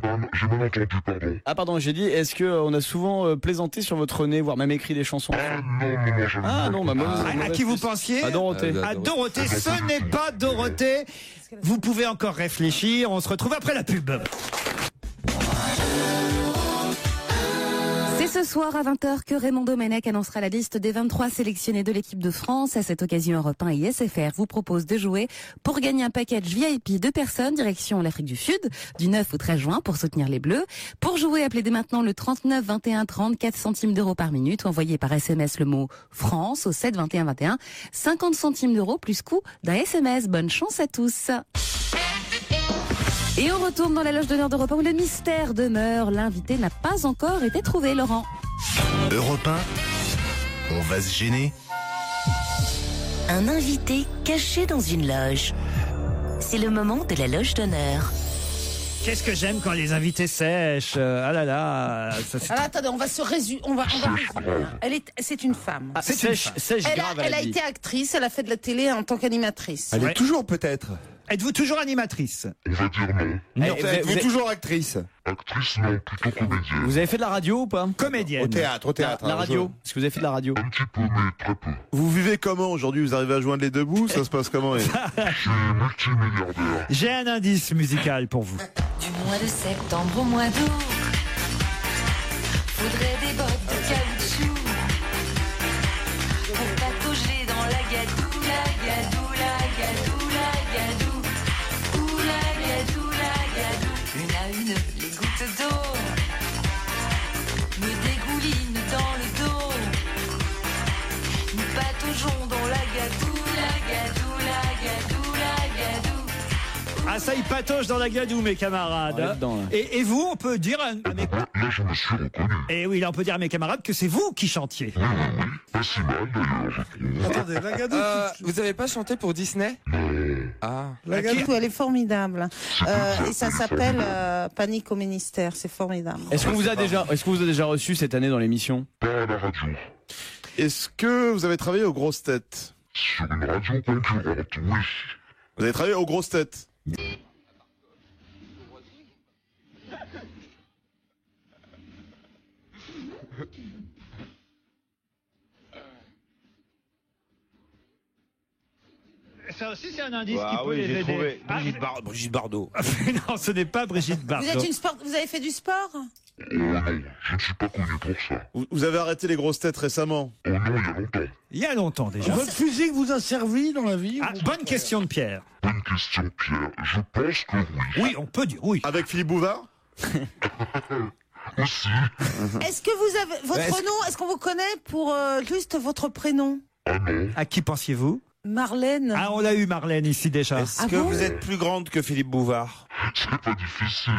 mal entendu, pardon. Ah pardon, j'ai dit, est-ce qu'on a souvent plaisanté sur votre nez, voire même écrit des chansons? Ah non, bah mauvaise À qui vous pensiez? À Dorothée. À Dorothée, ce n'est pas Dorothée. Vous pouvez encore réfléchir, on se retrouve après la pub. C'est ce soir à 20h que Raymond Domenech annoncera la liste des 23 sélectionnés de l'équipe de France. À cette occasion, Europe 1 et SFR vous proposent de jouer pour gagner un package VIP 2 personnes direction l'Afrique du Sud du 9 au 13 juin pour soutenir les Bleus. Pour jouer, appelez dès maintenant le 39 21 30, 4 centimes d'euros par minute ou envoyez par SMS le mot France au 7 21 21, 50 centimes d'euros plus coût d'un SMS. Bonne chance à tous. Et on retourne dans la loge d'honneur d'Europe 1 où le mystère demeure. L'invité n'a pas encore été trouvé, Laurent. Europe 1, on va se gêner. Un invité caché dans une loge. C'est le moment de la loge d'honneur. Qu'est-ce que j'aime quand les invités sèchent. Ah là là. Ça, c'est- Alors attendez, on va se résumer. On va résumer. C'est une femme. Ah, sèche grave, Elle a été actrice, elle a fait de la télé en tant qu'animatrice. Elle est toujours peut-être. Êtes-vous toujours animatrice? On va dire non. Non. Êtes-vous toujours actrice? Actrice, non, plutôt comédienne. Vous avez fait de la radio ou pas? Comédienne. Au théâtre. La hein, radio. Est-ce que vous avez fait de la radio? Un petit peu, mais très peu. Vous vivez comment aujourd'hui? Vous arrivez à joindre les deux bouts? Ça se passe comment? Je suis multimilliardaire. J'ai un indice musical pour vous. Du mois de septembre au mois d'août, faudrait des bottes de caoutchouc pour patauger dans la gadoue, la gadoue, la gadoue, la gadoue, ouh la gadoue, la gadoue. Une à une, les gouttes d'eau me dégoulinent dans le dos. Nous pataugeons dans la gadoue, la gadoue, la gadoue, la gadoue. Ah ça, il patauge dans la gadoue, mes camarades. On est dedans, là. Et vous, on peut dire à mes... Là, je me suis reconnu. Et oui, là, on peut dire à mes camarades que c'est vous qui chantiez. Oui, pas si mal d'ailleurs, je trouve. Attendez, la gadoue. Vous avez pas chanté pour Disney? Ah. La gadoue, elle est formidable. Et ça s'appelle Panique au ministère. C'est formidable. Est-ce qu'on vous a déjà reçu cette année dans l'émission? Pas à la radio. Est-ce que vous avez travaillé aux grosses têtes? Sur une radio concurrente, oui. Vous avez travaillé aux grosses têtes? Ça aussi, c'est un indice qui Ah peut oui, les j'ai aider. trouvé. Ah, Brigitte Bardot. non, ce n'est pas Brigitte Bardot. Vous avez fait du sport? Oh non, je ne suis pas connu pour ça. Vous avez arrêté les grosses têtes récemment? Oh non, il y a longtemps. Il y a longtemps déjà. Votre physique vous a servi dans la vie? Ah, bonne question de Pierre. Bonne question, Pierre. Je pense que oui. Oui, on peut dire oui. Avec Philippe Bouvard? Aussi. Est-ce que vous avez votre nom? Est-ce qu'on vous connaît pour juste votre prénom? Ah non. À qui pensiez-vous? Marlène. Ah, on l'a eu Marlène ici déjà. Est-ce que vous êtes plus grande que Philippe Bouvard? C'est pas difficile.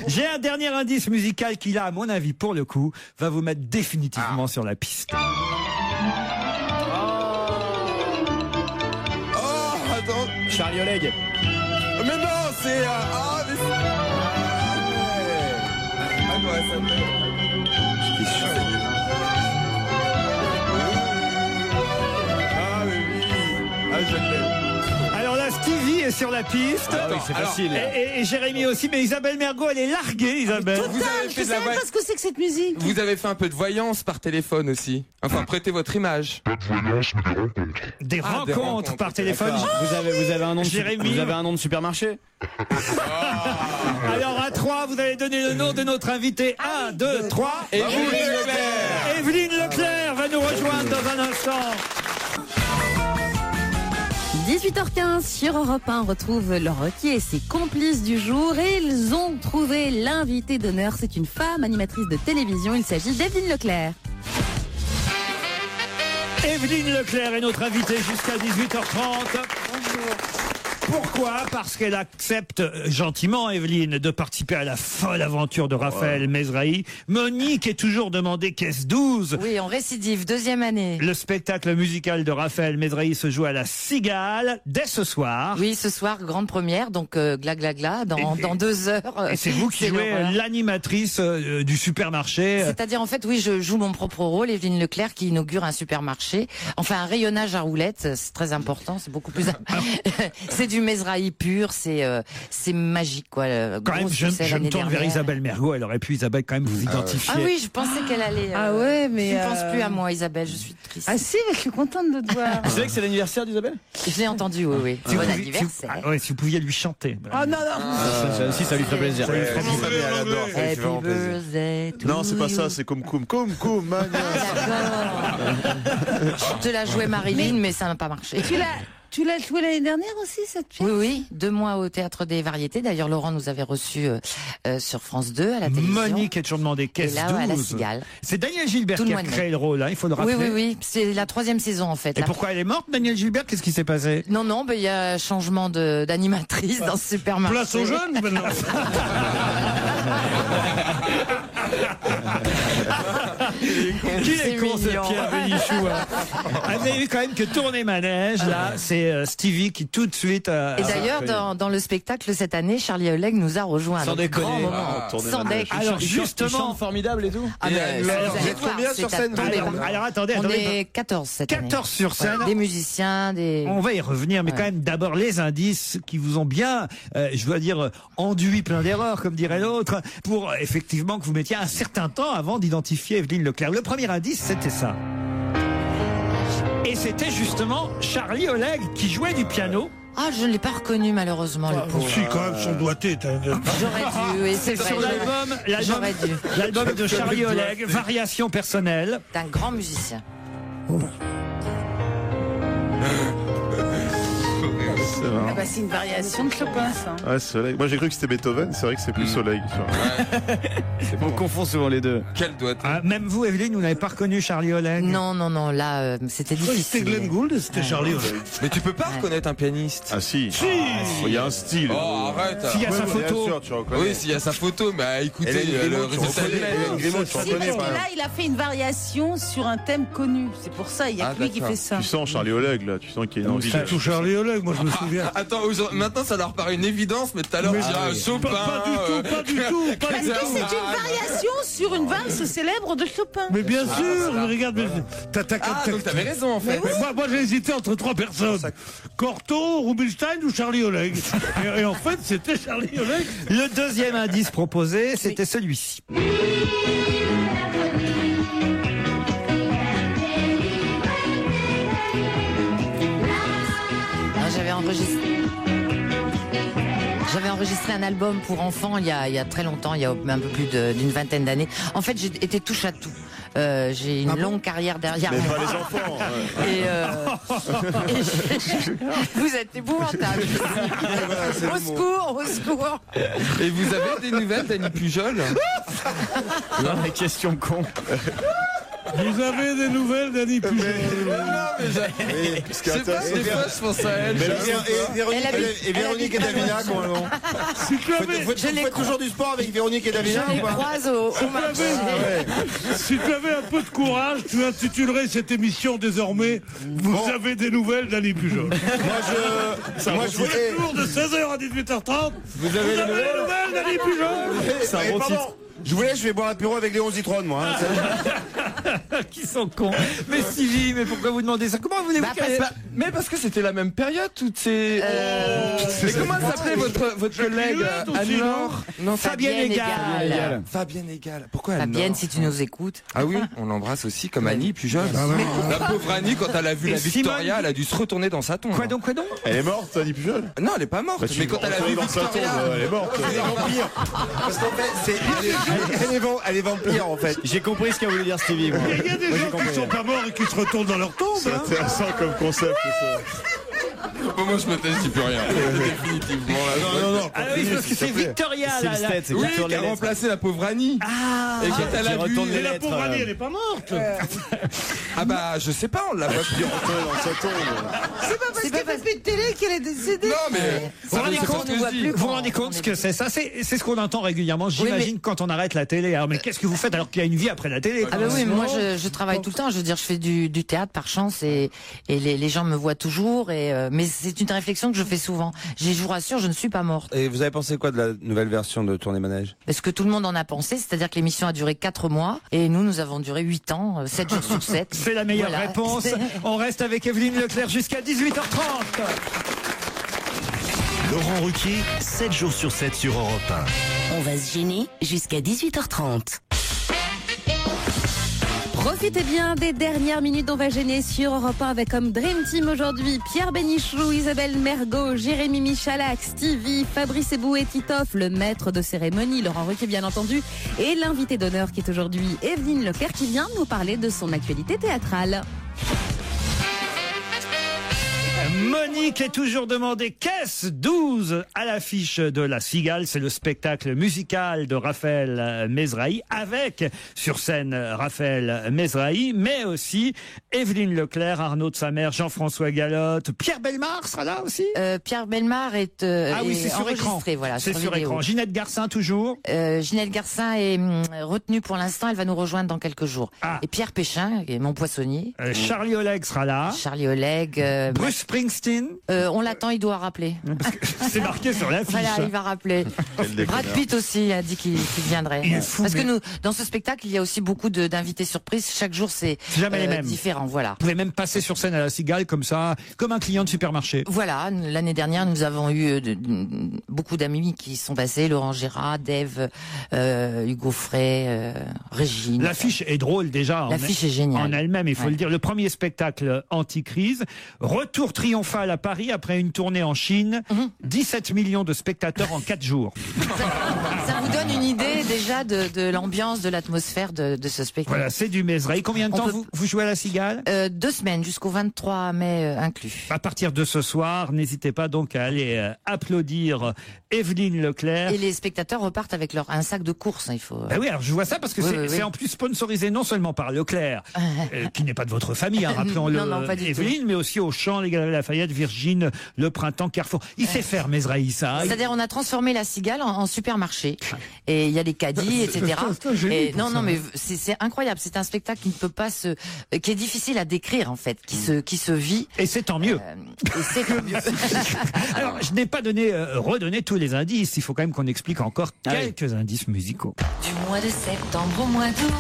J'ai un dernier indice musical qui, là, à mon avis, pour le coup, va vous mettre définitivement sur la piste. Oh, attends. Charlie Oleg. Mais non, c'est... Ah, mais c'est... Ah, ouais, ça me... J'étais sûr. Ah, mais oui. Ah, je l'aime. Alors là, Stevie est sur la piste. Ah oui, c'est facile. Et Jérémy aussi, mais Isabelle Mergo, elle est larguée, Isabelle. Total, Vous avez je fait de la savais pas ce que c'est que cette musique. Vous avez fait un peu de voyance par téléphone aussi. Enfin, prêtez votre image. Pas de voyance, mais des rencontres. Des Ah, des rencontres rencontres, par téléphone. Vous avez un nom de Jérémy. Vous avez un nom de supermarché? Alors à 3, vous allez donner le nom de notre invité. 1, 2, 3. Evelyne Leclerc. Evelyne Leclerc va nous rejoindre dans un instant. 18h15 sur Europe 1, on retrouve Laurent Ruquier et ses complices du jour et ils ont trouvé l'invité d'honneur. C'est une femme animatrice de télévision, il s'agit d'Evelyne Leclerc. Evelyne Leclerc est notre invitée jusqu'à 18h30. Bonjour. Pourquoi? Parce qu'elle accepte gentiment, Evelyne, de participer à la folle aventure de Raphaël Mesrahi. Monique est toujours demandée caisse 12. Oui, on récidive, deuxième année. Le spectacle musical de Raphaël Mesrahi se joue à la Cigale dès ce soir. Oui, ce soir, grande première, donc gla gla gla, dans 2 heures. Et c'est vous qui jouez l'animatrice du supermarché. C'est-à-dire, en fait, oui, je joue mon propre rôle, Evelyne Leclerc, qui inaugure un supermarché. Enfin, un rayonnage à roulettes, c'est très important, c'est beaucoup plus... c'est du Mesrahi pur, c'est magique, quoi. Quand même, je me tourne vers Isabelle Mergo, elle aurait pu, Isabelle, quand même vous identifier. Ah oui, je pensais qu'elle allait... Ah ouais, mais... Je ne pense plus à moi, Isabelle, je suis triste. Ah si, mais je suis contente de te voir. Vous savez que c'est l'anniversaire d'Isabelle? Je l'ai entendu, oui, oui. Si Bon vous- anniversaire. si- si vous pouviez lui chanter. Ah non, non. Si, ça lui ferait plaisir. Elle adore, ça lui fait Happy vraiment plaisir. birthday to Non, c'est pas you. ça, c'est comme Mania. Je te la jouais Marilyn, mais ça n'a pas marché. Tu l'as joué l'année dernière aussi, cette pièce? Oui, oui, 2 mois au Théâtre des Variétés. D'ailleurs, Laurent nous avait reçus sur France 2 à la télévision. Monique est toujours demandée caisse Et là, 12. à la Cigale. C'est Daniel Gilbert Tout le qui a mois de créé mai. le rôle, hein, il faut le rappeler. Oui, oui, oui. C'est la 3e saison, en fait. Et là. pourquoi elle est morte, Daniel Gilbert? Qu'est-ce qui s'est passé? Non, non, il y a changement d'animatrice dans ce supermarché. Place aux jeunes maintenant. Qu'il est con, ce mignon. Pierre Bénichou. Hein. Ah, vous avez vu quand même que tourner manège, là, c'est Stevie qui tout de suite... Et d'ailleurs, dans le spectacle cette année, Charlie Oleg nous a rejoint. Sans Donc, déconner. grand moment. Sans déconner. Alors Il justement... chante formidable et tout. Ah, mais Vous êtes combien sur scène, Alors attendez, On attendez. est 14 cette année. 14 sur scène. Ouais, des musiciens, des... On va y revenir, mais Ouais. quand même d'abord les indices qui vous ont bien, je dois dire, enduit plein d'erreurs, comme dirait l'autre, pour effectivement que vous mettiez un certain temps avant d'identifier Evelyne Leclerc. Le premier indice, c'était ça. Et c'était justement Charlie Oleg qui jouait du piano. Ah, je ne l'ai pas reconnu malheureusement, le pauvre. Si, quand même, son doigté. J'aurais dû, oui, c'est vrai. Sur J'aurais dû. l'album de Charlie Oleg, Variations personnelles. C'est un grand musicien. C'est marrant. Ah bah, c'est une variation de Chopin, ça. Ouais, Soleil. Moi j'ai cru que c'était Beethoven, c'est vrai que c'est plus Soleil. On confond souvent les deux. Quel doigt. Ah, même vous, Evelyne, vous n'avez pas reconnu Charlie Oleg? Non, là, c'était difficile. C'était Glenn Gould et c'était Charlie Oleg. Mais tu peux pas reconnaître un pianiste. Ah si. Il y a un style. Oh, arrête. S'il y a sa Bien photo. sûr, tu reconnais. Oui, s'il y a sa photo, mais écoutez, le résultat est Hélène Grimaud, tu Si, reconnais parce que pas. là, il a fait une variation sur un thème connu. C'est pour ça, il y a Ah, que lui qui d'accord. fait ça. Tu sens Charlie Oleg là, tu sens qu'il y a une envie. C'est tout Charlie Oleg, moi je me souviens. Attends, maintenant ça leur paraît une évidence, mais tout à l'heure, Mais Chopin. Pas du tout, pas du tout, pas Parce du que tout. c'est une variation sur une valse célèbre de Chopin. Mais bien sûr, mais regarde, mais Ah, donc t'avais raison en fait. Mais moi j'ai hésité entre trois personnes. Cortot, Rubinstein ou Charlie Oleg. Et en fait, c'était Charlie Oleg. Le deuxième indice proposé, c'était celui-ci. Non, J'avais enregistré un album pour enfants il y a très longtemps, il y a un peu plus d'une vingtaine d'années. En fait, j'ai été touche à tout. J'ai une longue carrière derrière Mais moi. pas les enfants. Vous êtes épouvantable. Au secours, au secours. Et vous avez des nouvelles d'Annie Pujol? Non, mais question con. Vous avez des nouvelles d'Annie Pujol? Je sais pas, des fois je pense à elle. Et Véronique et Davina, comment elles vont? Si tu avais, Vous faites toujours du sport avec Véronique et Davina Je les ou pas? croise au marché. si tu avais un peu de courage, tu intitulerais cette émission désormais Vous avez des nouvelles d'Annie Pujol. Moi je voulais. Tour de 16h à 18h30. Vous avez des nouvelles d'Annie Pujol? C'est un bon titre. Je vais boire l'apéro avec Léon Zitron, moi. Hein, Qui sont cons. Mais Stevie, mais pourquoi vous demandez ça? Comment voulez-vous Mais parce que c'était la même période, toutes ces. Mais comment s'appelait votre collègue Anne-Laure? Non, Fabienne Egal. Fabienne Egal. Pourquoi Fabienne, Anne-Laure? si tu nous écoutes. Ah oui, on l'embrasse aussi comme Annie Pujol. La pauvre Annie, quand elle a vu Et la Victoria, Simone elle a dû se retourner dans sa tombe. Quoi donc? Elle est morte, Annie Pujol? Non, elle est pas morte. Mais quand elle a vu dans sa tombe, Victoria. elle est morte. c'est des vampires. Parce qu'en fait, elle est vampire en fait. J'ai compris ce qu'a voulu dire Stevie. moi. Il y a des Moi, j'ai gens qui compris. sont pas morts et qui se retournent dans leur tombe. C'est hein. intéressant comme concept, ça. Bon, moi je me teste, je dis plus rien. Définitivement. Là, Non. Ah oui, parce que c'est Victoria, C'est là. le stat, c'est Oui, Victor qui a Lettres. remplacé la pauvre Annie. Ah, Et quand elle a qui vu. retourne les Et la lettres, pauvre Annie, elle est pas morte. Ah bah, je sais pas, on l'a pas pu rentrer dans sa tombe. C'est pas parce qu'il fait plus de télé qu'elle est décédée. Non, mais. Vous vous rendez c'est compte, ce que je dis. vous vous rendez compte ce que c'est? Ça, c'est ce qu'on entend régulièrement, j'imagine, quand on arrête la télé. Alors, mais qu'est-ce que vous faites alors qu'il y a une vie après la télé? Ah bah oui, moi je travaille tout le temps. Je veux dire, je fais du théâtre par chance et les gens me voient toujours. Mais c'est une réflexion que je fais souvent. Je vous rassure, je ne suis pas morte. Et vous avez pensé quoi de la nouvelle version de Tournée Manège? Parce que tout le monde en a pensé, c'est-à-dire que l'émission a duré 4 mois et nous avons duré 8 ans, 7 jours sur 7. C'est la meilleure Voilà. réponse. On reste avec Evelyne Leclerc jusqu'à 18h30. Laurent Ruquier, 7 jours sur 7 sur Europe 1. On va se gêner jusqu'à 18h30. Profitez bien des dernières minutes d'On va gêner sur Europe 1 avec comme Dream Team aujourd'hui Pierre Bénichou, Isabelle Mergo, Jérémy Michalak, Stevie, Fabrice Eboué, Titoff, le maître de cérémonie, Laurent Ruquier bien entendu, et l'invité d'honneur qui est aujourd'hui Evelyne Leclerc qui vient nous parler de son actualité théâtrale. Monique est toujours demandée caisse 12 à l'affiche de La Cigale. C'est le spectacle musical de Raphaël Mesrahi avec sur scène Raphaël Mesrahi, mais aussi Evelyne Leclerc, Arnaud de sa mère, Jean-François Galotte, Pierre Bellemare sera là aussi. Pierre Bellemare est, ah oui, est c'est sur écran. enregistré, voilà, c'est sur vidéo. écran. Ginette Garcin toujours. Ginette Garcin est retenue pour l'instant. Elle va nous rejoindre dans quelques jours. Et Pierre Péchin, qui est mon poissonnier. Charlie Oleg sera là. Charlie Oleg. Bruce Springsteen. On l'attend, il doit rappeler. C'est marqué sur l'affiche. Voilà, il va rappeler. Brad Pitt aussi a dit qu'il viendrait. Il est fou, parce que mais- nous, dans ce spectacle, il y a aussi beaucoup d'invités surprises. Chaque jour, c'est jamais les mêmes. différent. Voilà. Vous pouvez même passer sur scène à La Cigale comme ça, comme un client de supermarché. Voilà, l'année dernière, nous avons eu beaucoup d'amis qui sont passés, Laurent Gérard, Dave, Hugo Frey, Régine. L'affiche est drôle déjà. L'affiche est géniale. En elle-même, il faut Ouais. le dire. Le premier spectacle anti-crise. Retour triomphal à Paris après une tournée en Chine. 17 millions de spectateurs en 4 jours. Ça vous donne une idée déjà de l'ambiance, de l'atmosphère de ce spectacle. Voilà, c'est du Mesrahi. Combien de On temps peut- vous jouez à La Cigale 2 semaines, jusqu'au 23 mai inclus. À partir de ce soir, n'hésitez pas donc à aller applaudir Evelyne Leclerc. Et les spectateurs repartent avec un sac de courses, hein, il faut... Ben oui, alors je vois ça parce que Oui, c'est oui, oui. c'est en plus sponsorisé non seulement par Leclerc, qui n'est pas de votre famille, hein, rappelons-le, Non, non, pas du Evelyne, mais aussi Auchan, les Galeries Lafayette, Virgin, Le Printemps, Carrefour. Il sait faire Mesrahi, ça. C'est-à-dire, on a transformé la Cigale en supermarché. Et il y a des caddies, etc. C'est un génie Et pour non, ça. non, mais c'est incroyable. C'est un spectacle qui ne peut pas qui est difficile à décrire, en fait, qui se vit. Et c'est tant mieux. Et c'est tant mieux. Alors, je n'ai pas redonné tous les indices. Il faut quand même qu'on explique encore quelques indices musicaux. Du mois de septembre au mois d'août,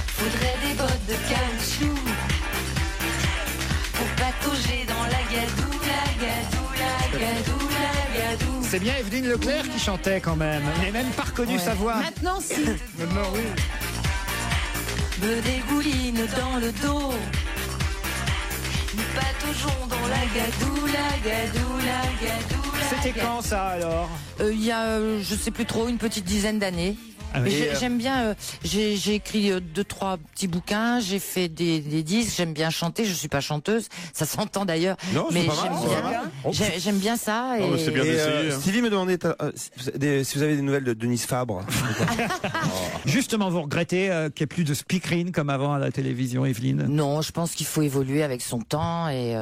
faudrait des bottes de caoutchouc pour patauger dans la gadoue, la gadoue, la gadoue, la gadoue. C'est bien Evelyne Leclerc qui chantait quand même. Je n'ai même pas reconnu sa voix. Maintenant, si. Maintenant, oui. Me dégouline dans le dos. Nous pataugeons dans la gadoue, la gadoue, la gadoue, la C'était gadoue. quand ça alors Il y a, je sais plus trop, une petite dizaine d'années. Ah oui. Mais Et, j'aime bien, j'ai écrit 2-3 petits bouquins, j'ai fait des disques, j'aime bien chanter, je suis pas chanteuse, ça s'entend d'ailleurs, Non, c'est mais pas mal, j'aime c'est bien, pas mal. j'aime bien ça. Non, mais c'est bien Et, d'essayer. hein. Stevie me demandait si vous avez des nouvelles de Denise Fabre. Justement, vous regrettez qu'il n'y ait plus de speakerine comme avant à la télévision, Evelyne? Non, je pense qu'il faut évoluer avec son temps et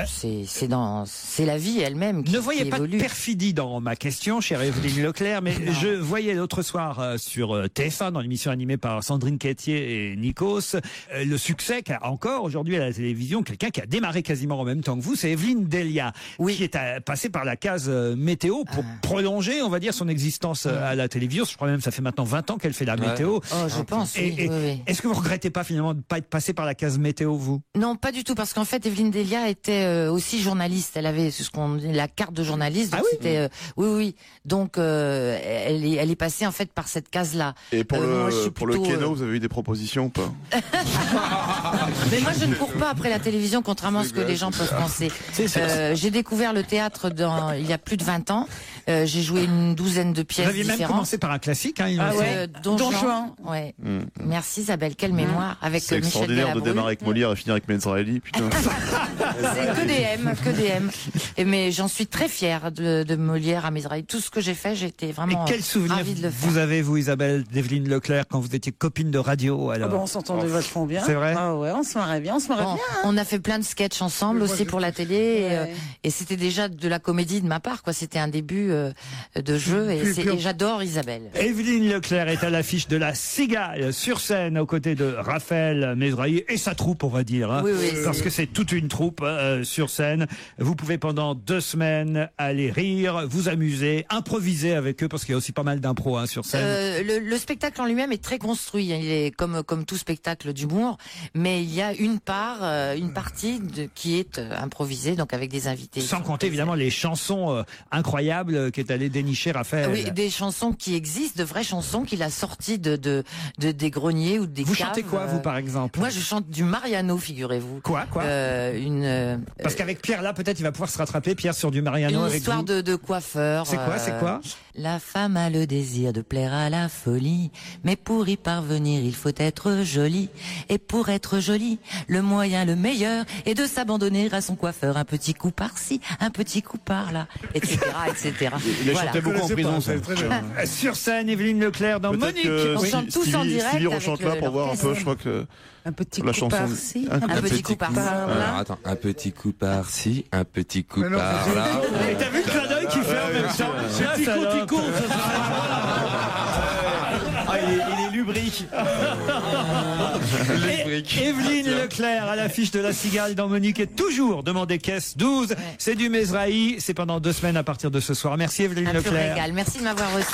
c'est la vie elle-même qui Ne voyez qui pas évolue. de perfidie dans ma question, chère Evelyne Leclerc, mais je voyais l'autre soir sur TF1, dans l'émission animée par Sandrine Quétier et Nikos, le succès qu'a encore aujourd'hui à la télévision quelqu'un qui a démarré quasiment en même temps que vous, c'est Evelyne Delia, qui est passée par la case météo pour prolonger, on va dire, son existence à la télévision. Je crois même que ça fait maintenant 20 ans qu'elle fait la météo. Oh, je pense, oui, Et oui, oui. est-ce que vous regrettez pas finalement de ne pas être passé par la case météo, vous? Non, pas du tout, parce qu'en fait, Evelyne Delia était aussi journaliste. Elle avait ce qu'on dit la carte de journaliste. Donc c'était, oui, oui. Donc elle est passée en fait par cette case-là. Et pour moi, je suis pour le plutôt, Keno, vous avez eu des propositions ou pas Mais moi, je ne cours pas après la télévision, contrairement à ce que les gens peuvent penser. J'ai découvert le théâtre il y a plus de 20 ans. J'ai joué une douzaine de Vous pièces aviez même différentes. commencé par un classique, hein, il me Ah semble. ouais, Don Juan. Ouais. Merci Isabelle, quelle mémoire avec C'est Michel extraordinaire de Galabru. démarrer avec Molière et finir avec Mesrahi, putain. C'est que des M. Mais j'en suis très fière de Molière à Mesrahi. Tout ce que j'ai fait, j'étais Et vraiment quel souvenir ravie de le faire. vous avez, vous, Isabelle, d'Evelyne Leclerc, quand vous étiez copine de radio alors Ah bah, on s'entendait vachement bien. C'est vrai Ah ouais, on se marrait bien, on se marrait Bon, bien. hein. on a fait plein de sketchs ensemble aussi pour la télé et c'était déjà de la comédie de ma part, quoi. C'était un début de jeu et j'adore Isabelle. Evelyne Leclerc est à l'affiche de La Cigale sur scène aux côtés de Raphaël Mesrahi et sa troupe, on va dire, hein, Oui, oui. parce que c'est toute une troupe sur scène. Vous pouvez pendant 2 semaines aller rire, vous amuser, improviser avec eux parce qu'il y a aussi pas mal d'impro sur scène. Le spectacle en lui-même est très construit. Il est comme tout spectacle d'humour, mais il y a une partie qui est improvisée, donc avec des invités. Sans compter évidemment les chansons incroyables qu'est allé dénicher Raphaël. Oui, des chansons qui existent, de vraies chansons qu'il a sorties des greniers ou des Vous caves. chantez quoi, vous, par exemple? Moi, je chante du Mariano, figurez-vous. Quoi Parce qu'avec Pierre, là, peut-être, il va pouvoir se rattraper, Pierre, sur du Mariano une avec histoire vous. de coiffeur. C'est quoi La femme a le désir de plaire à la folie, mais pour y parvenir, il faut être jolie. Et pour être jolie, dit, le moyen, le meilleur est de s'abandonner à son coiffeur. Un petit coup par-ci, un petit coup par-là, etc., etc. Il a Voilà. chanté beaucoup en prison, ça. Sur scène, Evelyne Leclerc dans Peut-être Monique. que On chante tous en Stevie direct avec rechante là pour voir un peu, je crois que Un petit la coup chanson. par-ci, Un petit coup par-là. Alors, attends, un petit coup par-ci, un petit coup Mais non, par-là. Et t'as vu le clin d'œil qu'il fait en même temps? Petit coup, Il est lubrique. Evelyne Leclerc à l'affiche de La Cigale dans Monique est toujours demandé caisse 12. C'est du Mesrahi. C'est pendant 2 semaines à partir de ce soir. Merci Evelyne Un pur Leclerc. régal. Merci de m'avoir reçu.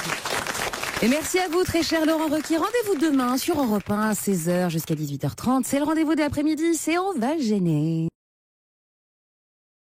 Et merci à vous, très cher Laurent Ruquier. Rendez-vous demain sur Europe 1 à 16h jusqu'à 18h30. C'est le rendez-vous de l'après-midi. C'est On va gêner.